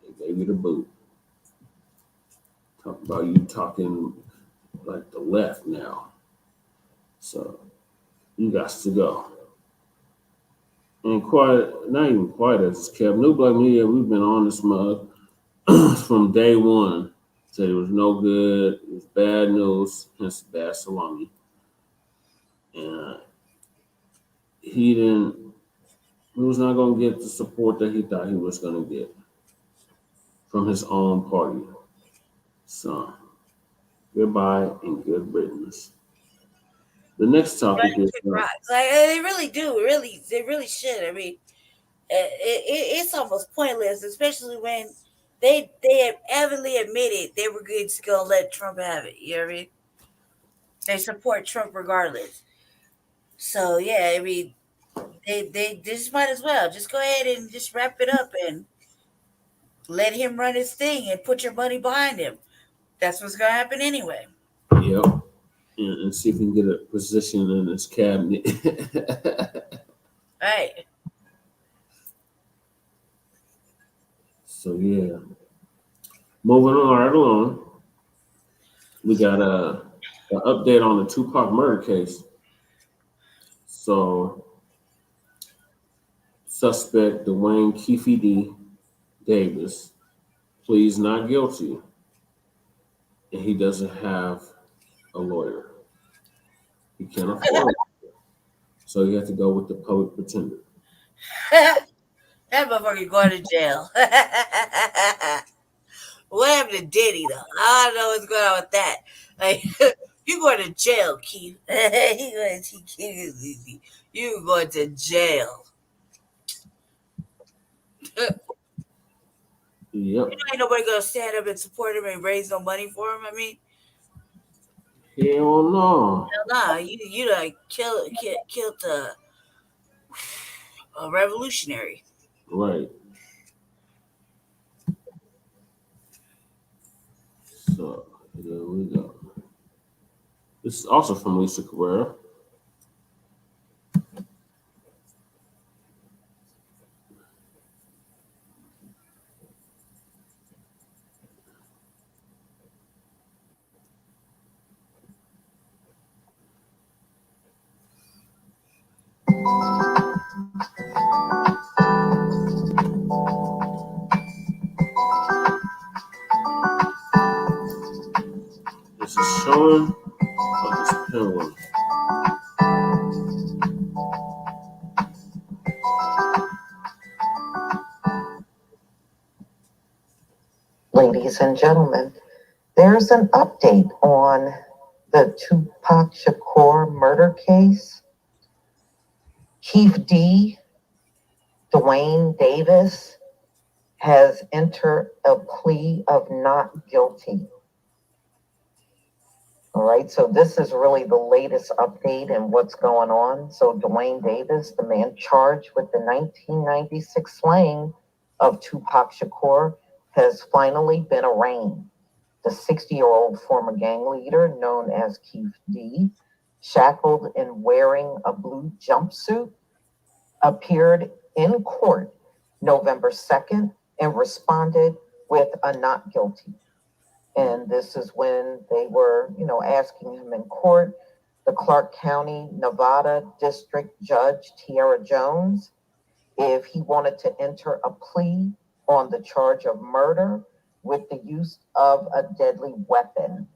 they gave you the boot. Talk about you talking like the left now. So you got to go. And not even quite as kept. New Black Media, we've been on this mug from day one. Said it was no good, it was bad news, hence BadSalami. And he was not going to get the support that he thought he was going to get from his own party. So, goodbye and good riddance. The next topic is like they really do, they really should. I mean, it's almost pointless, especially when they have evidently admitted they were just gonna let Trump have it. You know what I mean? They support Trump regardless. So yeah, I mean, they just might as well just go ahead and just wrap it up and let him run his thing and put your money behind him. That's what's gonna happen anyway. Yep. And see if we can get a position in his cabinet. Right. So yeah. Moving on right along. We got an update on the Tupac murder case. So suspect Duane Keffe Davis pleads not guilty. And he doesn't have a lawyer. He can't afford it. So you have to go with the public pretender. That motherfucker going to jail. What happened to Diddy though? I don't know what's going on with that. Like, You going to jail, Keith. You going to jail. Yep. Ain't nobody gonna stand up and support him and raise no money for him. I mean, Hell no. hell nah. You like killed a revolutionary. Right. So here we go. This is also from Lisa Carrera. This is showing of this penguin. Ladies and gentlemen, there's an update on the Tupac Shakur murder case. Keefe D. Duane Davis has entered a plea of not guilty. All right, so this is really the latest update and what's going on. So Duane Davis, the man charged with the 1996 slaying of Tupac Shakur, has finally been arraigned. The 60-year-old former gang leader, known as Keefe D., shackled and wearing a blue jumpsuit, appeared in court November 2nd and responded with a not guilty. And this is when they were, asking him in court. The Clark County, Nevada District Judge Tyre Jones, if he wanted to enter a plea on the charge of murder with the use of a deadly weapon.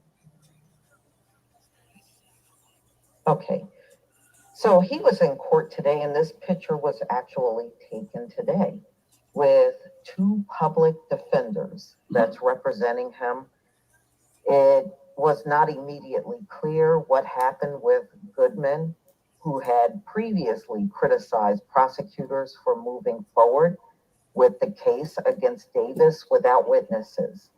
Okay, so he was in court today, and this picture was actually taken today with two public defenders that's representing him. It was not immediately clear what happened with Goodman, who had previously criticized prosecutors for moving forward with the case against Davis without witnesses,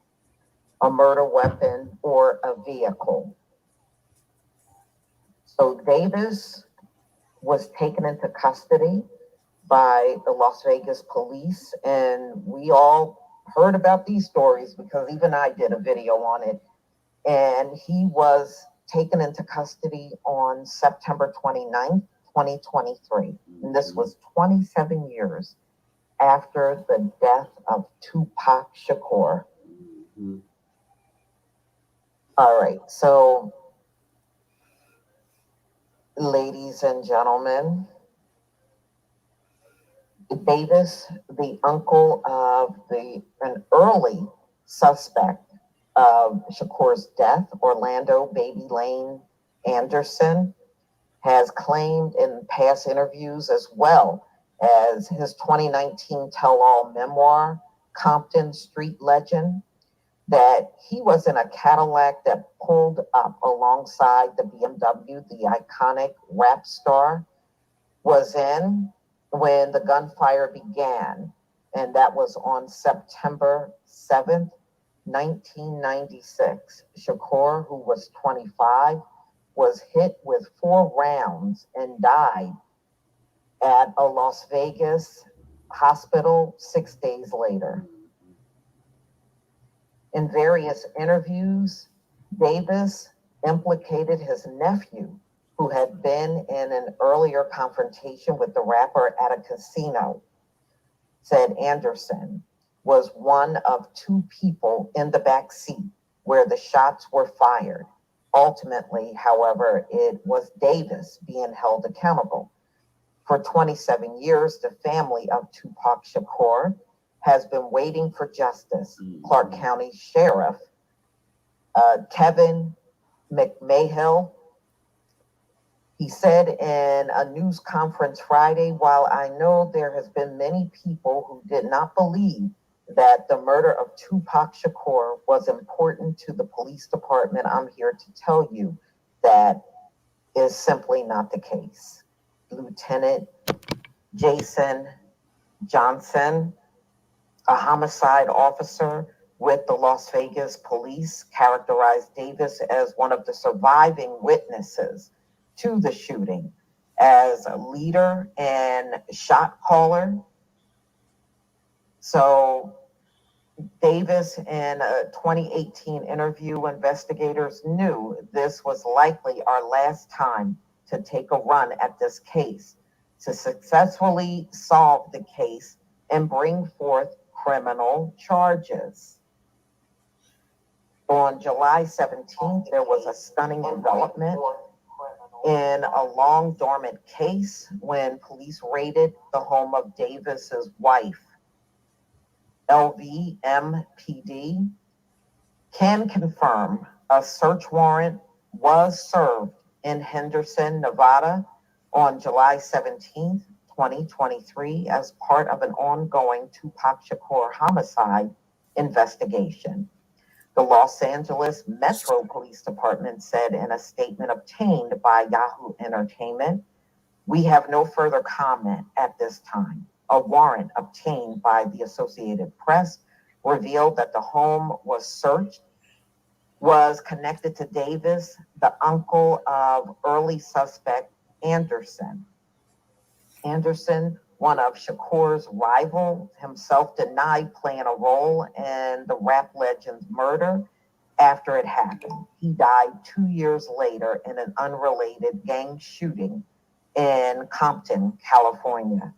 a murder weapon, or a vehicle. So Davis was taken into custody by the Las Vegas police, and we all heard about these stories because even I did a video on it. And he was taken into custody on September 29th, 2023. And this was 27 years after the death of Tupac Shakur. Mm-hmm. All right, so ladies and gentlemen, Davis, the uncle of an early suspect of Shakur's death, Orlando Baby Lane Anderson, has claimed in past interviews, as well as his 2019 tell-all memoir, Compton Street Legend, that he was in a Cadillac that pulled up alongside the BMW the iconic rap star was in when the gunfire began. And that was on September 7th, 1996. Shakur, who was 25, was hit with 4 rounds and died at a Las Vegas hospital 6 days later. In various interviews, Davis implicated his nephew, who had been in an earlier confrontation with the rapper at a casino. Said Anderson was one of 2 people in the back seat where the shots were fired. Ultimately, however, it was Davis being held accountable. For 27 years, the family of Tupac Shakur has been waiting for justice. Clark County Sheriff Kevin McMahill, he said in a news conference Friday, while I know there has been many people who did not believe that the murder of Tupac Shakur was important to the police department, I'm here to tell you that is simply not the case. Lieutenant Jason Johnson, a homicide officer with the Las Vegas police, characterized Davis as one of the surviving witnesses to the shooting, as a leader and shot caller. So Davis, in a 2018 interview, investigators knew this was likely our last time to take a run at this case, to successfully solve the case and bring forth criminal charges. On July 17th, there was a stunning development in a long dormant case when police raided the home of Davis's wife. LVMPD can confirm a search warrant was served in Henderson, Nevada on July 17th, 2023, as part of an ongoing Tupac Shakur homicide investigation. The Los Angeles Metro Police Department said in a statement obtained by Yahoo Entertainment, "We have no further comment at this time." A warrant obtained by the Associated Press revealed that the home was searched was connected to Davis, the uncle of early suspect Anderson. Anderson, one of Shakur's rivals, himself denied playing a role in the rap legend's murder after it happened. He died 2 years later in an unrelated gang shooting in Compton, California.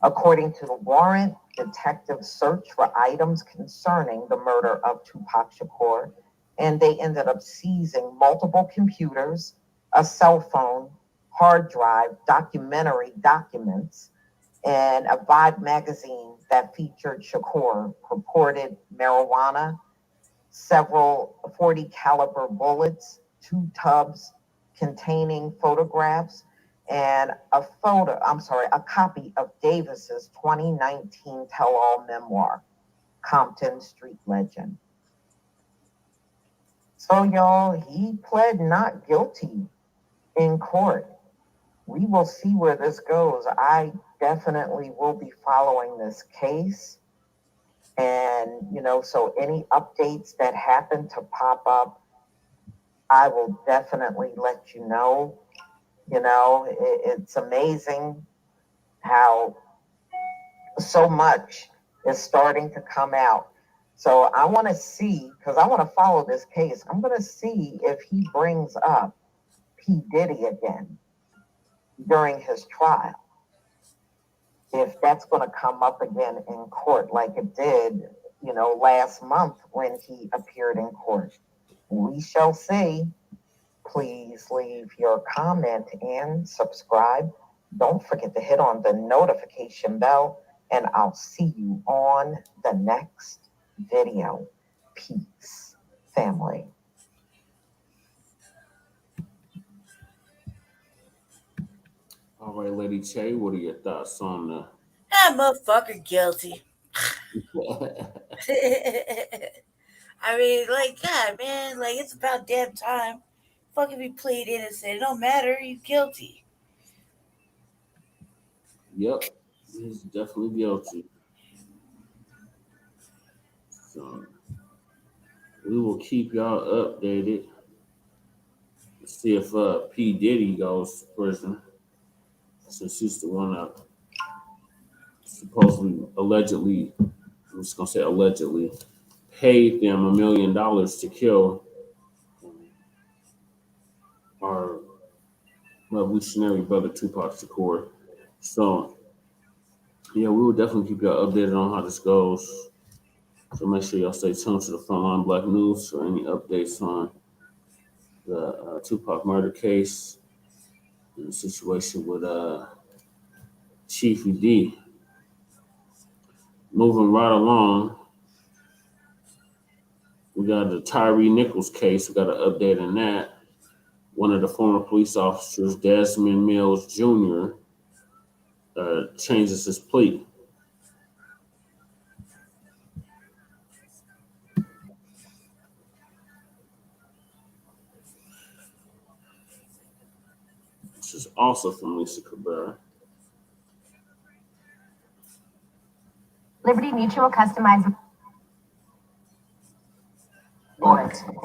According to the warrant, detectives searched for items concerning the murder of Tupac Shakur, and they ended up seizing multiple computers, a cell phone, hard drive, documentary documents, and a Vibe magazine that featured Shakur, purported marijuana, several .40 caliber bullets, 2 tubs containing photographs, and a copy of Davis's 2019 tell-all memoir, Compton Street Legend. So y'all, he pled not guilty in court. We will see where this goes. I definitely will be following this case. And, so any updates that happen to pop up, I will definitely let you know. It's amazing how so much is starting to come out. So I want to see, because I want to follow this case. I'm going to see if he brings up P. Diddy again during his trial. If that's going to come up again in court like it did, last month when he appeared in court. We shall see. Please leave your comment and subscribe. Don't forget to hit on the notification bell, and I'll see you on the next video. Peace, family. All right, Lady Che, what are your thoughts on the? That motherfucker guilty. I mean, God, man, it's about damn time. Fuck if he plead innocent. It don't matter. He's guilty. Yep, he's definitely guilty. So we will keep y'all updated. See if P. Diddy goes to prison, since he's the one that supposedly, allegedly, I'm just gonna say allegedly, paid them $1 million to kill our revolutionary brother Tupac Shakur. So yeah, we will definitely keep y'all updated on how this goes. So make sure y'all stay tuned to the Frontline Black News for any updates on the Tupac murder case and the situation with Chief D. Moving right along, we got the Tyre Nichols case. We got an update on that. One of the former police officers, Desmond Mills Jr., changes his plea. also from Lisa Cabrera. Liberty Mutual customized.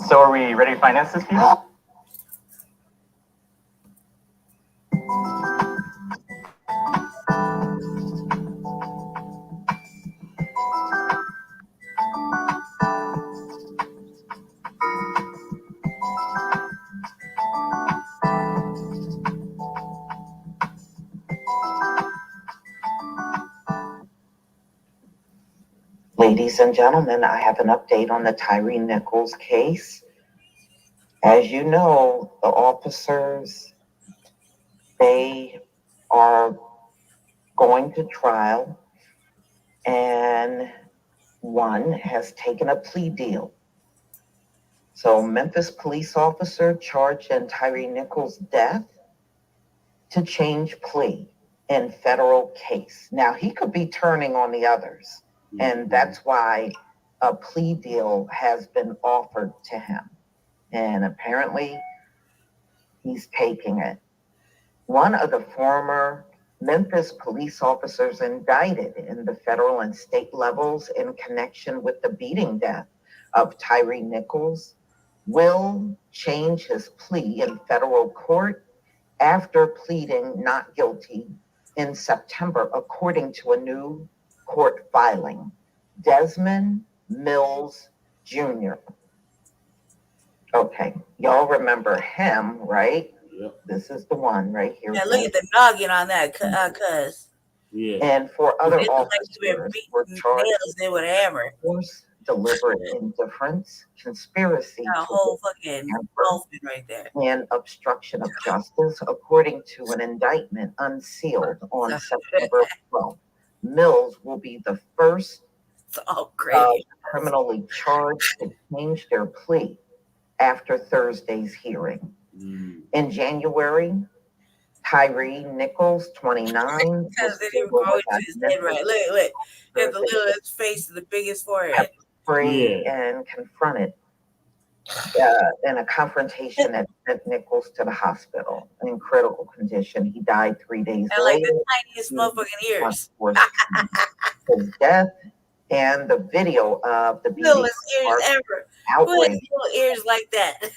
So are we ready to finance this piece? Ladies and gentlemen, I have an update on the Tyre Nichols case. As you know, the officers, they are going to trial, and one has taken a plea deal. So Memphis police officer charged in Tyre Nichols' death to change plea in federal case. Now, he could be turning on the others, and that's why a plea deal has been offered to him. And apparently, he's taking it. One of the former Memphis police officers indicted in the federal and state levels in connection with the beating death of Tyre Nichols will change his plea in federal court after pleading not guilty in September, according to a new court filing. Desmond Mills Jr. Okay, y'all remember him, right? Yep. This is the one right here. Yeah, look at the noggin on that, cuz. Yeah. And for other They look like officers they were were beating charged nails in with a hammer. force, deliberate indifference, conspiracy Got a to whole fucking hamper, dolphin right there. and obstruction of justice, according to an indictment unsealed on September 12th. Mills will be the first It's all crazy. criminally charged to change their plea after Thursday's hearing. In January, Tyre Nichols, 29, Because they didn't go into his head right. Look. Got the littlest face and the biggest forehead. Sprayed and confronted in a confrontation that sent Nichols to the hospital in critical condition. He died 3 days And like later. the tiniest motherfucking ears. His death and the video of the beating Littlest ears ever. Who has outrage little ears like that?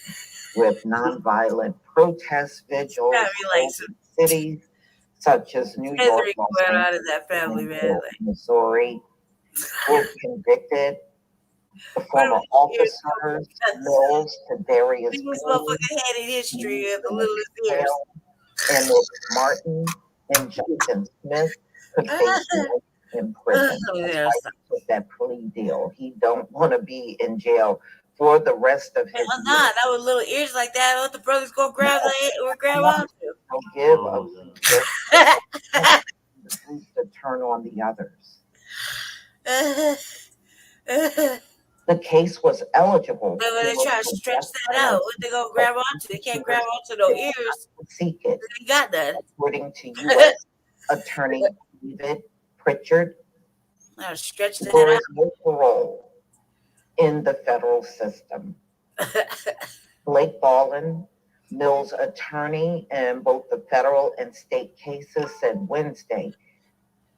with nonviolent protest vigils Like in cities such as New York, Henry Los going out Angeles, of that family, man. and Missouri, were convicted. The former officers, Mills, Kadarius This motherfucker had in history of the littlest ears. and Martin and Jonathan Smith could face life in prison. That's why he took that plea deal. He don't want to be in jail for the rest of his Hell nah, that was little ears like that. What the brothers gonna grab or grab onto? He'll give a to turn on the others. The case was eligible. But when they try to stretch that out, what they gonna grab onto? They can't grab onto no ears. Seek it. They got that. According to U.S. Attorney David Pritchard, Stretch that there out. is no parole in the federal system. Blake Ballin, Mills' attorney in both the federal and state cases, said Wednesday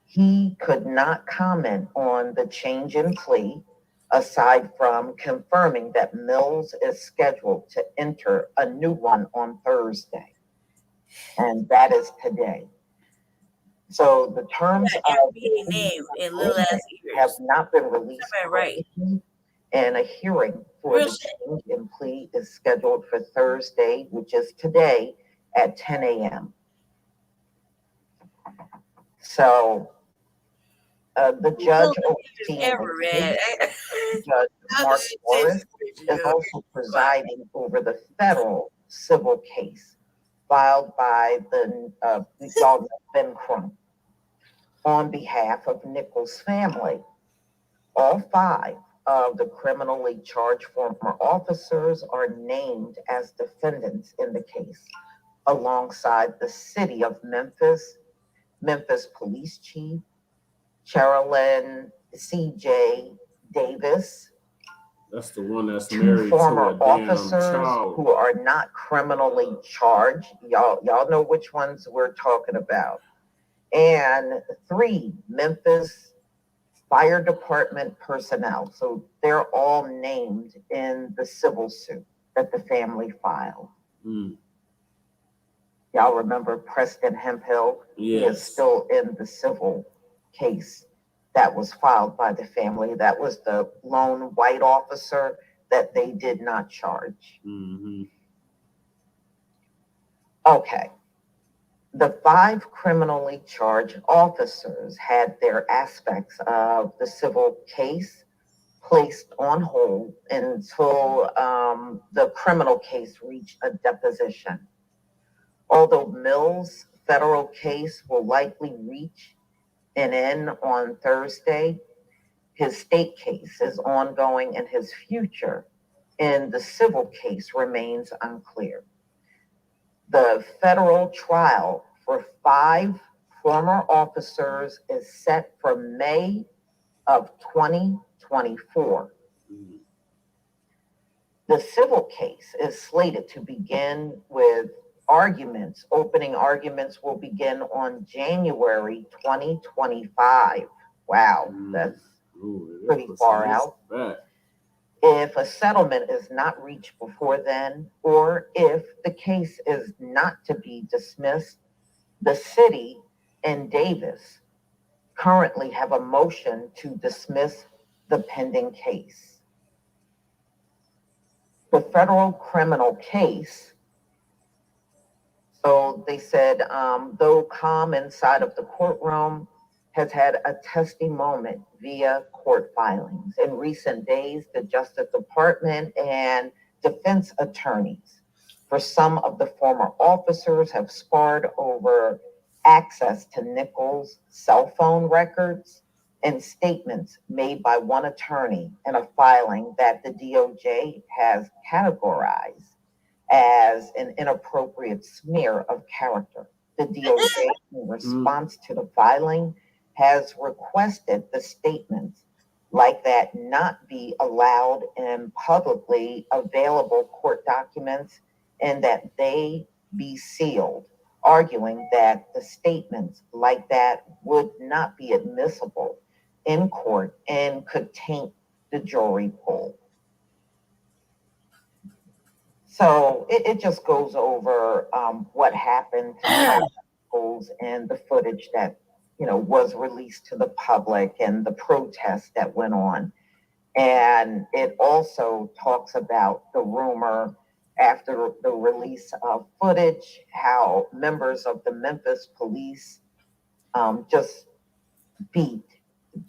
he could not comment on the change in plea, aside from confirming that Mills is scheduled to enter a new one on Thursday. And that is today. So the terms of the name in little ass ears have not been released. Right. And a hearing for the change in plea is scheduled for Thursday, which is today at 10 a.m. So the judge overseeing Judge Mark Morris is also presiding over the federal civil case filed by the Ben Crump on behalf of Nichols' family. All 5 of the criminally charged former officers are named as defendants in the case, alongside the city of Memphis, Memphis Police Chief Sherilyn C.J. Davis, That's the one that's two married to former a damn officers child. who are not criminally charged. Y'all know which ones we're talking about. And 3 Memphis Fire Department personnel. So they're all named in the civil suit that the family filed. Mm. Y'all remember Preston Hemphill? Yes. He is still in the civil case that was filed by the family. That was the lone white officer that they did not charge. Mm-hmm. Okay. The 5 criminally charged officers had their aspects of the civil case placed on hold until the criminal case reached a deposition. Although Mills' federal case will likely reach an end on Thursday, his state case is ongoing and his future in the civil case remains unclear. The federal trial for 5 former officers is set for May of 2024. The civil case is slated to begin with arguments. Opening arguments will begin on January 2025. Wow, that's pretty far out. If a settlement is not reached before then, or if the case is not to be dismissed, the city and Davis currently have a motion to dismiss the pending case. The federal criminal case, so they said, though calm inside of the courtroom, has had a testy moment via court filings. In recent days, the Justice Department and defense attorneys for some of the former officers have sparred over access to Nichols' cell phone records and statements made by one attorney in a filing that the DOJ has categorized as an inappropriate smear of character. The DOJ, in response to the filing, has requested the statements like that not be allowed in publicly available court documents and that they be sealed, arguing that the statements like that would not be admissible in court and could taint the jury pool. So it just goes over what happened to Nichols and the footage that was released to the public and the protests that went on. And it also talks about the rumor after the release of footage, how members of the Memphis police just beat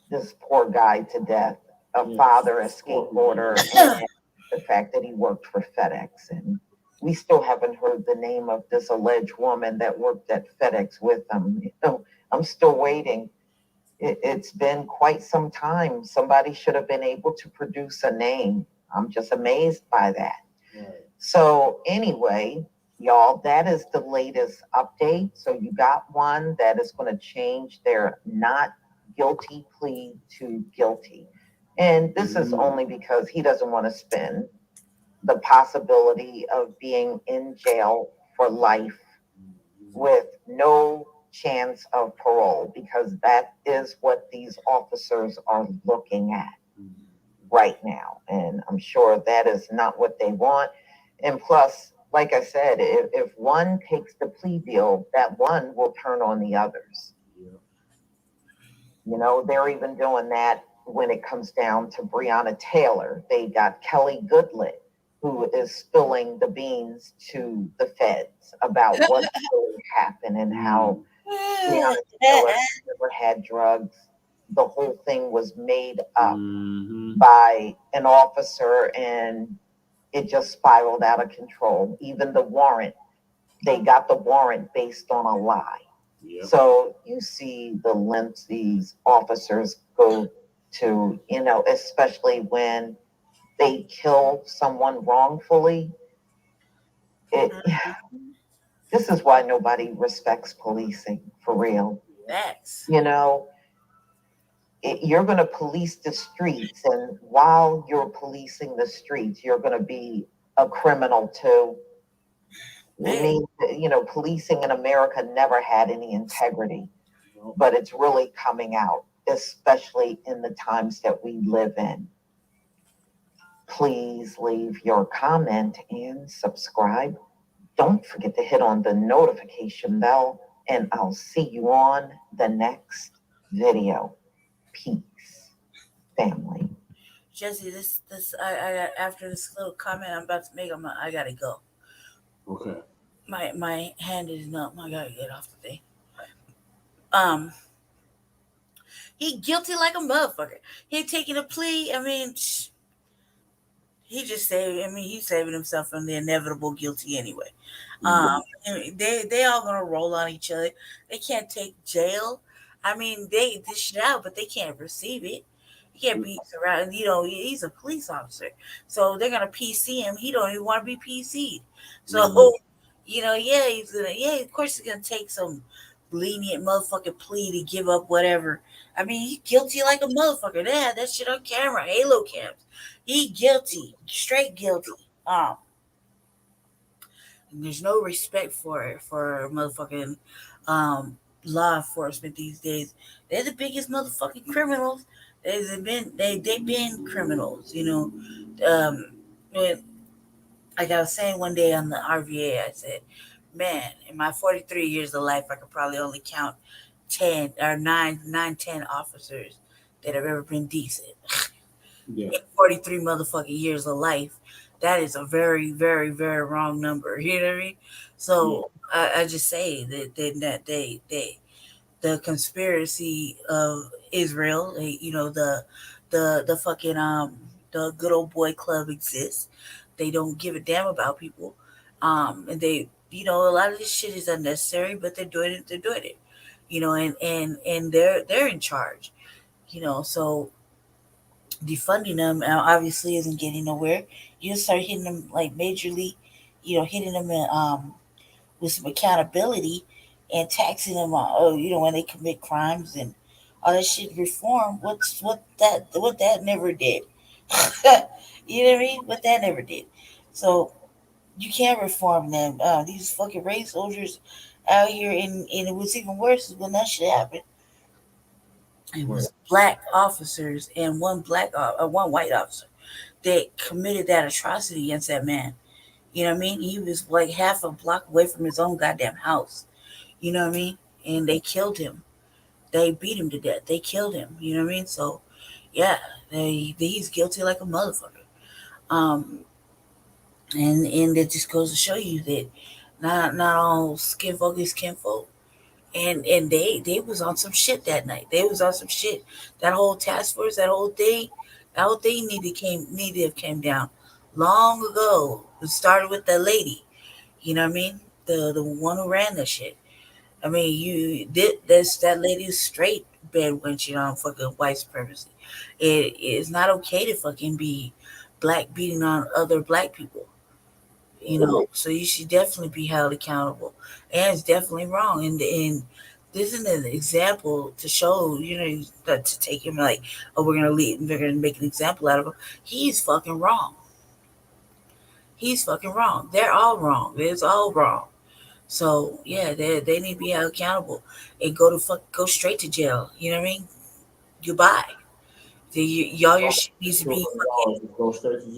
this poor guy to death, a father, a skateboarder, and the fact that he worked for FedEx. And we still haven't heard the name of this alleged woman that worked at FedEx with him. I'm still waiting. It's been quite some time. Somebody should have been able to produce a name. I'm just amazed by that. Right. So anyway, y'all, that is the latest update. So you got one that is going to change their not guilty plea to guilty. And this is only because he doesn't want to spend the possibility of being in jail for life with no chance of parole, because that is what these officers are looking at right now. And I'm sure that is not what they want. And plus, like I said, if one takes the plea deal, that one will turn on the others. They're even doing that when it comes down to Breonna Taylor. They got Kelly Goodlett, who is spilling the beans to the feds about what really happened and how Breonna Taylor never had drugs. The whole thing was made up by an officer, and it just spiraled out of control. Even the warrant, they got the warrant based on a lie. Yep. So you see the lengths these officers go to, especially when they kill someone wrongfully. This is why nobody respects policing, for real. Yes. you're going to police the streets, and while you're policing the streets, you're going to be a criminal too. I mean, policing in America never had any integrity, but it's really coming out, especially in the times that we live in. Please leave your comment and subscribe. Don't forget to hit on the notification bell, and I'll see you on the next video. Peace, family. Jesse, I after this little comment I'm about to make, I gotta go. Okay. My hand is numb. I gotta get off the thing. He guilty like a motherfucker. He taking a plea. I mean, he just saved. I mean, he's saving himself from the inevitable guilty anyway. They all gonna roll on each other. They can't take jail. I mean, they dish it out, but they can't receive it. He can't be around. He's a police officer, so they're gonna PC him. He don't even want to be PC'd. So, he's gonna. Yeah, of course he's gonna take some lenient motherfucking plea to give up whatever. I mean, he's guilty like a motherfucker. They had that shit on camera, Halo cams. He guilty, straight guilty. And there's no respect for motherfucking law enforcement these days. They're the biggest motherfucking criminals. They've been criminals, When, like I was saying one day on the RVA, I said, man, in my 43 years of life, I could probably only count 10 or 10 officers that have ever been decent. Yeah. In 43 motherfucking years of life, that is a very, very, very wrong number. You know what I mean? So I just say that the conspiracy of Israel, the fucking the good old boy club exists. They don't give a damn about people, and they, a lot of this shit is unnecessary, but they're doing it, and they're in charge, so defunding them obviously isn't getting nowhere. You just start hitting them like majorly, hitting them with some accountability and taxing them when they commit crimes and all that shit. Reform, what that never did. You know what I mean? What that never did. So you can't reform them. These fucking race soldiers out here, and it was even worse when that shit happened. It was black officers and one white officer that committed that atrocity against that man. You know what I mean? He was like half a block away from his own goddamn house. You know what I mean? And they killed him. They beat him to death. They killed him. You know what I mean? So, yeah, he's guilty like a motherfucker. And it just goes to show you that not all skin folk is kinfolk. And they was on some shit that night. They was on some shit. That whole task force, that whole thing needed to have came down long ago. It started with that lady. You know what I mean? The one who ran that shit. I mean, that lady's straight bed wenching on fucking white supremacy. It is not okay to fucking be black beating on other black people. So you should definitely be held accountable. And it's definitely wrong. And this is an example to show, that to take him like, oh, we're gonna make an example out of him. He's fucking wrong. He's fucking wrong. They're all wrong. It's all wrong. So yeah, they need to be held accountable and go straight to jail. You know what I mean? Goodbye. All your shit needs to be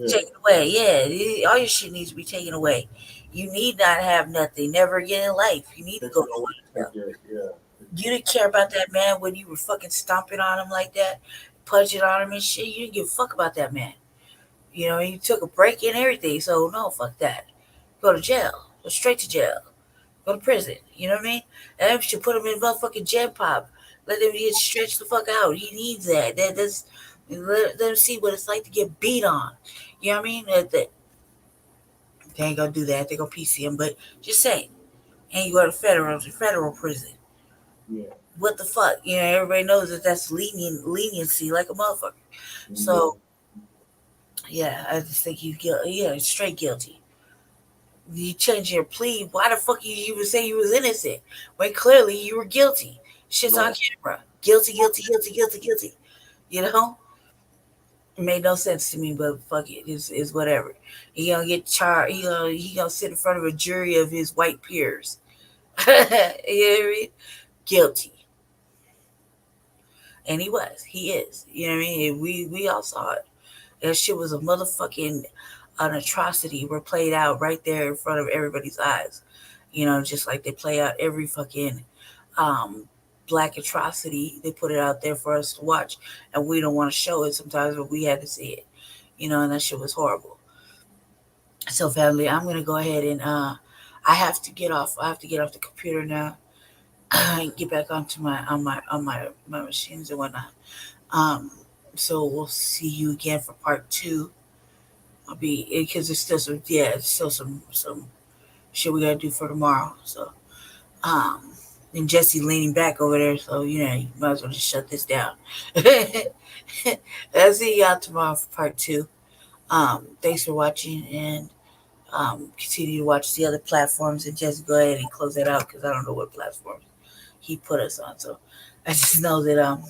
taken away. Yeah, all your shit needs to be taken away. You need not have nothing. Never again in life. You need to go to jail. You didn't care about that man when you were fucking stomping on him like that, punching on him and shit. You didn't give a fuck about that man. You took a break and everything. So no, fuck that. Go to jail. Go straight to jail. Go to prison. You know what I mean? And they should put him in motherfucking gen pop. Let him get stretched the fuck out. He needs that. Let him see what it's like to get beat on. You know what I mean? They ain't gonna do that. They're gonna PC him. But just say, and you go to federal prison. Yeah. What the fuck? Everybody knows that's leniency like a motherfucker. Mm-hmm. So, yeah, I just think he's guilty. Yeah, straight guilty. You change your plea. Why the fuck you would say you was innocent when clearly you were guilty? Shit's on camera. Guilty. You know, it made no sense to me, but fuck it, it's whatever. He gonna get charged. He gonna sit in front of a jury of his white peers. You know what I mean? Guilty, and he was. He is. You know what I mean? And we all saw it. That shit was a motherfucking an atrocity were played out right there in front of everybody's eyes. You know, just like they play out every fucking um, black atrocity. They put it out there for us to watch, and we don't want to show it sometimes, but we had to see it. You know, and that shit was horrible. So, family, I'm gonna go ahead and I have to get off. I have to get off the computer now and get back onto my machines and whatnot. Um, so we'll see you again for part two. I'll be because there's still some it's still some shit we gotta do for tomorrow. So um and Jesse leaning back over there, so you know you might as well just shut this down. I'll see y'all tomorrow for part two. Thanks for watching and continue to watch the other platforms and just go ahead and close that out because I don't know what platforms he put us on. So I just know that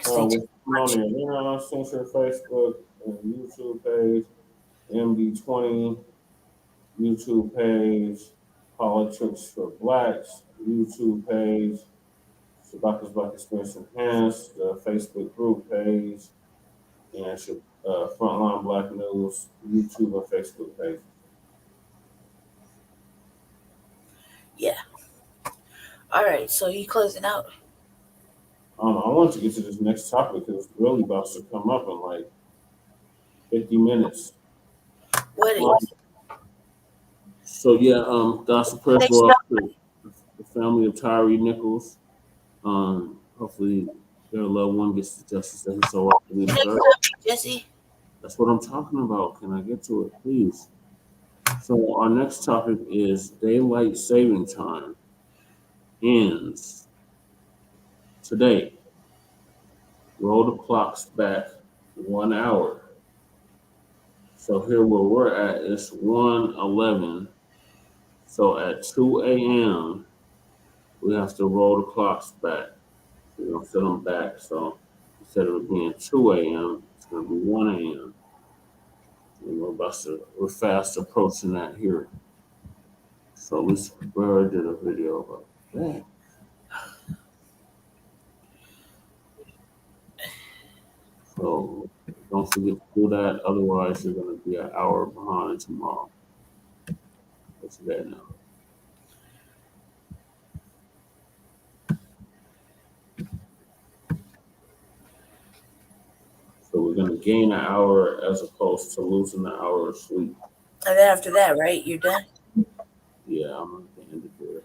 stay tuned. On there. Then on our censor Facebook and YouTube page, MD20 YouTube page, Politics for Blacks YouTube page, Shabaka's Black Experience Enhanced, the Facebook group page, and Frontline Black News YouTube and Facebook page. Yeah. All right. So you closing out? I want to get to this next topic because it's really about to come up in like 50 minutes. What is? So yeah, gospel prayers go out to the family of Tyre Nichols. Hopefully their loved one gets the justice that he so often deserves. Jesse? That's what I'm talking about. Can I get to it, please? So our next topic is daylight saving time ends today. Roll the clocks back 1 hour. So here where we're at is 1:11. So at 2 a.m. we have to roll the clocks back. We're gonna set them back. So instead of it being 2 a.m., it's gonna be 1 a.m. And we're fast approaching that here. So Lucy Cabrera did a video about that. So don't forget to do that. Otherwise, you're going to be an hour behind tomorrow. What's that now? So we're going to gain an hour as opposed to losing an hour of sleep. And then after that, right? You're done? Yeah, I'm going to end it there.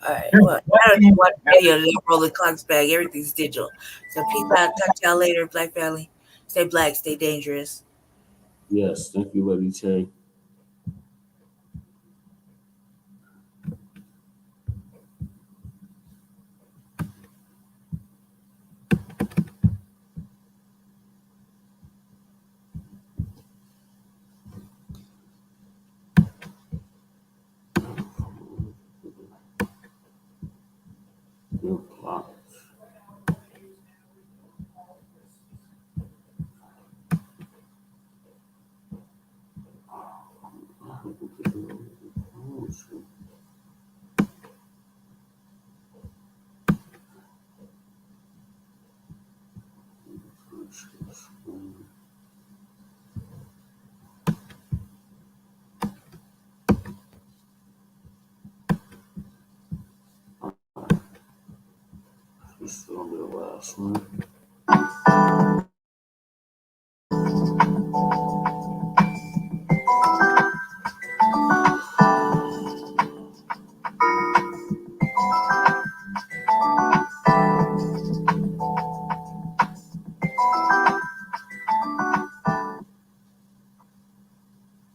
All right. Well, I don't know what video to roll the clocks back. Everything's digital. So peace out. Talk to y'all later, Black Family. Stay black, stay dangerous. Yes, thank you, Lady Che. This is going to be the last one.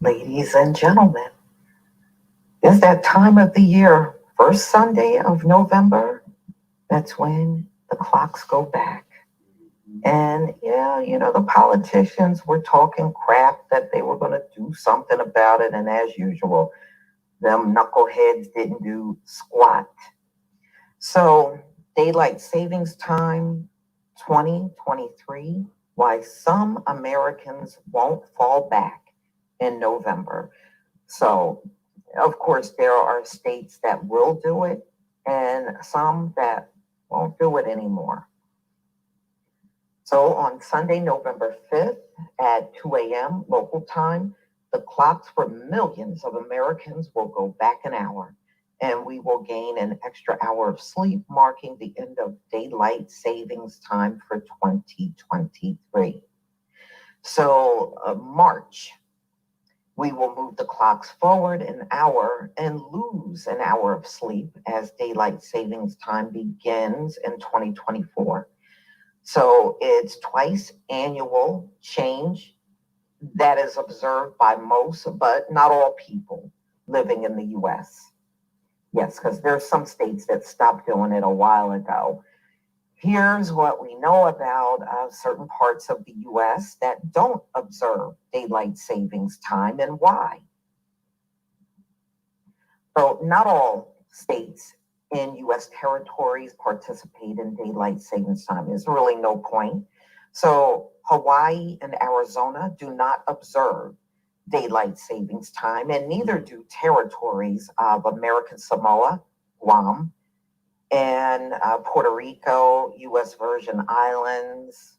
Ladies and gentlemen, it's that time of the year, first Sunday of November. That's when the clocks go back. And yeah, you know, the politicians were talking crap that they were going to do something about it. And as usual, them knuckleheads didn't do squat. So daylight savings time 2023, why some Americans won't fall back in November. So, of course, there are states that will do it and some that won't do it anymore. So on Sunday, November 5th at 2 a.m. local time, the clocks for millions of Americans will go back an hour, and we will gain an extra hour of sleep, marking the end of daylight savings time for 2023. So March, we will move the clocks forward an hour and lose an hour of sleep as daylight savings time begins in 2024. So it's twice annual change that is observed by most, but not all people living in the U.S. Yes, because there's some states that stopped doing it a while ago. Here's what we know about certain parts of the U.S. that don't observe daylight savings time and why. So not all states in U.S. territories participate in daylight savings time. There's really no point. So Hawaii and Arizona do not observe daylight savings time, and neither do territories of American Samoa, Guam, and Puerto Rico, U.S. Virgin Islands,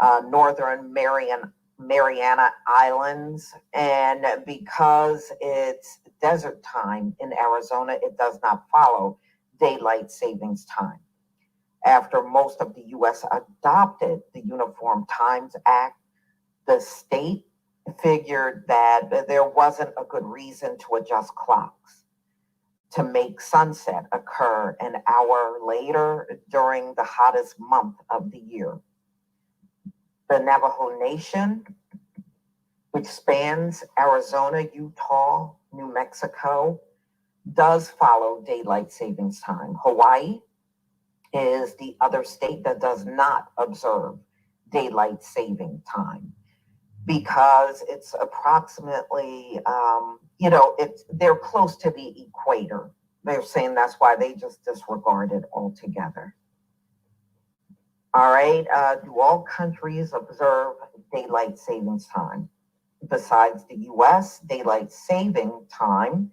Northern Mariana Islands. And because it's desert time in Arizona, it does not follow daylight savings time. After most of the U.S. adopted the Uniform Times Act, the state figured that there wasn't a good reason to adjust clocks to make sunset occur an hour later during the hottest month of the year. The Navajo Nation, which spans Arizona, Utah, New Mexico, does follow daylight savings time. Hawaii is the other state that does not observe daylight saving time because it's approximately, they're close to the equator. They're saying that's why they just disregard it altogether. All right, do all countries observe daylight savings time? Besides the US, daylight saving time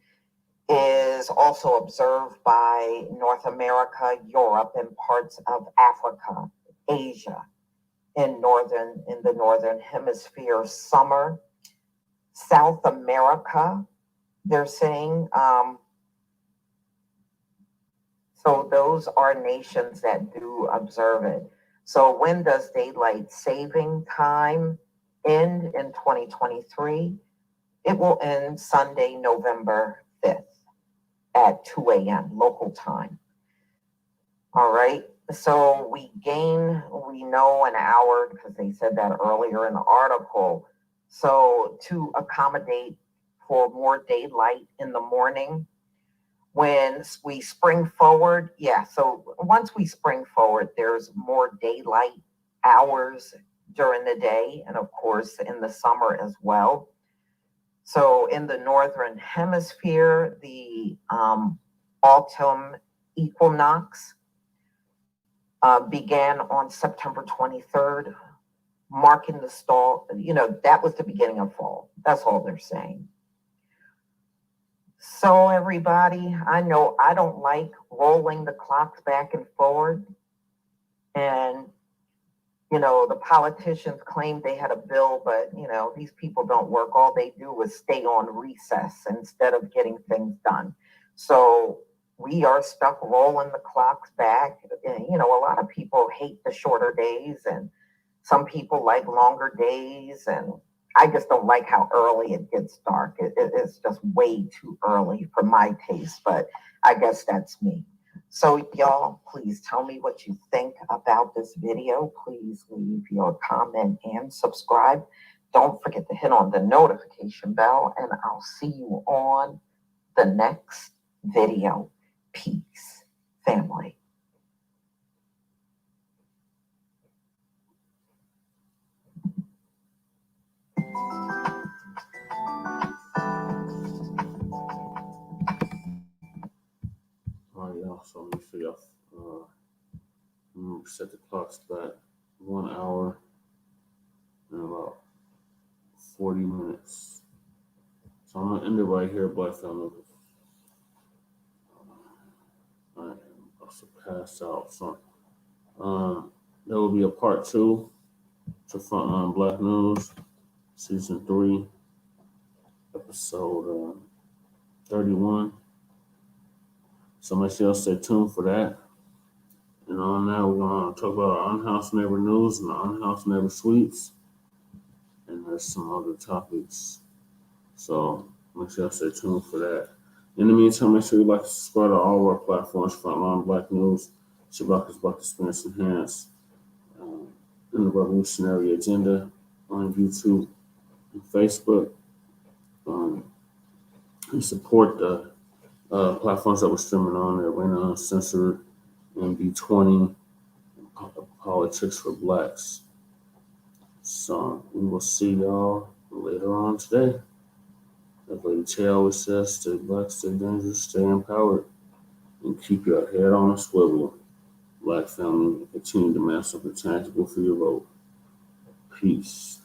is also observed by North America, Europe, and parts of Africa, Asia, in the northern hemisphere summer. South America, they're saying, so those are nations that do observe it. So when does daylight saving time end in 2023? It will end Sunday, November 5th at 2 a.m. local time. All right. So we know, an hour, because they said that earlier in the article. So to accommodate for more daylight in the morning, when we spring forward, so once we spring forward, there's more daylight hours during the day, and of course in the summer as well. So in the northern hemisphere, the autumn equinox began on September 23rd, marking the start, that was the beginning of fall. That's all they're saying. So everybody, I know I don't like rolling the clocks back and forward. And, the politicians claimed they had a bill, but, these people don't work. All they do is stay on recess instead of getting things done. So we are stuck rolling the clocks back. And, a lot of people hate the shorter days, and some people like longer days. And I just don't like how early it gets dark. It's just way too early for my taste, but I guess that's me. So y'all, please tell me what you think about this video. Please leave your comment and subscribe. Don't forget to hit on the notification bell, and I'll see you on the next video. Peace, family. All right, y'all. So let me figure out set the clocks back 1 hour and about 40 minutes. So I'm gonna end it right here, Black family. I am also passed out. So there will be a part 2 to Frontline Black News, season 3, episode 31. So make sure y'all stay tuned for that. And on that, we're gonna talk about our Unhoused Neighbor News and our Unhoused Neighbor Sweets. And there's some other topics. So make sure y'all stay tuned for that. In the meantime, make sure you like to subscribe to all of our platforms, Frontline Black News, Shabaka's Black Experience Enhanced, and the Revolutionary Agenda on YouTube and Facebook. And support the platforms that we're streaming on, Arena Uncensored, MB20, Politics for Blacks. So we will see y'all later on today. As Lady Che always says, stay black, stay dangerous, stay empowered, and keep your head on a swivel. Black family, continue to demand something tangible for your vote. Peace.